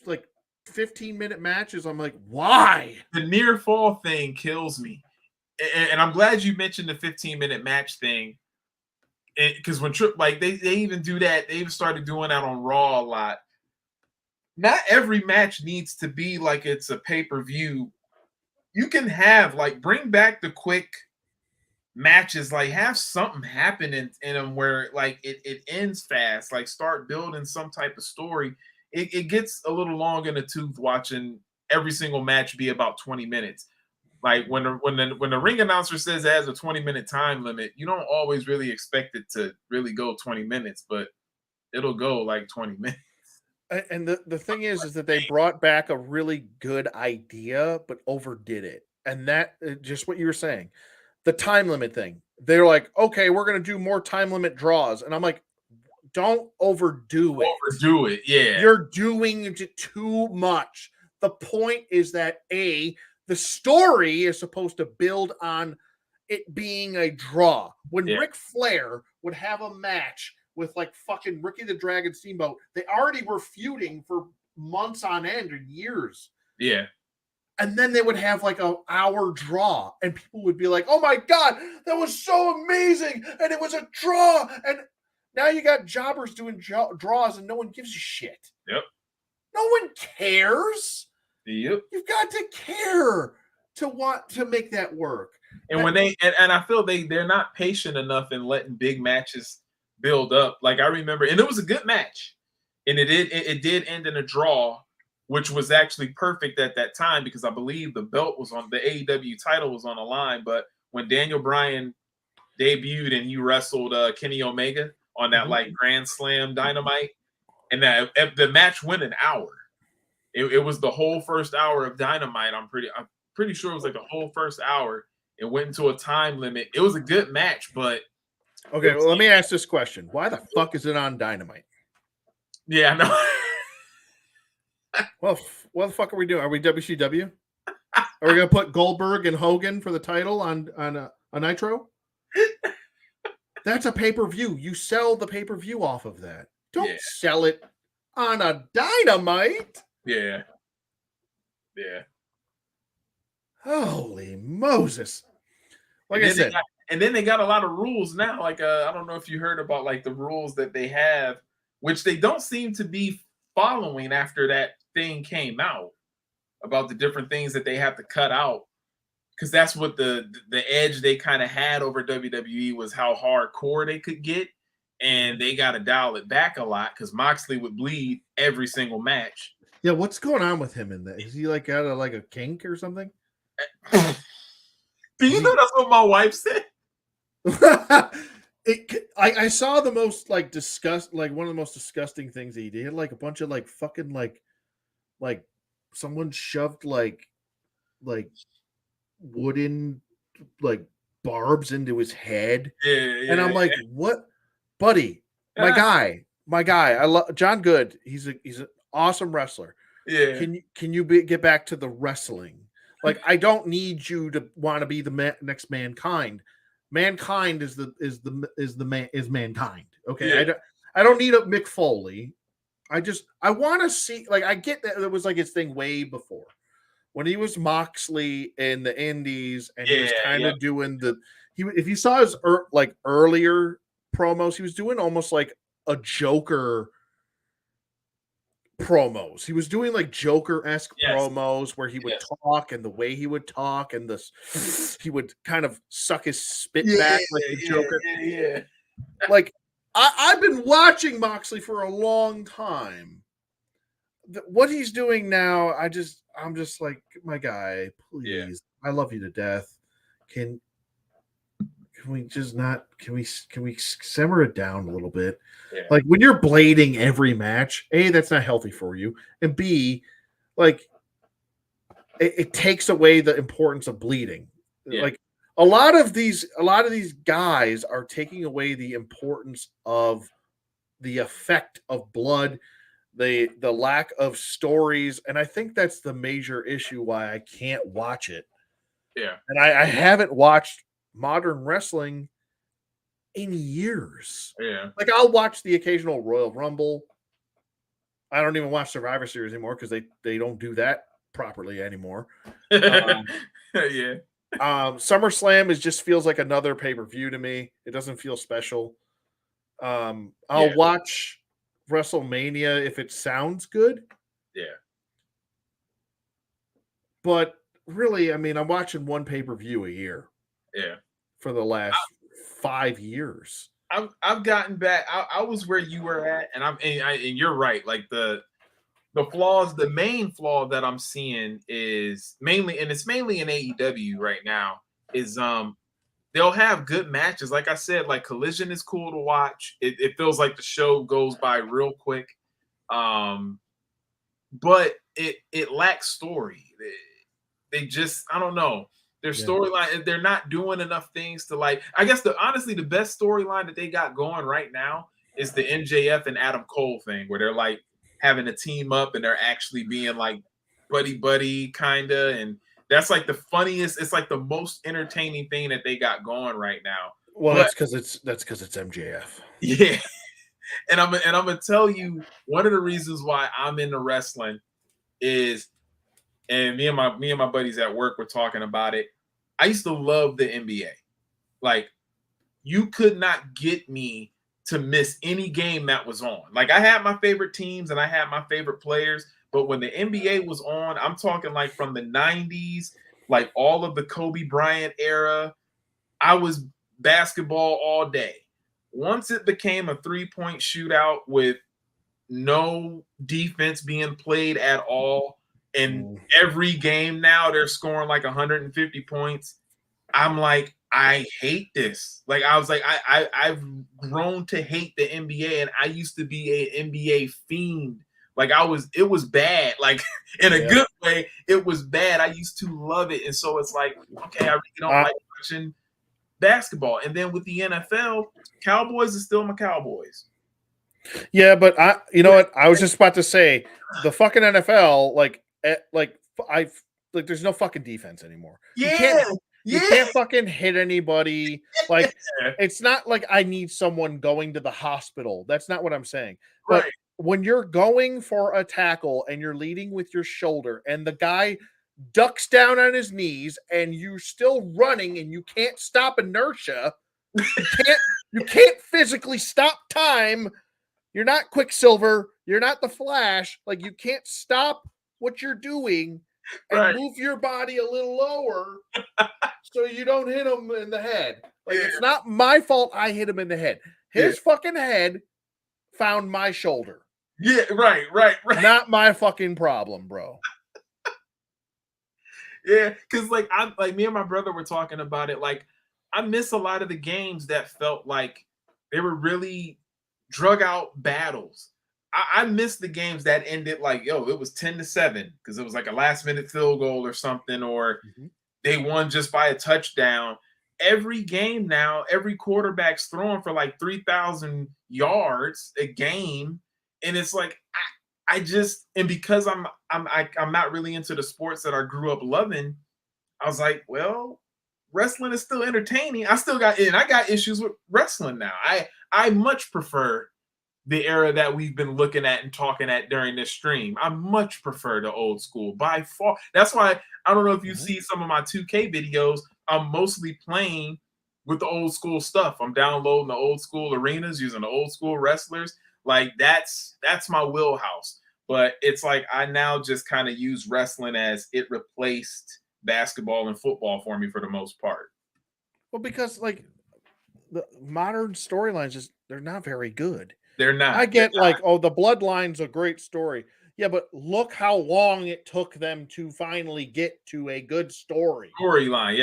like 15-minute matches. I'm like, why? the near fall thing kills me, and I'm glad you mentioned the 15-minute match thing, because when like they even do that, they even started doing that on Raw a lot. Not every match needs to be like it's a pay-per-view. You can have like bring back the quick matches, like have something happen in them where like it ends fast, like start building some type of story. It gets a little long in the tooth watching every single match be about 20 minutes. Like when the ring announcer says it has a 20-minute time limit, you don't always really expect it to really go 20 minutes, but it'll go like 20 minutes. And the thing is that they brought back a really good idea, but overdid it. And that just what you were saying, the time limit thing. They're like, okay, we're going to do more time limit draws. And I'm like, don't overdo it. Overdo it. Yeah. You're doing it too much. The point is that the story is supposed to build on it being a draw. When Ric Flair would have a match with like fucking Ricky the Dragon Steamboat, they already were feuding for months on end or years. Yeah. And then they would have like an hour draw, and people would be like, oh my God, that was so amazing. And it was a draw. And now you got jobbers doing draws and no one gives a shit. Yep. No one cares. Yep. You've got to care to want to make that work. And when and I feel they're not patient enough in letting big matches build up. Like I remember, and it was a good match, and it did end in a draw, which was actually perfect at that time because I believe the belt was on the AEW title was on the line. But when Daniel Bryan debuted and he wrestled Kenny Omega on that like Grand Slam Dynamite, and that the match went an hour. It was the whole first hour of Dynamite. I'm pretty sure it was like the whole first hour. It went into a time limit. It was a good match, but okay. Well, let me ask this question: why the fuck is it on Dynamite? Yeah, I know. Well, what the fuck are we doing? Are we WCW? Are we gonna put Goldberg and Hogan for the title on a Nitro? That's a pay-per-view. You sell the pay-per-view off of that. Don't sell it on a Dynamite. Yeah. Yeah. Holy Moses. Like I said. And then they got a lot of rules now. Like I don't know if you heard about like the rules that they have, which they don't seem to be following after that thing came out about the different things that they have to cut out. Because that's what the edge they kind of had over WWE was how hardcore they could get, and they got to dial it back a lot because Moxley would bleed every single match. Yeah, what's going on with him in that? Is he like got a kink or something? Do you know that's what my wife said? I saw the most like one of the most disgusting things he did. Like a bunch of like fucking like someone shoved like wooden like barbs into his head. Yeah, and I'm like, what, buddy? My guy. I love John Good. He's an awesome wrestler. Yeah. Can you get back to the wrestling? Like, I don't need you to want to be the next Mankind. Mankind is Mankind. Okay, Yeah. I don't need a Mick Foley. I want to see, like, I get that it was like his thing way before when he was Moxley in the Indies, and he was kind of doing if you saw his earlier promos, he was doing almost like a Joker promos. He was doing like Joker-esque promos where he would talk, and the way he would talk, and he would kind of suck his spit back like the Joker. Yeah. Like, I've been watching Moxley for a long time. What he's doing now, I'm just like, my guy, please. I love you to death. Can we just not? Can we simmer it down a little bit? Yeah. Like, when you're blading every match, A, that's not healthy for you, and B, like, it takes away the importance of bleeding. Yeah. Like, a lot of these guys are taking away the importance of the effect of blood, the lack of stories, and I think that's the major issue why I can't watch it. Yeah. And I haven't watched modern wrestling in years. Yeah. Like, I'll watch the occasional Royal Rumble. I don't even watch Survivor Series anymore because they don't do that properly anymore. Yeah. SummerSlam just feels like another pay-per-view to me. It doesn't feel special. I'll watch WrestleMania if it sounds good. Yeah. But really, I mean, I'm watching one pay-per-view a year. Yeah. For the last 5 years. I've gotten back. I was where you were at, and you're right. Like the flaws, the main flaw that I'm seeing is mainly in AEW right now, is they'll have good matches. Like I said, like Collision is cool to watch. It feels like the show goes by real quick. But it lacks story. They just, I don't know. Their storyline, they're not doing enough things to, like, I guess honestly the best storyline that they got going right now is the MJF and Adam Cole thing, where they're like having a team up and they're actually being like buddy kinda, and that's like the funniest, it's like the most entertaining thing that they got going right now. Well, that's because it's MJF. Yeah. And I'm gonna tell you one of the reasons why I'm into wrestling is, and me and my buddies at work were talking about it. I used to love the NBA. Like, you could not get me to miss any game that was on. Like, I had my favorite teams and I had my favorite players, but when the NBA was on, I'm talking like from the 90s, like all of the Kobe Bryant era, I was basketball all day. Once it became a 3-point shootout with no defense being played at all, and every game now they're scoring like 150 points, I'm like, I hate this. Like, I was like, I've grown to hate the NBA, and I used to be an NBA fiend Like it was bad. Like in a good way, it was bad. I used to love it. And so it's like, okay, I really don't like watching basketball. And then with the NFL, Cowboys are still my Cowboys. Yeah, but you know what? I was just about to say the fucking NFL, there's no fucking defense anymore. Yeah, you can't fucking hit anybody. Like, it's not like I need someone going to the hospital. That's not what I'm saying. But when you're going for a tackle and you're leading with your shoulder and the guy ducks down on his knees and you're still running and you can't stop inertia, you can't physically stop time. You're not Quicksilver. You're not the Flash. Like, you can't stop what you're doing and move your body a little lower so you don't hit him in the head. Like, it's not my fault I hit him in the head. His fucking head found my shoulder. Yeah, right. Not my fucking problem, bro. Yeah, because like me and my brother were talking about it. Like, I miss a lot of the games that felt like they were really drug out battles. I miss the games that ended like, it was 10-7 because it was like a last minute field goal or something, or they won just by a touchdown. Every game now, every quarterback's throwing for like 3,000 yards a game, and it's like and because I'm not really into the sports that I grew up loving, I was like, well, wrestling is still entertaining. I got issues with wrestling now. I much prefer the era that we've been looking at and talking at during this stream. I much prefer the old school by far. That's why I don't know if you see some of my 2K videos. I'm mostly playing with the old school stuff. I'm downloading the old school arenas, using the old school wrestlers. Like, that's my wheelhouse. But it's like I now just kind of use wrestling as it replaced basketball and football for me for the most part. Well, because like the modern storylines they're not very good. They're not. I get the Bloodline's a great story. Yeah, but look how long it took them to finally get to a good storyline.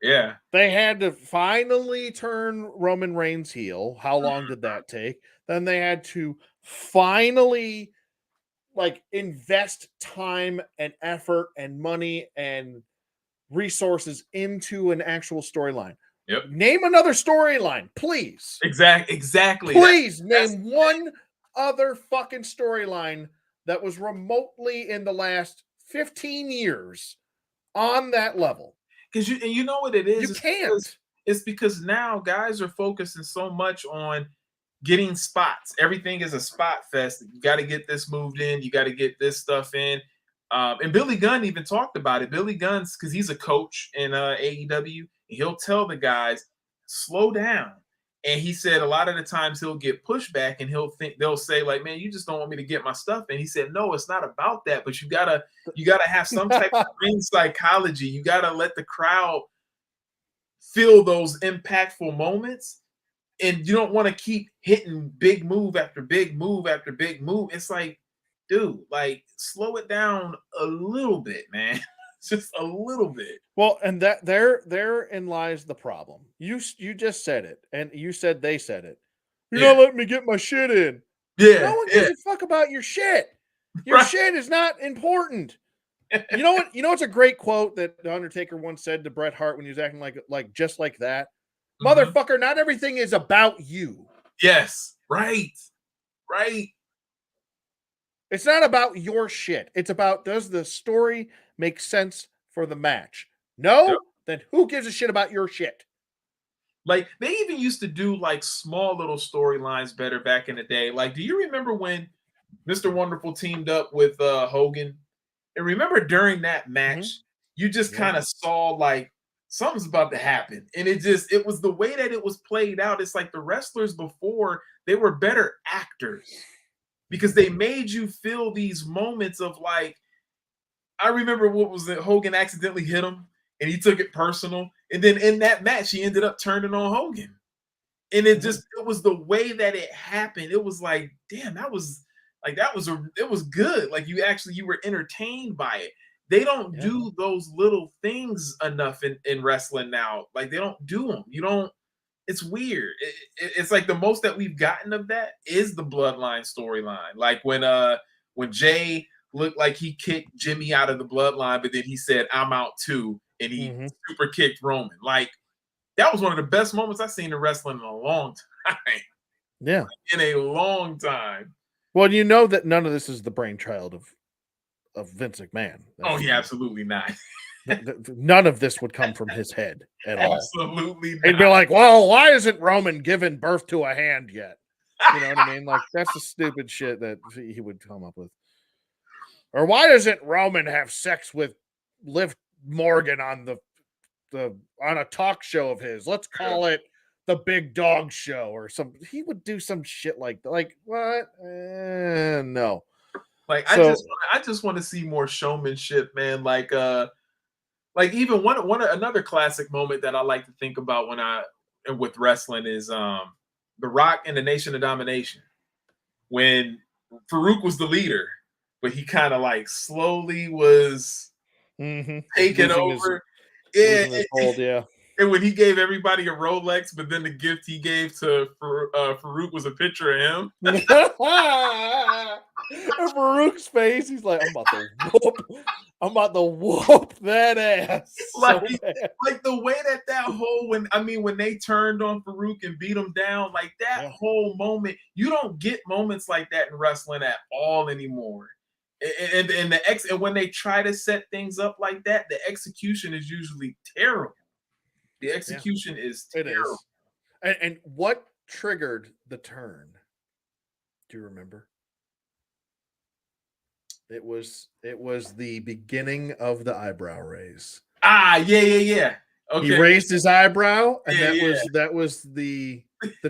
Yeah. They had to finally turn Roman Reigns heel. How long did that take? Then they had to finally invest time and effort and money and resources into an actual storyline. Yep. Name another storyline, please. Exactly. Please name one other fucking storyline that was remotely in the last 15 years on that level. Because you know what it is? You can't. It's because now guys are focusing so much on getting spots. Everything is a spot fest. You got to get this moved in. You got to get this stuff in. And Billy Gunn even talked about it. Billy Gunn's, because he's a coach in AEW, he'll tell the guys, slow down. And he said a lot of the times he'll get pushback and they'll say like, man, you just don't want me to get my stuff. And he said, no, it's not about that. But you gotta have some type of ring psychology. You gotta let the crowd feel those impactful moments. And you don't want to keep hitting big move after big move after big move. It's like, dude, like, slow it down a little bit, man. Just a little bit. Well, and that therein lies the problem. You just said it, and you said they said it. You're not letting me get my shit in. Yeah. No one gives a fuck about your shit. Your shit is not important. You know what? You know what's a great quote that the Undertaker once said to Bret Hart when he was acting like just like that? Motherfucker, not everything is about you. Yes. Right. It's not about your shit. It's about, does the story make sense for the match? No? Yep. Then who gives a shit about your shit? Like, they even used to do like small little storylines better back in the day. Like, do you remember when Mr. Wonderful teamed up with Hogan? And remember during that match, you just kind of saw like something's about to happen. And it was the way that it was played out. It's like the wrestlers before, they were better actors because they made you feel these moments of like, I remember what was it? Hogan accidentally hit him and he took it personal. And then in that match, he ended up turning on Hogan. And it was the way that it happened. It was like, damn, it was good. Like you were entertained by it. They don't do those little things enough in wrestling now. Like, they don't do them. It's weird. It's like the most that we've gotten of that is the Bloodline storyline. Like when when Jay looked like he kicked Jimmy out of the bloodline, but then he said, "I'm out too," and he super kicked Roman. Like, that was one of the best moments I've seen in wrestling in a long time. Yeah. In a long time. Well, you know that none of this is the brainchild of Vince McMahon. Yeah, absolutely not. None of this would come from his head at all. Absolutely not. He'd be like, well, why isn't Roman given birth to a hand yet? You know what I mean? Like, that's the stupid shit that he would come up with. Or why doesn't Roman have sex with Liv Morgan on on a talk show of his? Let's call it the Big Dog Show or something. He would do some shit like that. Like, what? No. Like, I just want to see more showmanship, man. Like even another classic moment that I like to think about with wrestling is The Rock and the Nation of Domination, when Farouk was the leader, but he kind of like slowly was taking over. Yeah. And when he gave everybody a Rolex, but then the gift he gave to Farouk was a picture of him. And Farouk's face, he's like, I'm about to whoop that ass. Like the way that whole when they turned on Farouk and beat him down, like that whole moment, you don't get moments like that in wrestling at all anymore. And when they try to set things up like that, the execution is usually terrible. The execution is terrible. It is. And what triggered the turn? Do you remember? It was the beginning of the eyebrow raise. Yeah. Okay. He raised his eyebrow, and that was the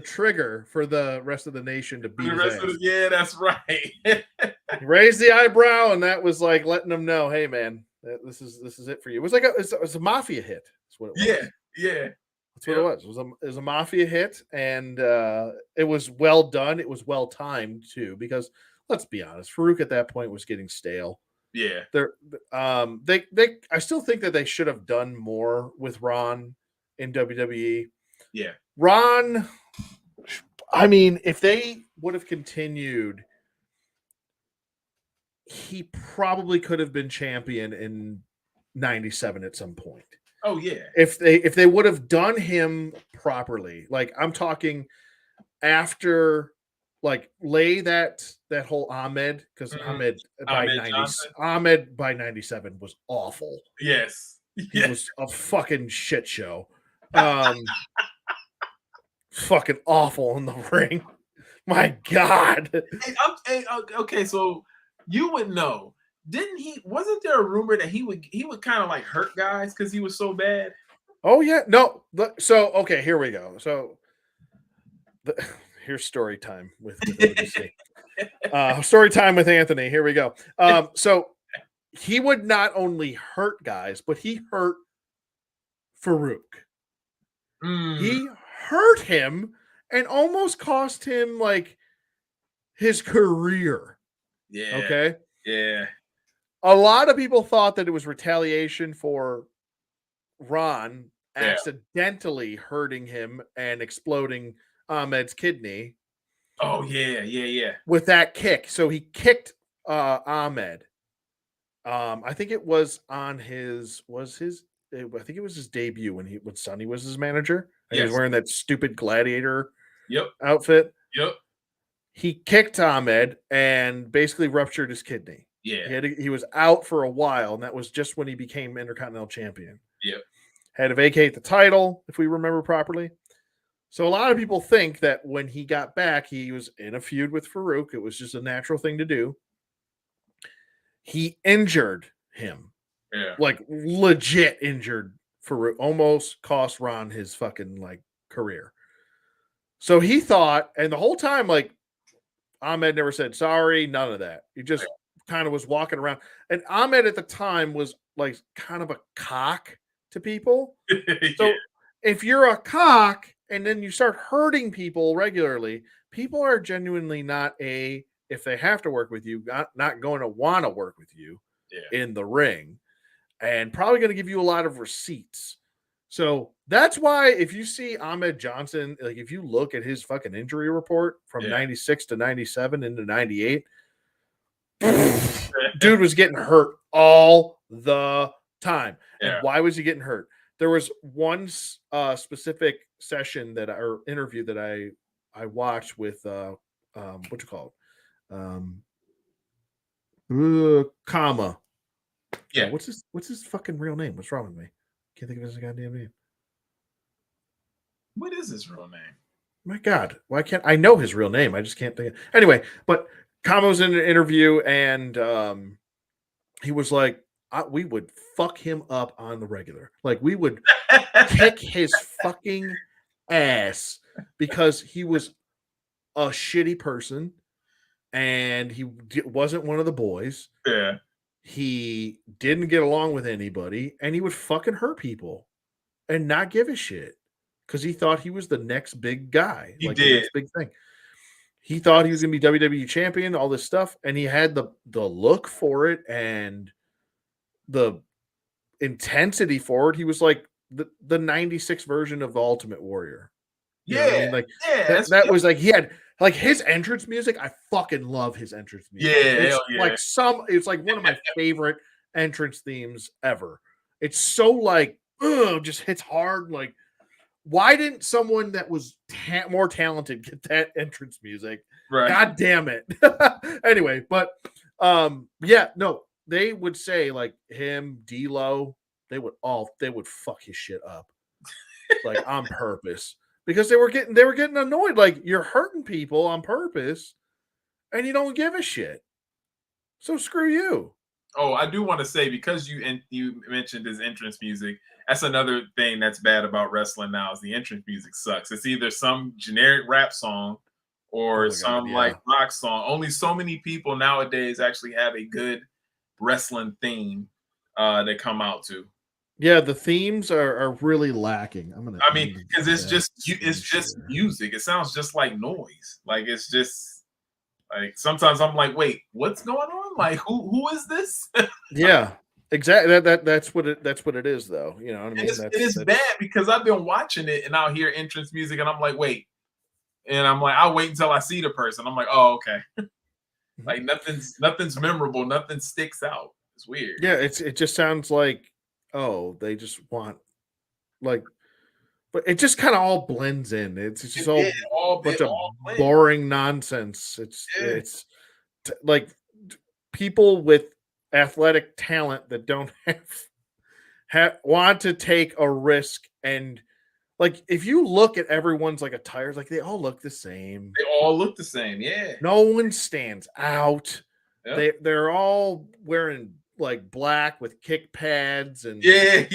trigger for the rest of the nation to beat his ass. That's right. He raised the eyebrow, and that was like letting them know, hey man, this is it for you. It was like it was a mafia hit. That's what it was. Yeah. That's what it was. It was a mafia hit, and it was well done. It was well timed too, because let's be honest, Farouk at that point was getting stale. Yeah. I still think that they should have done more with Ron in WWE. Yeah. Ron, I mean, if they would have continued, he probably could have been champion in 97 at some point. Oh yeah. If they would have done him properly, like I'm talking after, like lay that whole Ahmed, because Ahmed by 97 was awful. Yes. He was a fucking shit show. Fucking awful in the ring. My God. Okay, so you would know. Wasn't there a rumor that he would kind of like hurt guys because he was so bad? Oh yeah. No. So okay, here we go. So here's story time with ODC. Story time with Anthony. Here we go. So he would not only hurt guys, but he hurt Farouk. He hurt him and almost cost him like his career. Yeah. Okay. Yeah. A lot of people thought that it was retaliation for Ron accidentally hurting him and exploding Ahmed's kidney. Oh yeah. With that kick. So he kicked Ahmed. I think it was on his debut when Sonny was his manager. And he was wearing that stupid gladiator outfit. Yep. He kicked Ahmed and basically ruptured his kidney. Yeah. He was out for a while, and that was just when he became Intercontinental Champion. Yep. Had to vacate the title, if we remember properly. So a lot of people think that when he got back, he was in a feud with Farouk. It was just a natural thing to do. He injured him. Yeah. Like legit injured Farouk. Almost cost Ron his fucking like career. So he thought, and the whole time, like, Ahmed never said sorry, none of that. He just kind of was walking around. And Ahmed at the time was like kind of a cock to people. So if you're a cock and then you start hurting people regularly, people are genuinely if they have to work with you, not going to want to work with you in the ring, and probably going to give you a lot of receipts. So that's why if you see Ahmed Johnson, like if you look at his fucking injury report from 96 to 97 into 98, Dude was getting hurt all the time. And Yeah. why was he getting hurt? There was one specific session or interview that I watched with what you call it? Comma. Yeah. What's his fucking real name? What's wrong with me? Can't think of his goddamn name. What is his real name? My God, why can't I know his real name? I just can't think of anyway. But Kama was in an interview and he was like, we would fuck him up on the regular. Like we would kick his fucking ass because he was a shitty person and he wasn't one of the boys. Yeah. He didn't get along with anybody and he would fucking hurt people and not give a shit because he thought he was the next big guy. He The did. next big thing. He thought he was going to be WWE champion, all this stuff, and he had the look for it and the intensity for it. He was like the 96 version of the Ultimate Warrior. You know what I mean? Like that was like he had like his entrance music. I fucking love his entrance music. Yeah, it's like one of my favorite entrance themes ever. It's so like just hits hard. Like, why didn't someone that was more talented get that entrance music? Right. God damn it. Anyway, but yeah, no, they would say like him, D-Lo, they would fuck his shit up like on purpose because they were getting annoyed. Like, you're hurting people on purpose and you don't give a shit. So screw you. Oh, I do want to say, because you mentioned his entrance music, that's another thing that's bad about wrestling now is the entrance music sucks. It's either some generic rap song or like rock song. Only so many people nowadays actually have a good wrestling theme they come out to. Yeah, the themes are really lacking. I mean, because it's just music. It sounds just like noise. Like, it's just like sometimes I'm like, wait, what's going on? Like, who is this? Yeah, exactly. That's what it is, though. You know what I mean? It is bad because I've been watching it and I'll hear entrance music and I'm like, wait, and I'm like, I'll wait until I see the person. I'm like, oh, okay. Like nothing's memorable. Nothing sticks out. It's weird. Yeah, it just sounds like, oh, they just want like, but it just kind of all blends in. It's just all bunch of boring nonsense. It's like people with athletic talent that don't want to take a risk, and like if you look at everyone's like attires, like they all look the same. They all look the same. Yeah. No one stands out. Yep. They're all wearing like black with kick pads and yeah.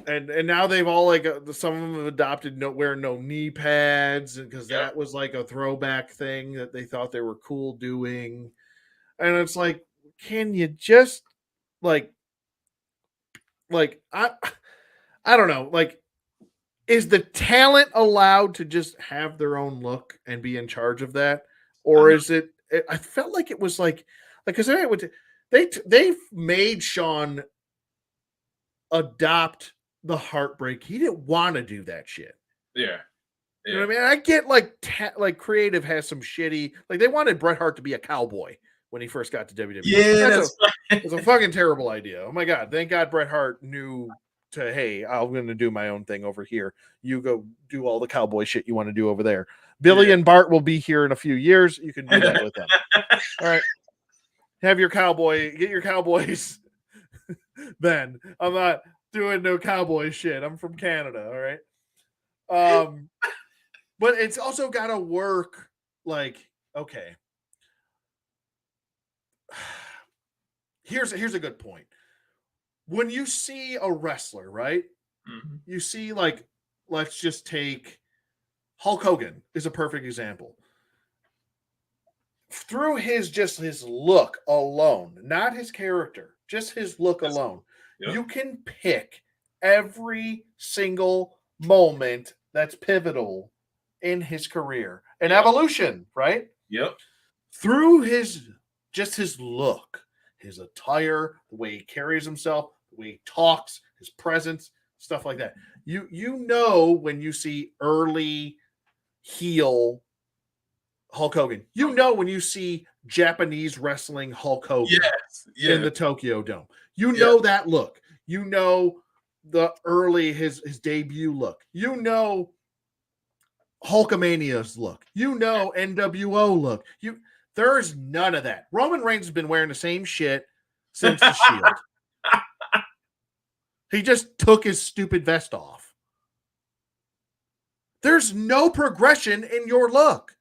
and now they've all like some of them have adopted wearing no knee pads because that was like a throwback thing that they thought they were cool doing. And it's like, can you just like I don't know, like, is the talent allowed to just have their own look and be in charge of that, or is it? I felt like it was like because they made Sean adopt the heartbreak. He didn't want to do that shit. Yeah. You know what I mean? I get like creative has some shitty, like they wanted Bret Hart to be a cowboy when he first got to WWE. Yeah, it's a fucking terrible idea. Oh my God. Thank God Bret Hart knew to, hey, I'm going to do my own thing over here. You go do all the cowboy shit you want to do over there. Billy and Bart will be here in a few years. You can do that with them. All right. Get your cowboys. Then I'm not doing no cowboy shit. I'm from Canada. All right. But it's also got to work. Like, okay. Here's a good point. When you see a wrestler, right? Mm-hmm. You see, like, let's just take Hulk Hogan is a perfect example. Through his look alone, not his character, just his look alone, you can pick every single moment that's pivotal in his career and evolution, right? Yep. Through his look, his attire, the way he carries himself, the way he talks, his presence, stuff like that. You know when you see early heel Hulk Hogan. You know when you see Japanese wrestling Hulk Hogan in the Tokyo Dome. You know that look. You know the early his debut look. You know Hulkamania's look. You know NWO look. There's none of that. Roman Reigns has been wearing the same shit since the Shield. He just took his stupid vest off. There's no progression in your look.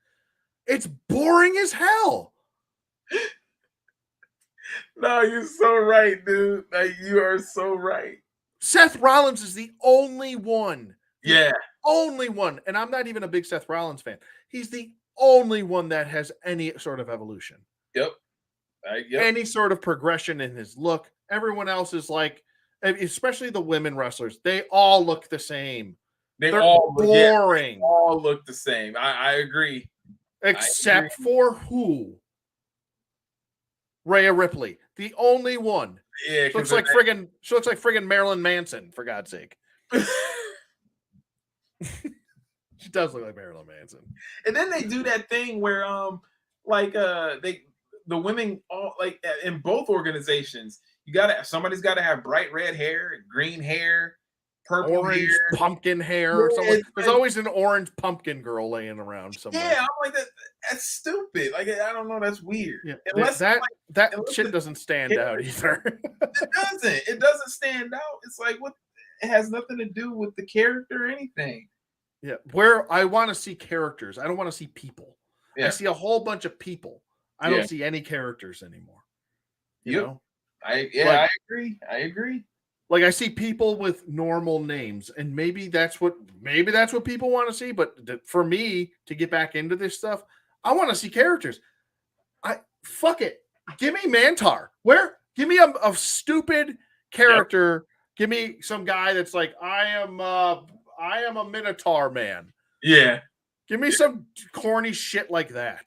It's boring as hell. No, you're so right, dude. Like, you are so right. Seth Rollins is the only one. Yeah. Only one. And I'm not even a big Seth Rollins fan. He's the only one that has any sort of evolution. Yep. Any sort of progression in his look. Everyone else is like, especially the women wrestlers, they all look the same. They're all boring. They all look the same. I agree. Except for who? Rhea Ripley, the only one. Yeah, she looks like friggin' Marilyn Manson, for God's sake. She does look like Marilyn Manson. And then they do that thing where the women all like in both organizations, somebody's gotta have bright red hair, green hair, purple orange hair, pumpkin hair. Yeah, there's always an orange pumpkin girl laying around somewhere. Yeah, I'm like that's stupid. Like I don't know, that's weird. Yeah, unless that shit doesn't stand out either. It doesn't stand out. It's like what it has nothing to do with the character or anything. Yeah, where I want to see characters. I don't want to see people. Yeah. I see a whole bunch of people. I don't see any characters anymore. You know? I agree. Like I see people with normal names, and maybe that's what people want to see. But for me to get back into this stuff, I want to see characters. Fuck it. Give me Mantar. Give me a stupid character. Yep. Give me some guy that's like, I am a Minotaur man. Yeah. Give me some corny shit like that.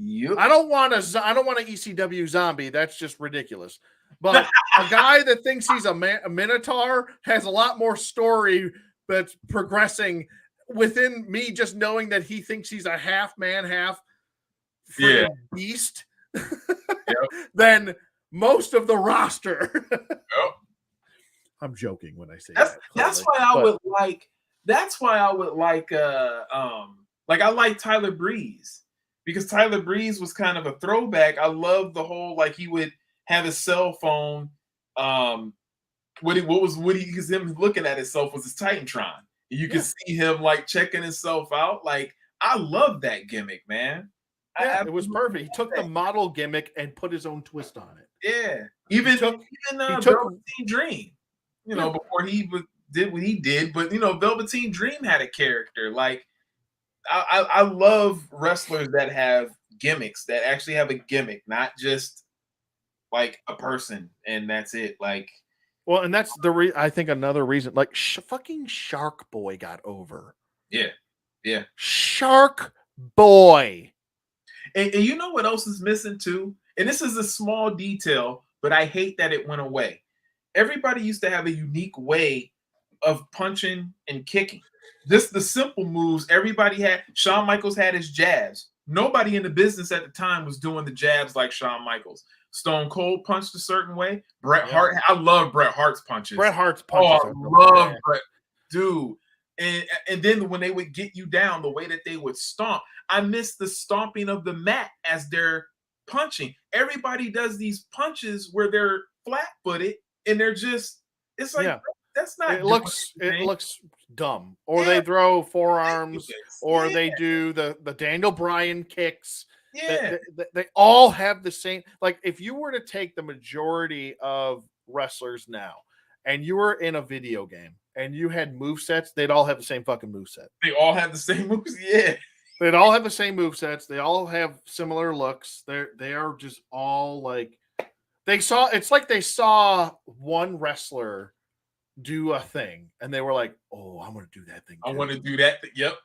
Yep. I don't want an ECW zombie. That's just ridiculous. But a guy that thinks he's a Minotaur has a lot more story that's progressing within me just knowing that he thinks he's a half man, half beast than most of the roster. I'm joking when I say that's why I would like I like Tyler Breeze, because Tyler Breeze was kind of a throwback. I love the whole he would have his cell phone. Because him looking at himself was his Titantron. You could see him checking himself out. I love that gimmick, man. Yeah, it was perfect. He took the model gimmick and put his own twist on it. Yeah, even Velveteen Dream. Before he did what he did, but Velveteen Dream had a character. I love wrestlers that have gimmicks, that actually have a gimmick, not just a person and that's it. Well, and that's I think another reason. Fucking Shark Boy got over. Yeah. Shark Boy. And you know what else is missing too? And this is a small detail, but I hate that it went away. Everybody used to have a unique way of punching and kicking. Just the simple moves everybody had. Shawn Michaels had his jabs. Nobody in the business at the time was doing the jabs like Shawn Michaels. Stone Cold punched a certain way. Bret Hart, I love Bret Hart's punches. Bret Hart's punches. I love Bret, dude. And then when they would get you down, the way that they would stomp, I miss the stomping of the mat as they're punching. Everybody does these punches where they're flat-footed and they're just, it's that's not. It looks dumb. Or they throw forearms, or they do the Daniel Bryan kicks. Yeah, they all have the same. If you were to take the majority of wrestlers now, and you were in a video game and you had movesets, they'd all have the same fucking moveset. They all have the same moves. Yeah, they'd all have the same movesets. They all have similar looks. They are just all it's like they saw one wrestler do a thing and they were like, oh, I'm going to do that thing. I want to do that. Yep.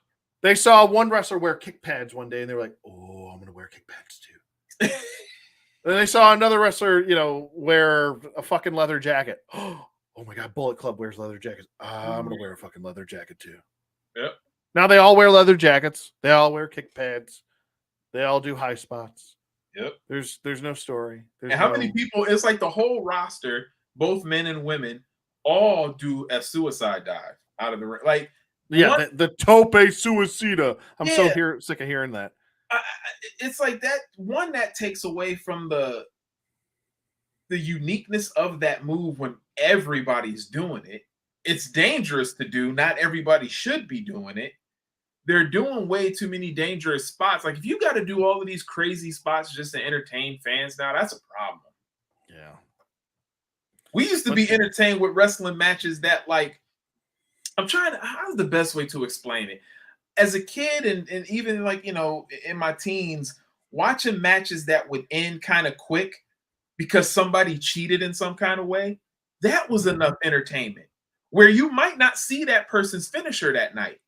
They saw one wrestler wear kick pads one day and they were like, oh, I'm going to wear kick pads too. Then they saw another wrestler, wear a fucking leather jacket. Oh my God, Bullet Club wears leather jackets. I'm going to wear a fucking leather jacket too. Yep. Now they all wear leather jackets. They all wear kick pads. They all do high spots. Yep. There's no story. And how many people? It's like the whole roster, both men and women, all do a suicide dive out of the ring. Like, yeah, the tope suicida. I'm so sick of hearing that. It's like that one that takes away from the uniqueness of that move when everybody's doing it. It's dangerous to do. Not everybody should be doing it. They're doing way too many dangerous spots. Like, if you got to do all of these crazy spots just to entertain fans now, that's a problem. Yeah. We used to be entertained with wrestling matches that, like, how's the best way to explain it? As a kid and even, like, you know, in my teens, watching matches that would end kind of quick because somebody cheated in some kind of way, that was enough entertainment. Where you might not see that person's finisher that night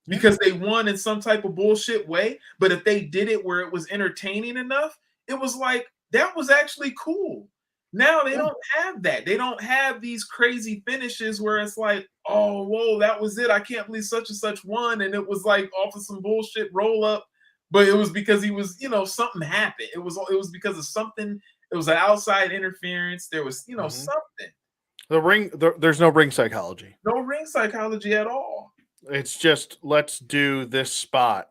because they won in some type of bullshit way. But if they did it where it was entertaining enough, it was like, that was actually cool. Now they don't have that. They don't have these crazy finishes where it's like, oh, whoa, that was it. I can't believe such and such won. And it was like off of some bullshit roll up. But it was because he was, you know, something happened. It was because of something. It was an outside interference. There was, you know, something. There's no ring psychology. No ring psychology at all. It's just, let's do this spot.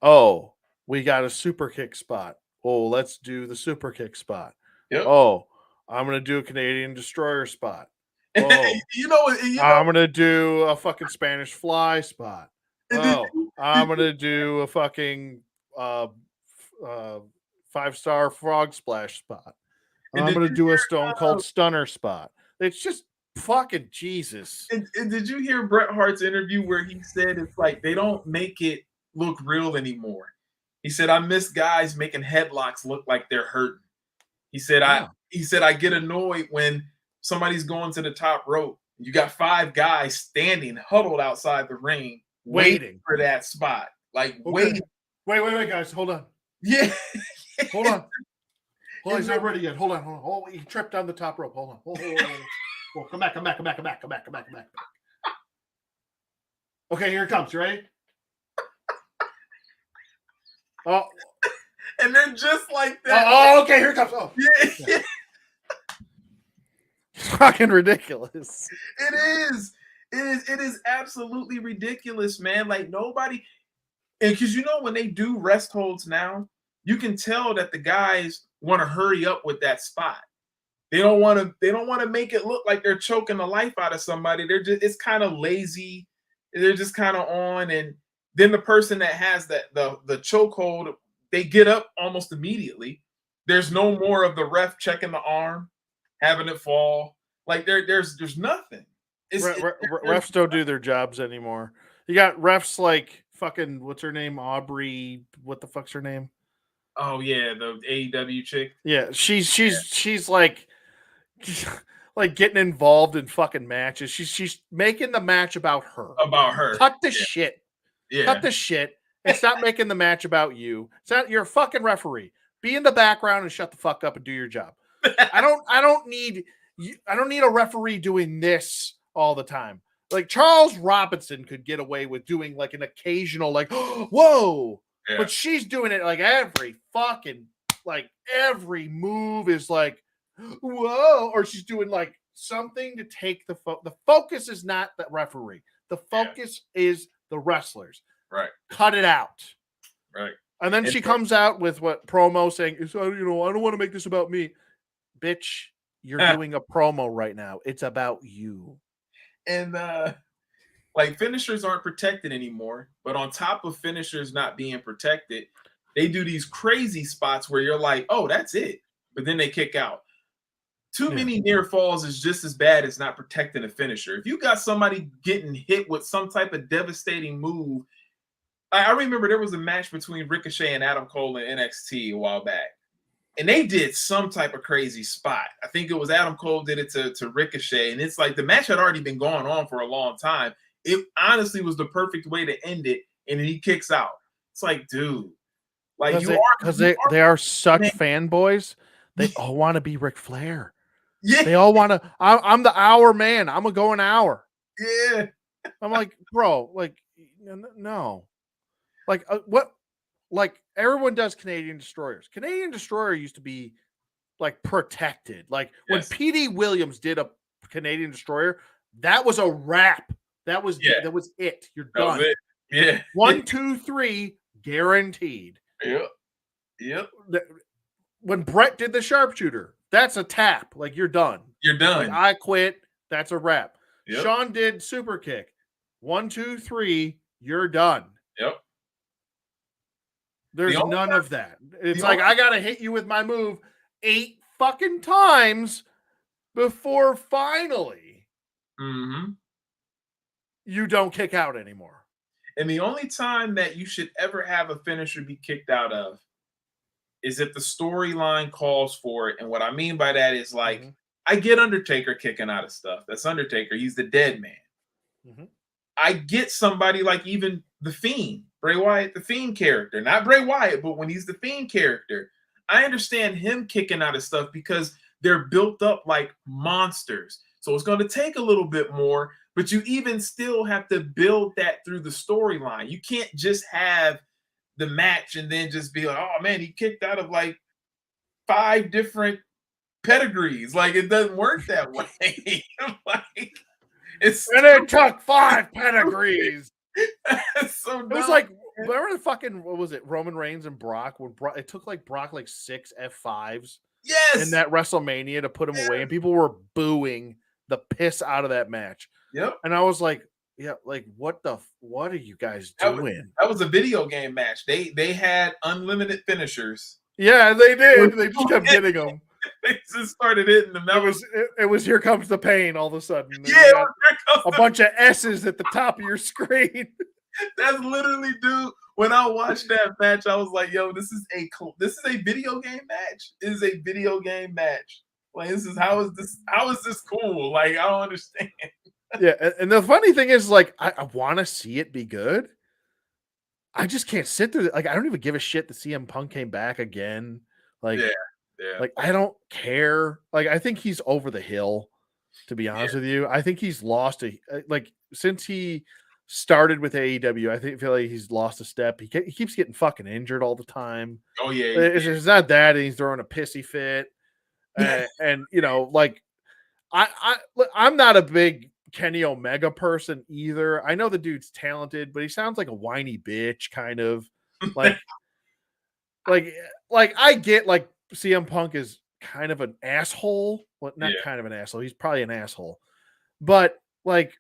Oh, we got a super kick spot. Oh, let's do the super kick spot. Yep. Oh, I'm going to do a Canadian destroyer spot. Oh, you know, I'm going to do a fucking Spanish fly spot. Oh, I'm going to do a fucking 5-star frog splash spot. I'm going to do a Stone Cold Stunner spot. It's just fucking Jesus. And did you hear Bret Hart's interview where he said it's like they don't make it look real anymore? He said, I miss guys making headlocks look like they're hurting. He said, I get annoyed when somebody's going to the top rope. You got 5 guys standing huddled outside the ring waiting for that spot. Like, waiting. Wait, guys, hold on. Yeah. Hold on. Hold on, he's not ready yet. Hold on. Oh, he tripped down the top rope. Hold on. Oh, come back. Okay, here it comes. You ready? Oh. And then just like that. Oh, okay, here it comes. Oh. Yeah. It's fucking ridiculous. It is absolutely ridiculous, man. Like, nobody, and because, you know, when they do rest holds now, you can tell that the guys want to hurry up with that spot. They don't want to make it look like they're choking the life out of somebody. It's kind of lazy. They're just kind of on, and then the person that has the chokehold, they get up almost immediately. There's no more of the ref checking the arm, having it fall. Like, there's nothing. Refs don't do their jobs anymore. You got refs like fucking, what's her name? Aubrey. What the fuck's her name? Oh yeah, the AEW chick. Yeah, she's like getting involved in fucking matches. She's making the match about her. Cut the shit. Yeah. Cut the shit. It's not making the match about you. It's not. You're a fucking referee. Be in the background and shut the fuck up and do your job. I don't need a referee doing this all the time. Like, Charles Robinson could get away with doing like an occasional like, whoa. Yeah. But she's doing it like every move is like, whoa, or she's doing like something to take the focus is not the referee. The focus is the wrestlers. Right. Cut it out. Right. And then she comes out with what promo saying, I don't want to make this about me. Bitch, you're doing a promo right now. It's about you. And like, finishers aren't protected anymore, but on top of finishers not being protected, they do these crazy spots where you're like, oh, that's it. But then they kick out. Too many near falls is just as bad as not protecting a finisher. If you got somebody getting hit with some type of devastating move, I remember there was a match between Ricochet and Adam Cole in NXT a while back. And they did some type of crazy spot. I think it was Adam Cole did it to Ricochet. And it's like the match had already been going on for a long time. It honestly was the perfect way to end it. And then he kicks out. It's like, dude. Like, they are such fanboys. They all want to be Ric Flair. Yeah. They all want to. I'm the hour man. I'm going to go an hour. Yeah. I'm like, bro, like, no. Like, what? like everyone does Canadian Destroyers. Canadian Destroyer used to be like protected. Like when Yes. PD Williams did a Canadian Destroyer, that was a wrap. That was it. You're That was done. it. Yeah. 1, 2, 3, guaranteed. Yep. Yep. When Brett did the sharpshooter, that's a tap. Like you're done. You're done. Like, I quit. That's a wrap. Yep. Sean did super kick. 1, 2, 3, you're done. Yep. There's none of that. It's like I gotta hit you with my move 8 fucking times before finally you don't kick out anymore. And the only time that you should ever have a finisher be kicked out of is if the storyline calls for it. And what I mean by that is like, I get Undertaker kicking out of stuff. That's Undertaker. He's the dead man. I get somebody like even The Fiend, Bray Wyatt, the Fiend character. Not Bray Wyatt, but when he's the Fiend character, I understand him kicking out of stuff because they're built up like monsters. So it's going to take a little bit more, but you even still have to build that through the storyline. You can't just have the match and then just be like, oh man, he kicked out of like 5 different pedigrees. Like it doesn't work that way. Like and it took 5 pedigrees. So it was like, remember the fucking, what was it, Roman Reigns and Brock? When it took like Brock like 6 F5s in that WrestleMania to put him away, and people were booing the piss out of that match. Yep. And I was like, yeah, like what are you guys doing? That was a video game match. They had unlimited finishers. Yeah, they did. They just kept getting them. They just started hitting them. It was Here Comes the Pain all of a sudden. Yeah, a bunch of S's at the top of your screen. That's literally, dude. When I watched that match, I was like, "Yo, this is a video game match. It is a video game match. Like, how is this cool? Like, I don't understand." Yeah, and the funny thing is, like, I want to see it be good. I just can't sit through it. Like, I don't even give a shit that CM Punk came back again. Like, like I don't care. Like, I think he's over the hill. To be honest with you, I think he's lost since he started with AEW. I feel like he's lost a step. He keeps getting fucking injured all the time. Oh yeah, it's not that, and he's throwing a pissy fit. And you know, like I'm not a big Kenny Omega person either. I know the dude's talented, but he sounds like a whiny bitch, kind of like I get like CM Punk is kind of an asshole. Well, not kind of an asshole. He's probably an asshole, but like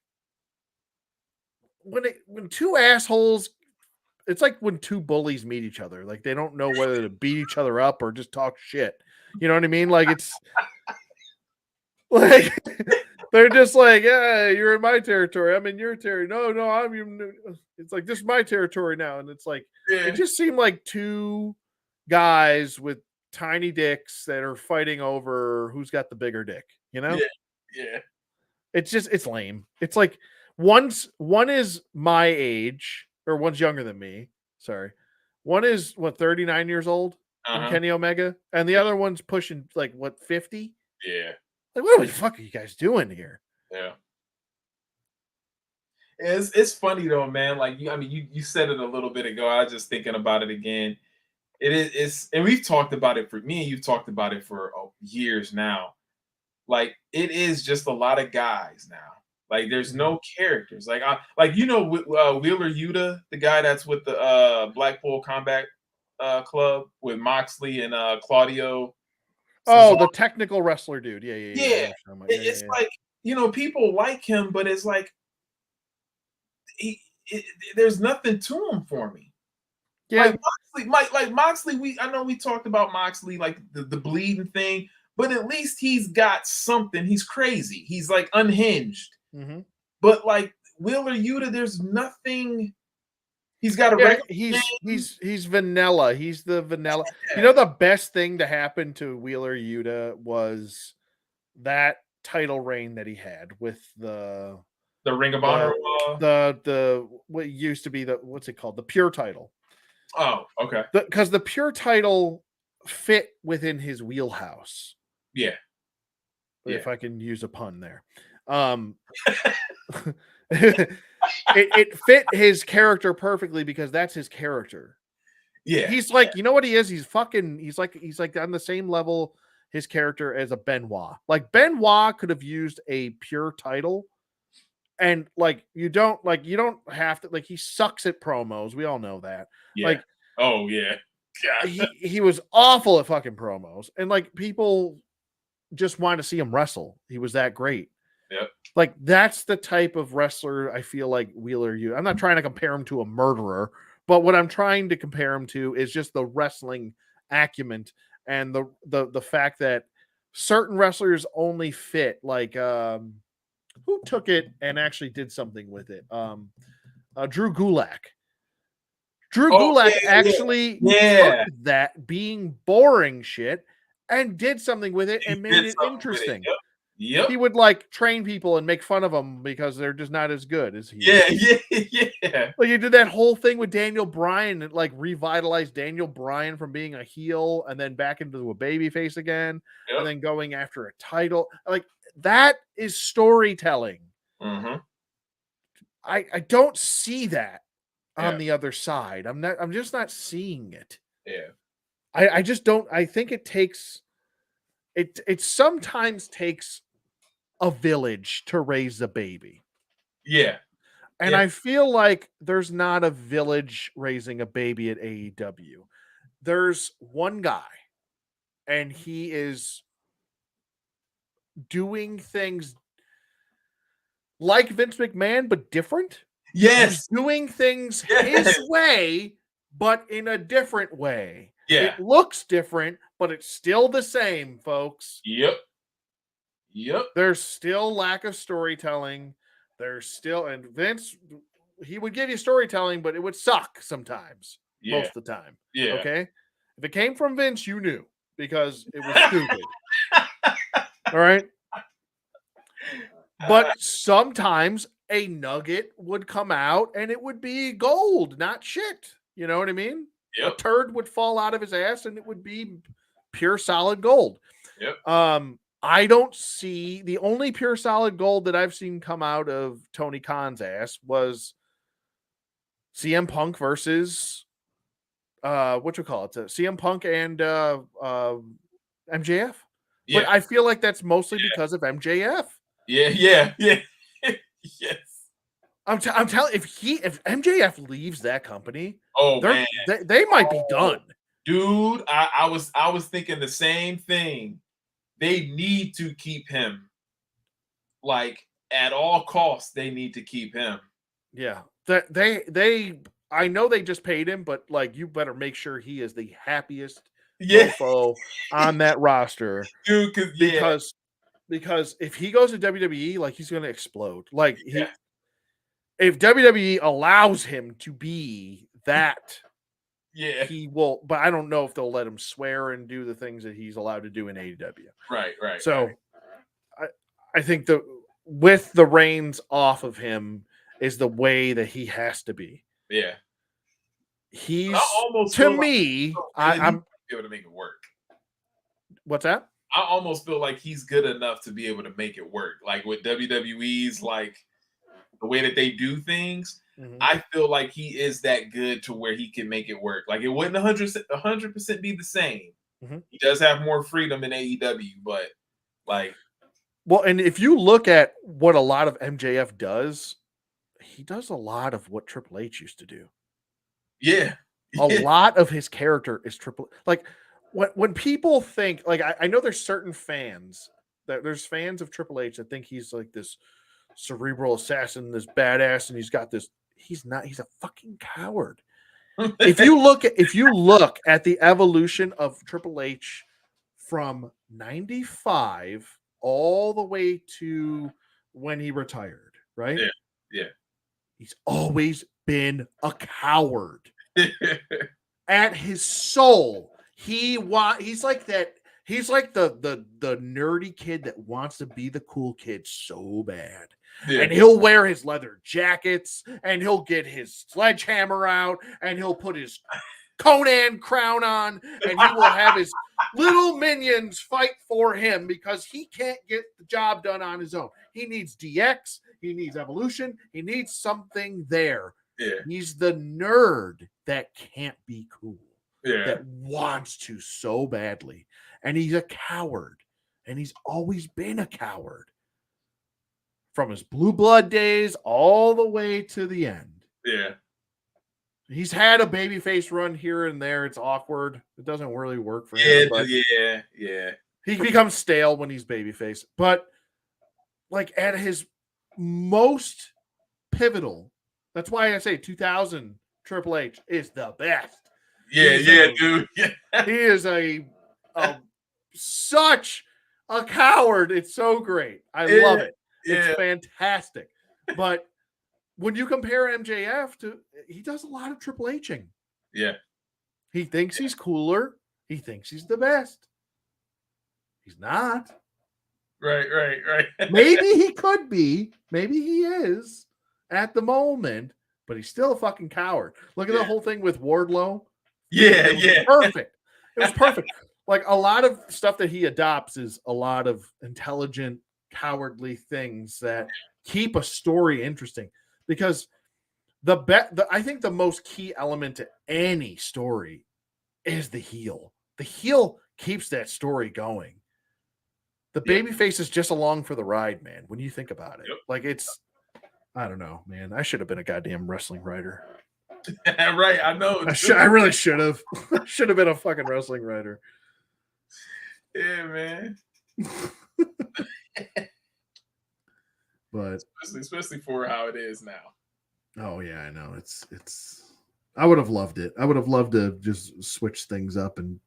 when 2 assholes, it's like when 2 bullies meet each other. Like they don't know whether to beat each other up or just talk shit. You know what I mean? Like it's like they're just like, yeah, you're in my territory. I'm in your territory. No, it's like, this is my territory now. And it's like, it just seemed like 2 guys with tiny dicks that are fighting over who's got the bigger dick, you know? Yeah. It's lame. It's like one is my age, or one's younger than me. Sorry. One is 39 years old, Kenny Omega, and the other one's pushing like 50? Yeah. Like, what the fuck are you guys doing here? Yeah. It's funny though, man. Like you said it a little bit ago. I was just thinking about it again. It's and we've talked about it you've talked about it for years now. Like it is just a lot of guys now. Like there's no characters. Like Wheeler Yuta, the guy that's with the Blackpool Combat Club with Moxley and Claudio. Oh, the technical wrestler dude. Yeah. It's like, people like him, but it's like there's nothing to him for me. Yeah, like Moxley. I know we talked about Moxley, like the bleeding thing, but at least he's got something. He's crazy. He's like unhinged. But like Wheeler Yuta, there's nothing. He's got a he's vanilla. He's the vanilla. You know, the best thing to happen to Wheeler Yuta was that title reign that he had with the Ring of Honor, the what used to be what's it called? The Pure title. Oh, okay. Because the Pure title fit within his wheelhouse. Yeah. If I can use a pun there. It fit his character perfectly because that's his character. Yeah. He's like, you know what he is? He's like on the same level his character as a Benoit. Like Benoit could have used a pure title, and like you don't have to, like, he sucks at promos. We all know that. Yeah. Like Oh yeah. God. he was awful at fucking promos, and like people just wanted to see him wrestle. He was that great. Yep. Like that's the type of wrestler I feel like Wheeler you. I'm not trying to compare him to a murderer, but what I'm trying to compare him to is just the wrestling acumen and the fact that certain wrestlers only fit. Like who took it and actually did something with it? Drew Gulak. Drew Gulak actually took that being boring shit and did something with it and made it interesting. Yep. He would like train people and make fun of them because they're just not as good as he. Yeah. Like you did that whole thing with Daniel Bryan and like revitalized Daniel Bryan from being a heel and then back into a babyface again, and then going after a title. Like that is storytelling. Mm-hmm. I don't see that on the other side. I'm just not seeing it. Yeah. I just don't. I think it takes it sometimes takes a village to raise a baby. Yeah. And I feel like there's not a village raising a baby at AEW. There's one guy, and he is doing things like Vince McMahon, but different. Yes. He's doing things his way, but in a different way. Yeah. It looks different, but it's still the same, folks. Yep. There's still lack of storytelling. There's still, and Vince, he would give you storytelling, but it would suck sometimes. Most of the time. Yeah. Okay. If it came from Vince, you knew because it was stupid. All right. But sometimes a nugget would come out and it would be gold, not shit. You know what I mean? Yep. A turd would fall out of his ass and it would be pure solid gold. Yep. I don't see, the only pure solid gold that I've seen come out of Tony Khan's ass was CM Punk versus CM Punk and MJF. Yeah. But I feel like that's mostly because of MJF. Yeah. Yes. I'm telling, if MJF leaves that company, man, they might be done. Dude, I was thinking the same thing. They need to keep him. Like at all costs, they need to keep him. Yeah. They I know they just paid him, but like you better make sure he is the happiest mofo on that roster. Dude, because if he goes to WWE, like he's gonna explode. Like if WWE allows him to be that, he will. But I don't know if they'll let him swear and do the things that he's allowed to do in AEW. Right. So I think with the reins off of him is the way that he has to be. Yeah. He's to me. I'm able to make it work. What's that? I almost feel like he's good enough to be able to make it work. Like with WWE's, like the way that they do things, I feel like he is that good to where he can make it work. Like it wouldn't 100% be the same. He does have more freedom in AEW, but like, well, and if you look at what a lot of MJF does, he does a lot of what Triple H used to do. Yeah. A lot of his character is like when people think, like I know there's certain fans there's fans of Triple H that think he's like this cerebral assassin, this badass, and he's got this. He's not. He's a fucking coward. If you look at the evolution of Triple H from 95 all the way to when he retired, right? Yeah. He's always been a coward. At his soul, he's like that. He's like the nerdy kid that wants to be the cool kid so bad. Yeah. And he'll wear his leather jackets and he'll get his sledgehammer out and he'll put his Conan crown on and he will have his little minions fight for him because he can't get the job done on his own. He needs DX, he needs Evolution, he needs something there. Yeah. He's the nerd that can't be cool. that wants to so badly. And he's a coward. And he's always been a coward. From his blue blood days all the way to the end. Yeah. He's had a babyface run here and there. It's awkward. It doesn't really work for him. But Yeah. he becomes stale when he's babyface. But like at his most pivotal, that's why I say 2000 Triple H is the best. Yeah, dude. Yeah. He is a such a coward. It's so great. I love it. It's fantastic. But when you compare MJF to, he does a lot of Triple Hing. Yeah. He thinks he's cooler. He thinks he's the best. He's not. Right. Maybe he could be. Maybe he is at the moment, but he's still a fucking coward. Look at the whole thing with Wardlow. Yeah. Perfect. It was perfect. Like a lot of stuff that he adopts is a lot of intelligent, cowardly things that keep a story interesting. Because I think the most key element to any story is the heel. The heel keeps that story going. The babyface is just along for the ride, man. When you think about it, like it's, I don't know, man. I should have been a goddamn wrestling writer. Right, I know. I really should have. Should have been a fucking wrestling writer. Yeah, man. But especially for how it is now. Oh yeah, I know. It's I would have loved it. I would have loved to just switch things up and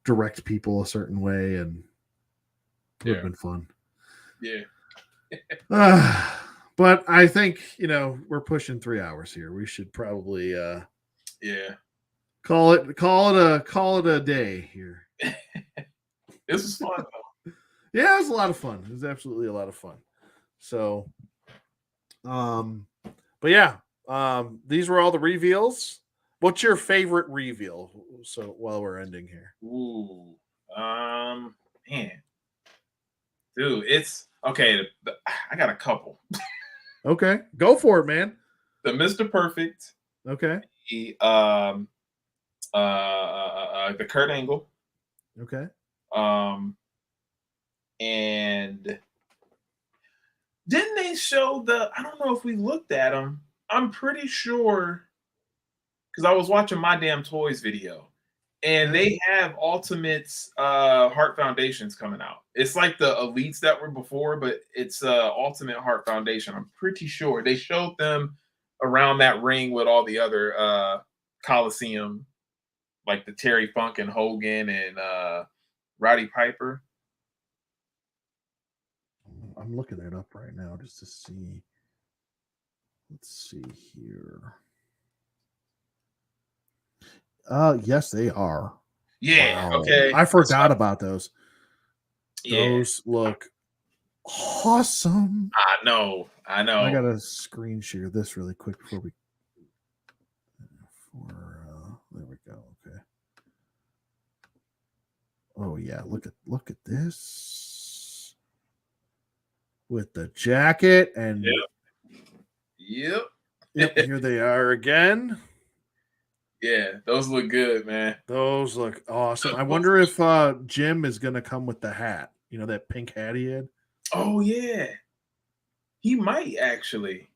direct people a certain way, and it would have been fun. Yeah. But I think, we're pushing 3 hours here. We should probably call it a day here. This was fun though. Yeah, it was a lot of fun. It was absolutely a lot of fun. So but yeah, these were all the reveals. What's your favorite reveal? So while we're ending here. Ooh. Man. Dude, it's okay. I got a couple. Okay, go for it, man. The Mr. Perfect. Okay. The Kurt Angle. Okay. And didn't they show I don't know if we looked at them. I'm pretty sure because I was watching My Damn Toys video. And they have Ultimates Heart Foundations coming out. It's like the Elites that were before, but it's Ultimate Heart Foundation. I'm pretty sure they showed them around that ring with all the other Coliseum, like the Terry Funk and Hogan and Roddy Piper. I'm looking that up right now just to see. Let's see here. Yes, they are. Yeah. Wow. Okay. I forgot about those. Yeah. Those look awesome. I know. I gotta screen share this really quick before we. There we go. Okay. Oh yeah, look at this with the jacket and. Yep. Here they are again. Yeah, those look good, man. Those look awesome. I wonder if Jim is going to come with the hat. You know, that pink hat he had? Oh, yeah. He might, actually.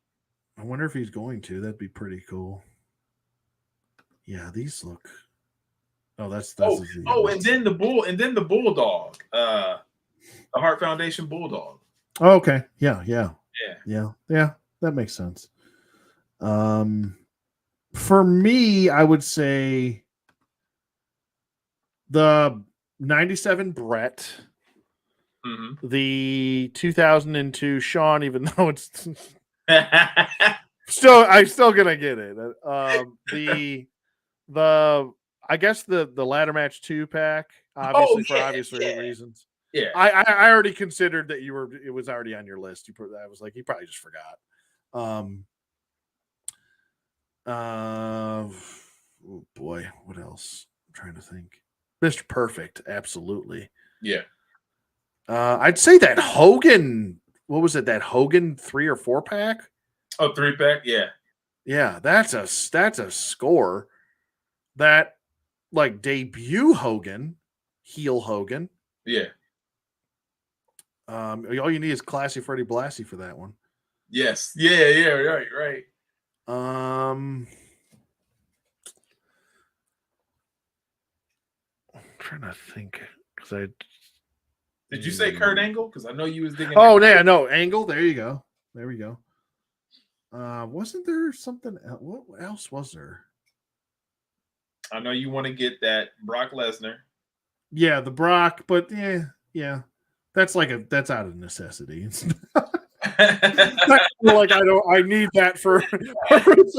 I wonder if he's going to. That'd be pretty cool. Yeah, these look. Oh, that's and then the bulldog. The Heart Foundation bulldog. Oh, okay. Yeah. That makes sense. For me, I would say the 97 Brett, the 2002 Sean, even though it's I'm still gonna get it. I guess the ladder match 2-pack, obviously for obvious reasons. Yeah, I already considered that it was already on your list. I was like, you probably just forgot. Oh boy, what else? I'm trying to think. Mr. Perfect, absolutely. Yeah. I'd say that Hogan. What was it? That Hogan 3 or 4-pack? Oh, 3-pack. Yeah. Yeah, that's a score. That like debut Hogan, heel Hogan. Yeah. All you need is Classy Freddie Blassie for that one. Yes. Yeah. Right. I'm trying to think because I. Did you say Kurt Angle? Because I know you was digging. Oh, yeah, no, Angle. There you go. There we go. Wasn't there something else? What else was there? I know you want to get that Brock Lesnar. Yeah, the Brock, but yeah. That's out of necessity. It's not like I need that for it's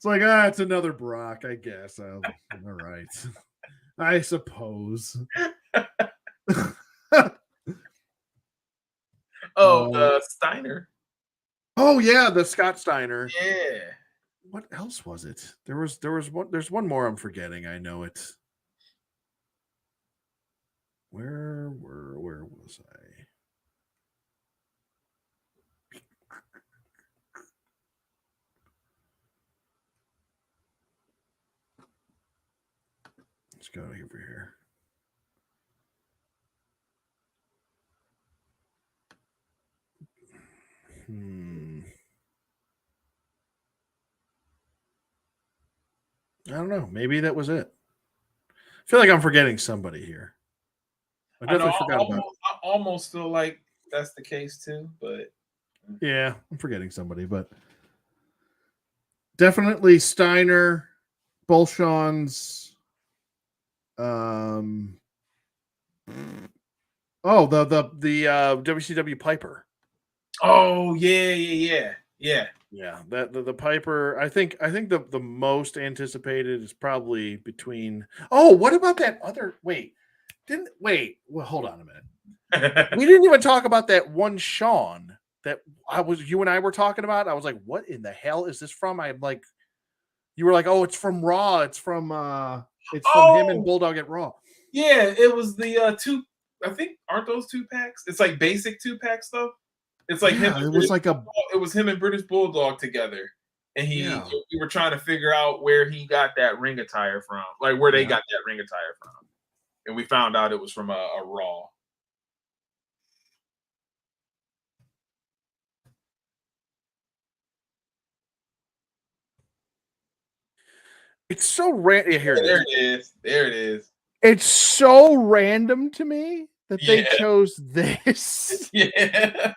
like, it's another Brock, I guess. All right. I suppose. Steiner. Oh yeah, the Scott Steiner. Yeah. What else was it? There's one more I'm forgetting. I know it. Where was I? Let's go over here. I don't know. Maybe that was it. I feel like I'm forgetting somebody here. I definitely forgot about it. I almost feel like that's the case too, but yeah, I'm forgetting somebody, but definitely Steiner, Bolshon's. The WCW Piper. Oh yeah. Yeah, that the Piper. I think the most anticipated is probably between. Oh, what about that other? Well, hold on a minute. We didn't even talk about that one Sean that you and I were talking about. I was like, what in the hell is this from? I'm like, you were like, oh, it's from Raw. It's from him and Bulldog at Raw. Yeah, it was the two. I think aren't those 2-packs? It's like basic 2-packs though. It's like him. It was like it was him and British Bulldog together, and we were trying to figure out where he got that ring attire from, like where they got that ring attire from, and we found out it was from a Raw. It's so random. Here There it is. It's so random to me that they chose this. Yeah.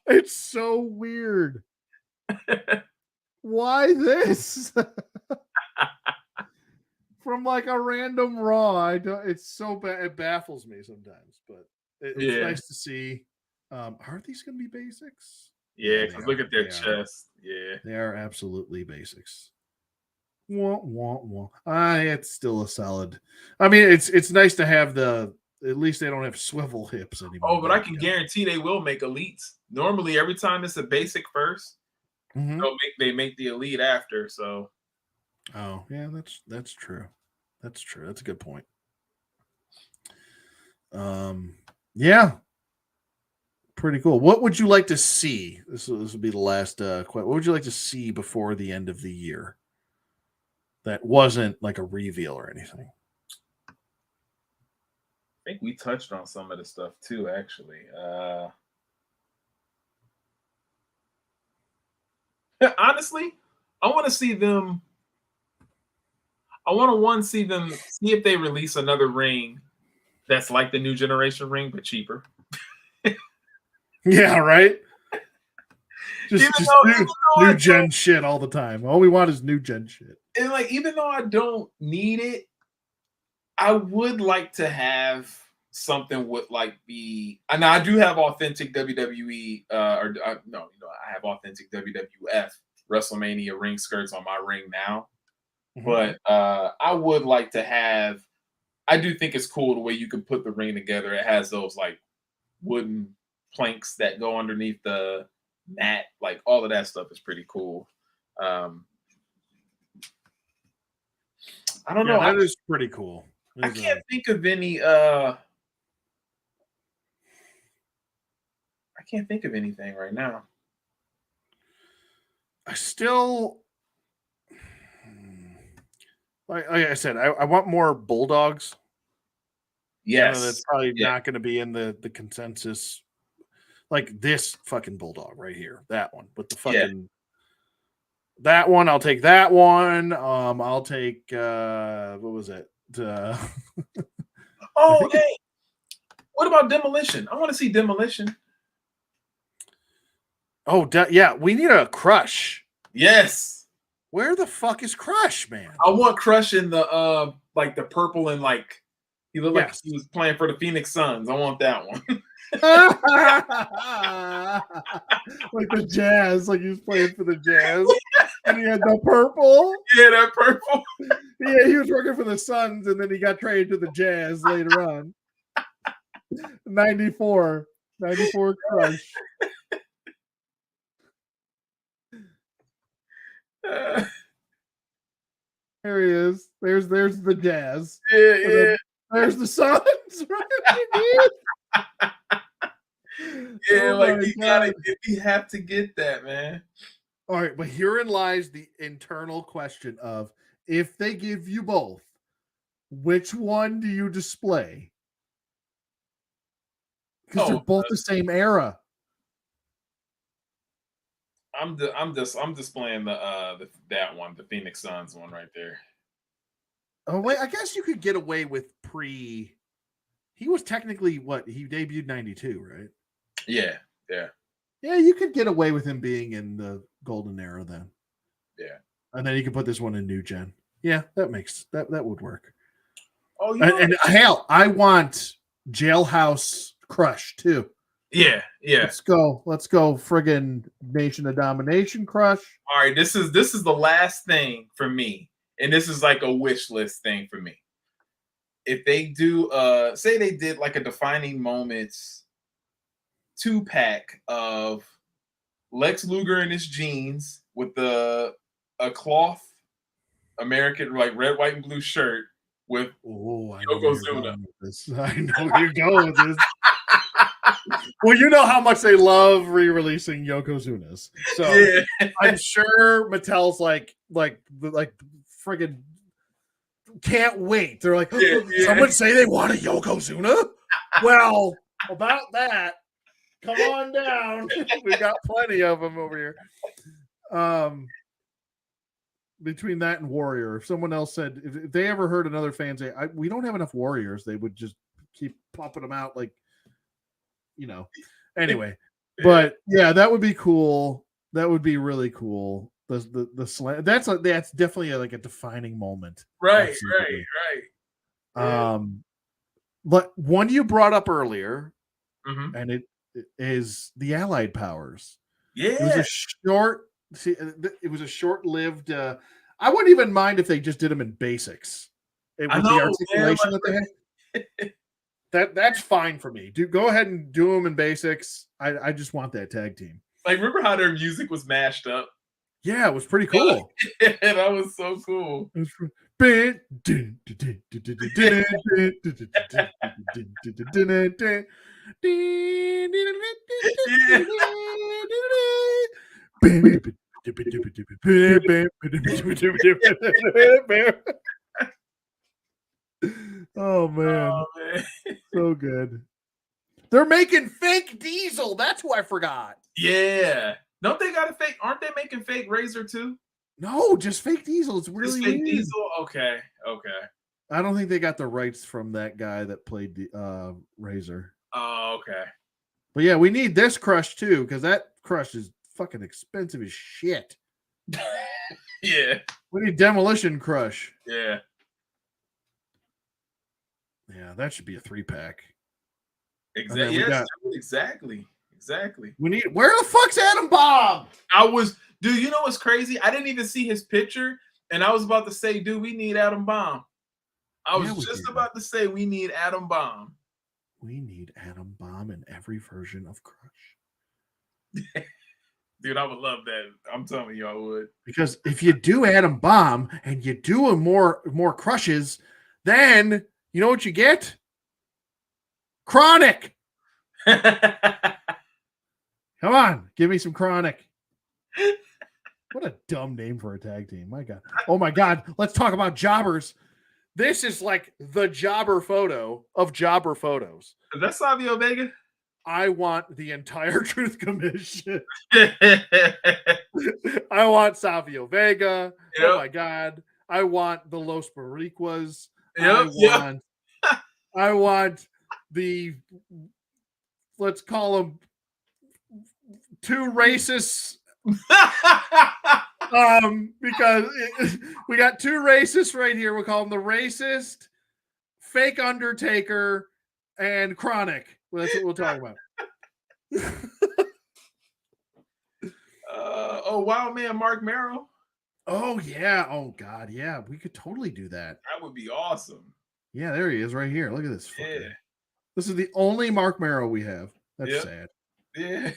It's so weird. Why this? From like a random Raw. It's so bad. It baffles me sometimes, but it's nice to see. Are these going to be basics? Yeah, because look at their chest. Yeah. They are absolutely basics. It's still a solid. I mean, it's nice to have at least they don't have swivel hips anymore. Oh, but I can guarantee they will make elites. Normally, every time it's a basic first, they make the elite after. So, oh yeah, that's true. That's true. That's a good point. Yeah, pretty cool. What would you like to see? This will be the last question. What would you like to see before the end of the year? That wasn't like a reveal or anything. I think we touched on some of the stuff too, actually. Honestly, I want to see them. I want to see if they release another ring that's like the New Generation ring but cheaper. Yeah, right. Just new gen shit all the time. All we want is new gen shit. And like, even though I don't need it, I would like to have something with like and I do have authentic WWE I have authentic WWF WrestleMania ring skirts on my ring now. But I would like to have. I do think it's cool the way you can put the ring together. It has those like wooden planks that go underneath the mat. Like all of that stuff is pretty cool. I don't know. That is pretty cool. I can't think of any. I can't think of anything right now. I still. like I said, I want more Bulldogs. I know that's Yes. probably Yeah. not going to be in the consensus. Like this fucking Bulldog right here, that one with the fucking that one. I'll take that one. I'll take what was it? I Oh, think hey. What about Demolition? I want to see Demolition. yeah, we need a Crush. Yes. Where the fuck is Crush, man? I want Crush in the like the purple and like he looked like Yes. he was playing for the Phoenix Suns. I want that one. Like the Jazz, like he was playing for the Jazz, and he had the purple. Yeah, that purple. Yeah, he was working for the Suns, and then he got traded to the Jazz later on. 94 Crush. There he is. There's the Jazz. Yeah. There's the Suns. Yeah, Oh like my you have to get that, man. All right, but herein lies the internal question of if they give you both, which one do you display? Because they're both the same era. I'm displaying that one, the Phoenix Suns one right there. Oh wait, I guess you could get away with he was technically he debuted 92, right? Yeah. Yeah, you could get away with him being in the golden era then. Yeah. And then you can put this one in new gen. Yeah, that would work. Oh, and hell, I want Jailhouse Crush too. Yeah. Let's go friggin' Nation of Domination Crush. All right, this is the last thing for me. And this is like a wish list thing for me. If they do say they did like a defining moments 2-pack of Lex Luger in his jeans with a cloth American like red, white, and blue shirt with Yokozuna. I know where you're going with this. Well, you know how much they love re-releasing Yokozunas, so yeah. I'm sure Mattel's like friggin' can't wait. They're like, someone say they want a Yokozuna. Well, about that, come on down. We got plenty of them over here. Between that and Warrior, if someone else said if they ever heard another fan say we don't have enough Warriors, they would just keep popping them out like. Anyway, but yeah, that would be cool. That would be really cool. The slam that's definitely like a defining moment. Right. But one you brought up earlier, and it is the Allied powers. Yeah, it was a short-lived. I wouldn't even mind if they just did them in basics. With the articulation that they had. That's fine for me. Go ahead and do them in basics. I just want that tag team. Like, remember how their music was mashed up? Yeah, it was pretty cool. That was so cool. Oh man. So good. They're making fake Diesel. That's who I forgot. Yeah. Don't they got a fake? Aren't they making fake Razor too? No, just fake Diesel. It's really just fake weird. Diesel. Okay. I don't think they got the rights from that guy that played the Razor. Oh, okay. But yeah, we need this Crush too, because that Crush is fucking expensive as shit. Yeah. We need Demolition Crush. Yeah. Yeah, that should be a 3-pack. Exactly. Yes, exactly. We need. Where the fuck's Adam Bomb? Dude. You know what's crazy? I didn't even see his picture, and I was about to say, dude, we need Adam Bomb. I was just about to say we need Adam Bomb. We need Adam Bomb in every version of Crush. Dude, I would love that. I'm telling you, I would. Because if you do Adam Bomb and you do more Crushes, then you know what you get? Chronic. Come on, give me some Chronic. What a dumb name for a tag team. My God. Oh my God. Let's talk about jobbers. This is like the jobber photo of jobber photos. Is that Savio Vega? I want the entire Truth Commission. Yep. I want Savio Vega. Oh my God. I want the Los Boricuas. I want the, let's call them two racists. Because we got two racists right here. We'll call them the racist, fake Undertaker, and Chronic. Well, that's what we'll talk about. Wild Man Mark Merrill. Oh yeah. Oh God. Yeah, we could totally do that. That would be awesome. Yeah, there he is right here. Look at this. Yeah. This is the only Mark Merrill we have. That's sad. Yeah.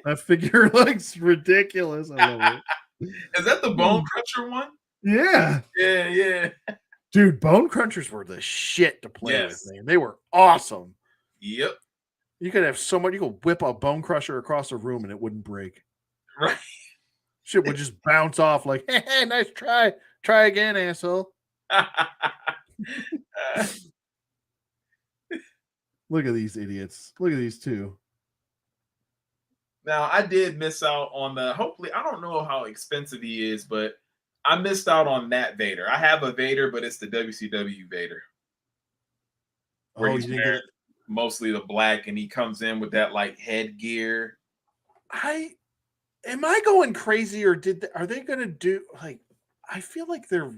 That figure looks ridiculous. I love it. Is that the Bone Cruncher one? Yeah. Yeah. Dude, Bone Crunchers were the shit to play with, man. They were awesome. Yep. You could have so much. You could whip a Bone Crusher across a room and it wouldn't break. Right. Shit would just bounce off like, hey, nice try. Try again, asshole. Look at these idiots. Look at these two. Now, I did miss out on hopefully, I don't know how expensive he is, but I missed out on that Vader. I have a Vader, but it's the WCW Vader. Where he's wearing mostly the black, and he comes in with that like headgear. Am I going crazy, or are they going to do like? I feel like are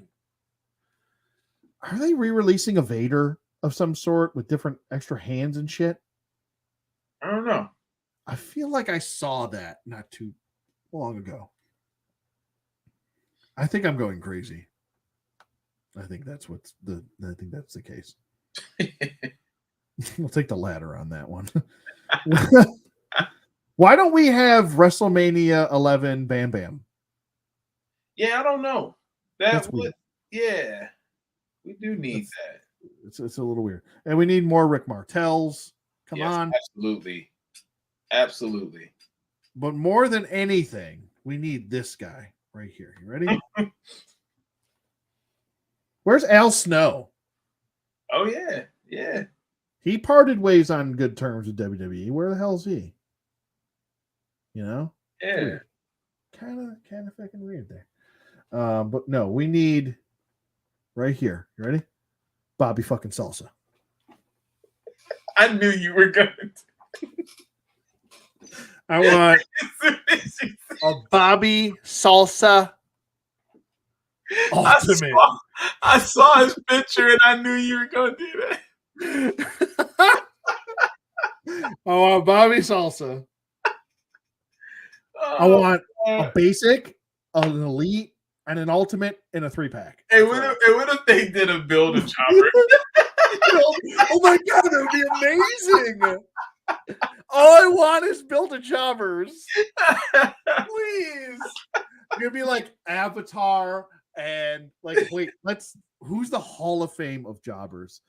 they re-releasing a Vader of some sort with different extra hands and shit? I don't know. I feel like I saw that not too long ago. I think I'm going crazy. I think that's the case. We'll take the ladder on that one. Why don't we have WrestleMania 11 Bam Bam? Yeah, I don't know. That would, weird. Yeah, we do need that. It's a little weird, and we need more Rick Martels. Come on, absolutely. But more than anything, we need this guy right here. You ready? Where's Al Snow? Oh yeah. He parted ways on good terms with WWE. Where the hell is he? You know? Yeah. Kind of fucking weird there. But no, we need right here. You ready? Bobby fucking Salsa. I knew you were going to. I want a Bobby Salsa Ultimate. I saw his picture and I knew you were going to do that. I want Bobby Salsa. I want a basic, an elite, and an ultimate in a 3-pack. Hey, what if they did a build a chopper? Oh my God, that would be amazing. All I want is build a jobbers. Please. It'd be like Avatar and like, wait, who's the Hall of Fame of jobbers?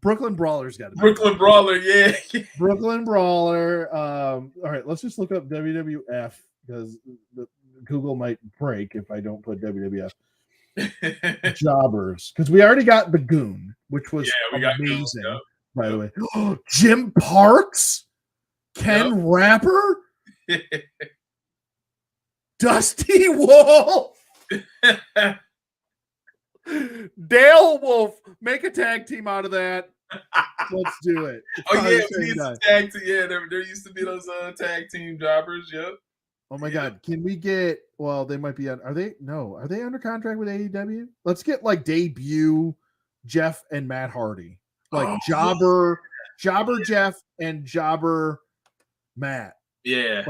Brooklyn Brawler's got to be Brooklyn Brawler, yeah. Brooklyn Brawler. All right, let's just look up WWF because Google might break if I don't put WWF jobbers, because we already got the Goon, which was amazing. By the way, Jim Parks, Ken Rapper, Dusty Wolf, Dale Wolf. Make a tag team out of that. Let's do it. We need some tag team. Yeah, there used to be those tag team jobbers. Yep. Oh my God. Can we get, well, they might be on, are they under contract with AEW? Let's get like debut Jeff and Matt Hardy. Like Jobber Jeff and Jobber Matt. Yeah.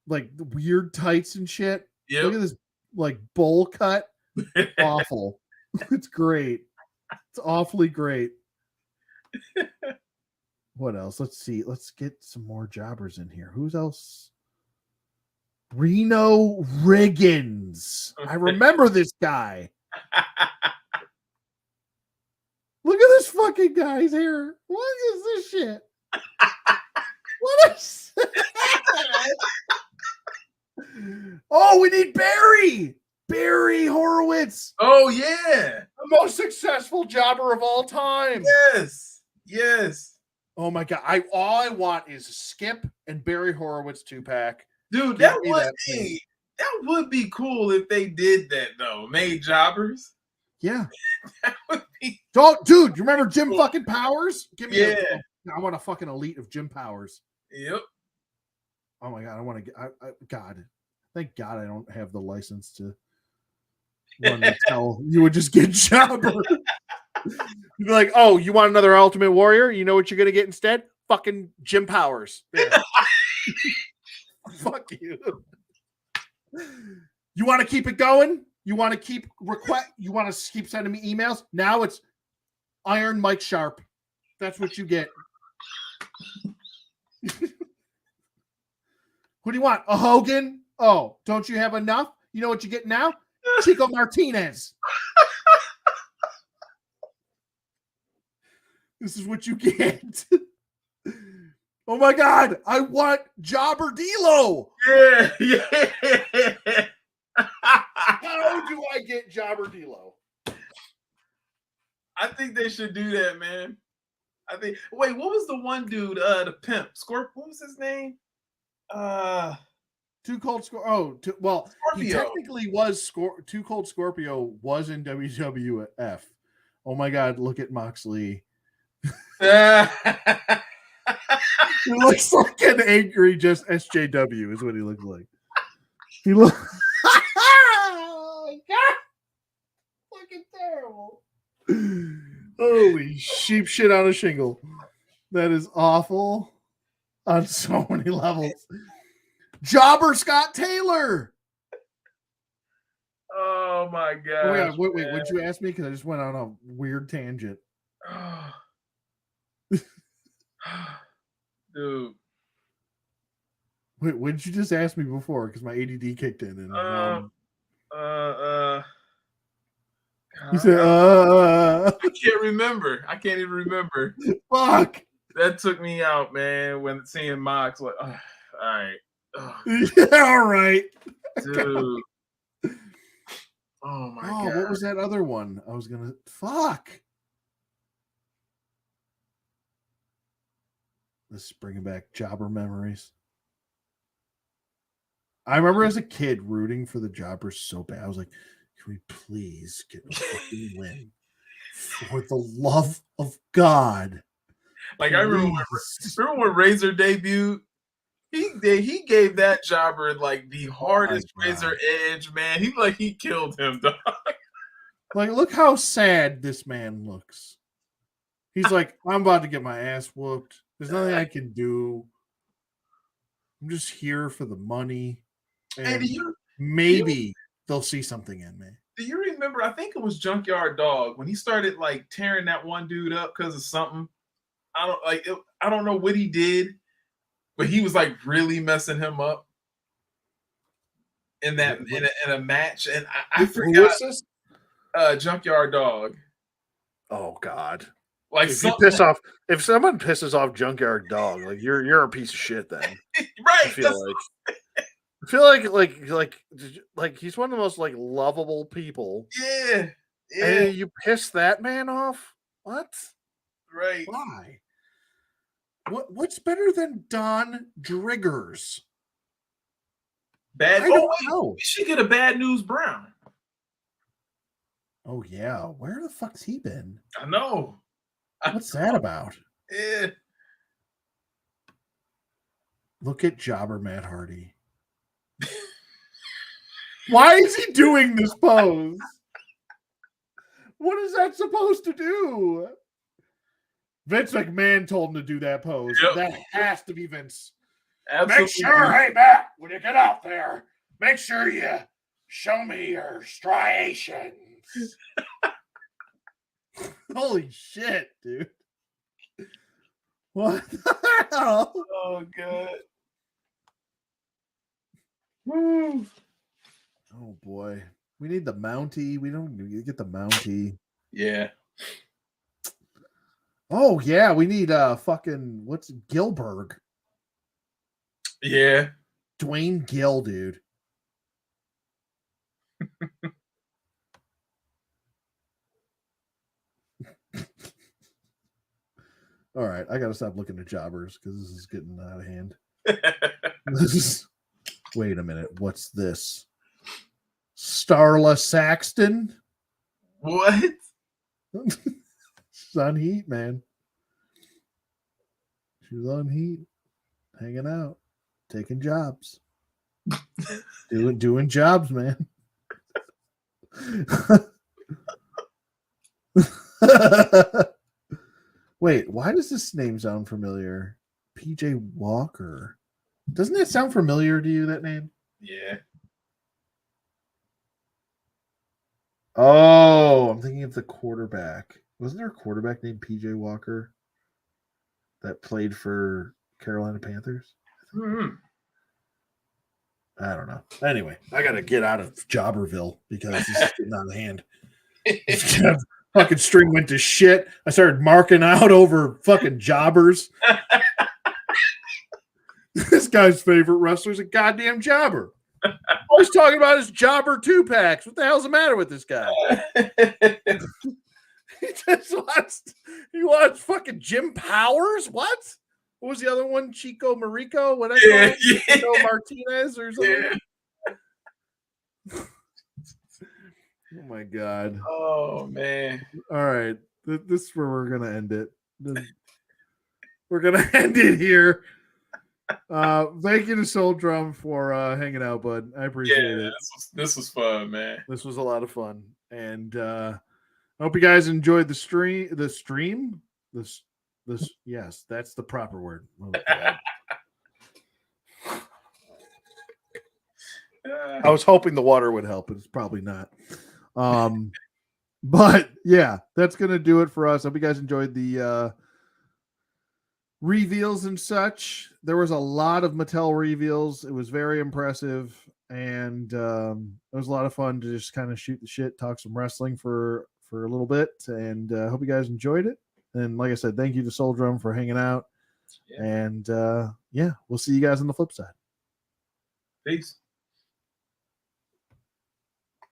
Like the weird tights and shit. Yep. Look at this like bowl cut. Awful. It's great. It's awfully great. What else? Let's see. Let's get some more jobbers in here. Who's else? Reno Riggins. I remember this guy. Look at this fucking guy's hair. What is this shit? What is Oh, we need Barry Horowitz. Oh yeah, The most successful jobber of all time. Yes. Oh my god! All I want is Skip and Barry Horowitz 2-pack. Dude, Give that me would thing. be that would be cool if they did that though. Made jobbers. Yeah. That would be Dude, you remember Jim fucking Powers? Give me I want a fucking elite of Jim Powers. Yep. Oh my god, I want to get God. Thank God I don't have the license to run Mattel. You would just get jobber. You'd be like, oh, you want another Ultimate Warrior? You know what you're gonna get instead? Fucking Jim Powers. There. Fuck you. You want to keep it going? You want to keep You want to keep sending me emails? Now it's Iron Mike Sharp. That's what you get. Who do you want? A Hogan? Oh, don't you have enough? You know what you get now? Chico Martinez. This is what you get. Oh my God, I want Jobber D'Lo. Yeah. How do I get Jobber D'Lo? I think they should do that, man. Wait, what was the one dude, the pimp? What was his name? Too Cold Scorpio. Well, Scorpio. He technically was Too Cold Scorpio was in WWF. Oh my God, look at Moxley. He looks like an angry just SJW is what he looks like. He looks fucking terrible. Holy sheep shit on a shingle. That is awful on so many levels. Jobber Scott Taylor. Oh my God. Oh yeah, wait, what'd you ask me? Because I just went on a weird tangent. Dude. Wait, what did you just ask me before? Because my ADD kicked in. And you said, I can't remember. I can't even remember. Fuck. That took me out, man. When seeing Mox, like, all right. Yeah, all right. Dude. Oh my God. What was that other one? I was gonna fuck. This is bringing back jobber memories. I remember as a kid rooting for the jobbers so bad. I was like, can we please get a fucking win? For the love of God. Like, I remember when Razor debuted, he gave that jobber like the hardest razor edge, man. He killed him, dog. Like, look how sad this man looks. He's like, I'm about to get my ass whooped. There's nothing I can do. I'm just here for the money. And maybe they'll see something in me. Do you remember? I think it was Junkyard Dog when he started like tearing that one dude up because of something. I don't know what he did, but he was like really messing him up in a match. And I forgot. Junkyard Dog. Oh God. Like, if someone pisses off Junkyard Dog, like you're a piece of shit then. Right. I feel like he's one of the most like lovable people. Yeah. And you piss that man off? What? Right. Why? What's better than Don Driggers? Bad. I don't know. We should get a Bad News Brown. Oh yeah. Where the fuck's he been? I know. What's that about? Yeah. Look at Jobber Matt Hardy. Why is he doing this pose? What is that supposed to do? Vince McMahon told him to do that pose. Yep. That has to be Vince. Absolutely. Make sure, hey Matt, when you get out there, make sure you show me your striations. Holy shit, dude. What the hell? Oh, God. Woo. Oh, boy. We need the Mountie. We don't get the Mountie. Yeah. Oh, yeah. We need fucking, what's Gilbert? Yeah. Dwayne Gill, dude. All right, I gotta stop looking at jobbers because this is getting out of hand. Wait a minute, what's this? Starla Saxton? What? She's on Heat, man. She was on Heat, hanging out, taking jobs, doing jobs, man. Wait, why does this name sound familiar? PJ Walker. Doesn't that sound familiar to you, that name? Yeah. Oh, I'm thinking of the quarterback. Wasn't there a quarterback named PJ Walker that played for Carolina Panthers? Mm-hmm. I don't know. Anyway, I got to get out of Jobberville because this is getting out of hand. Fucking string went to shit. I started marking out over fucking jobbers. This guy's favorite wrestler is a goddamn jobber. All he's talking about is jobber 2-packs. What the hell's the matter with this guy? He watched fucking Jim Powers? What? What was the other one? Chico Marico? What I call him? Chico Martinez or something? Yeah. Oh my god. Oh man. All right. This is where we're gonna end it. We're gonna end it here. Thank you to Souldrum for hanging out, bud. I appreciate it. This was fun, man. This was a lot of fun. And I hope you guys enjoyed the stream. This yes, that's the proper word. Oh, I was hoping the water would help, but it's probably not. But yeah, that's gonna do it for us. Hope you guys enjoyed the reveals and such. There was a lot of Mattel reveals. It was very impressive, and it was a lot of fun to just kind of shoot the shit, talk some wrestling for a little bit, and hope you guys enjoyed it. And like I said, thank you to Souldrum for hanging out. Yeah. And yeah, we'll see you guys on the flip side. Peace.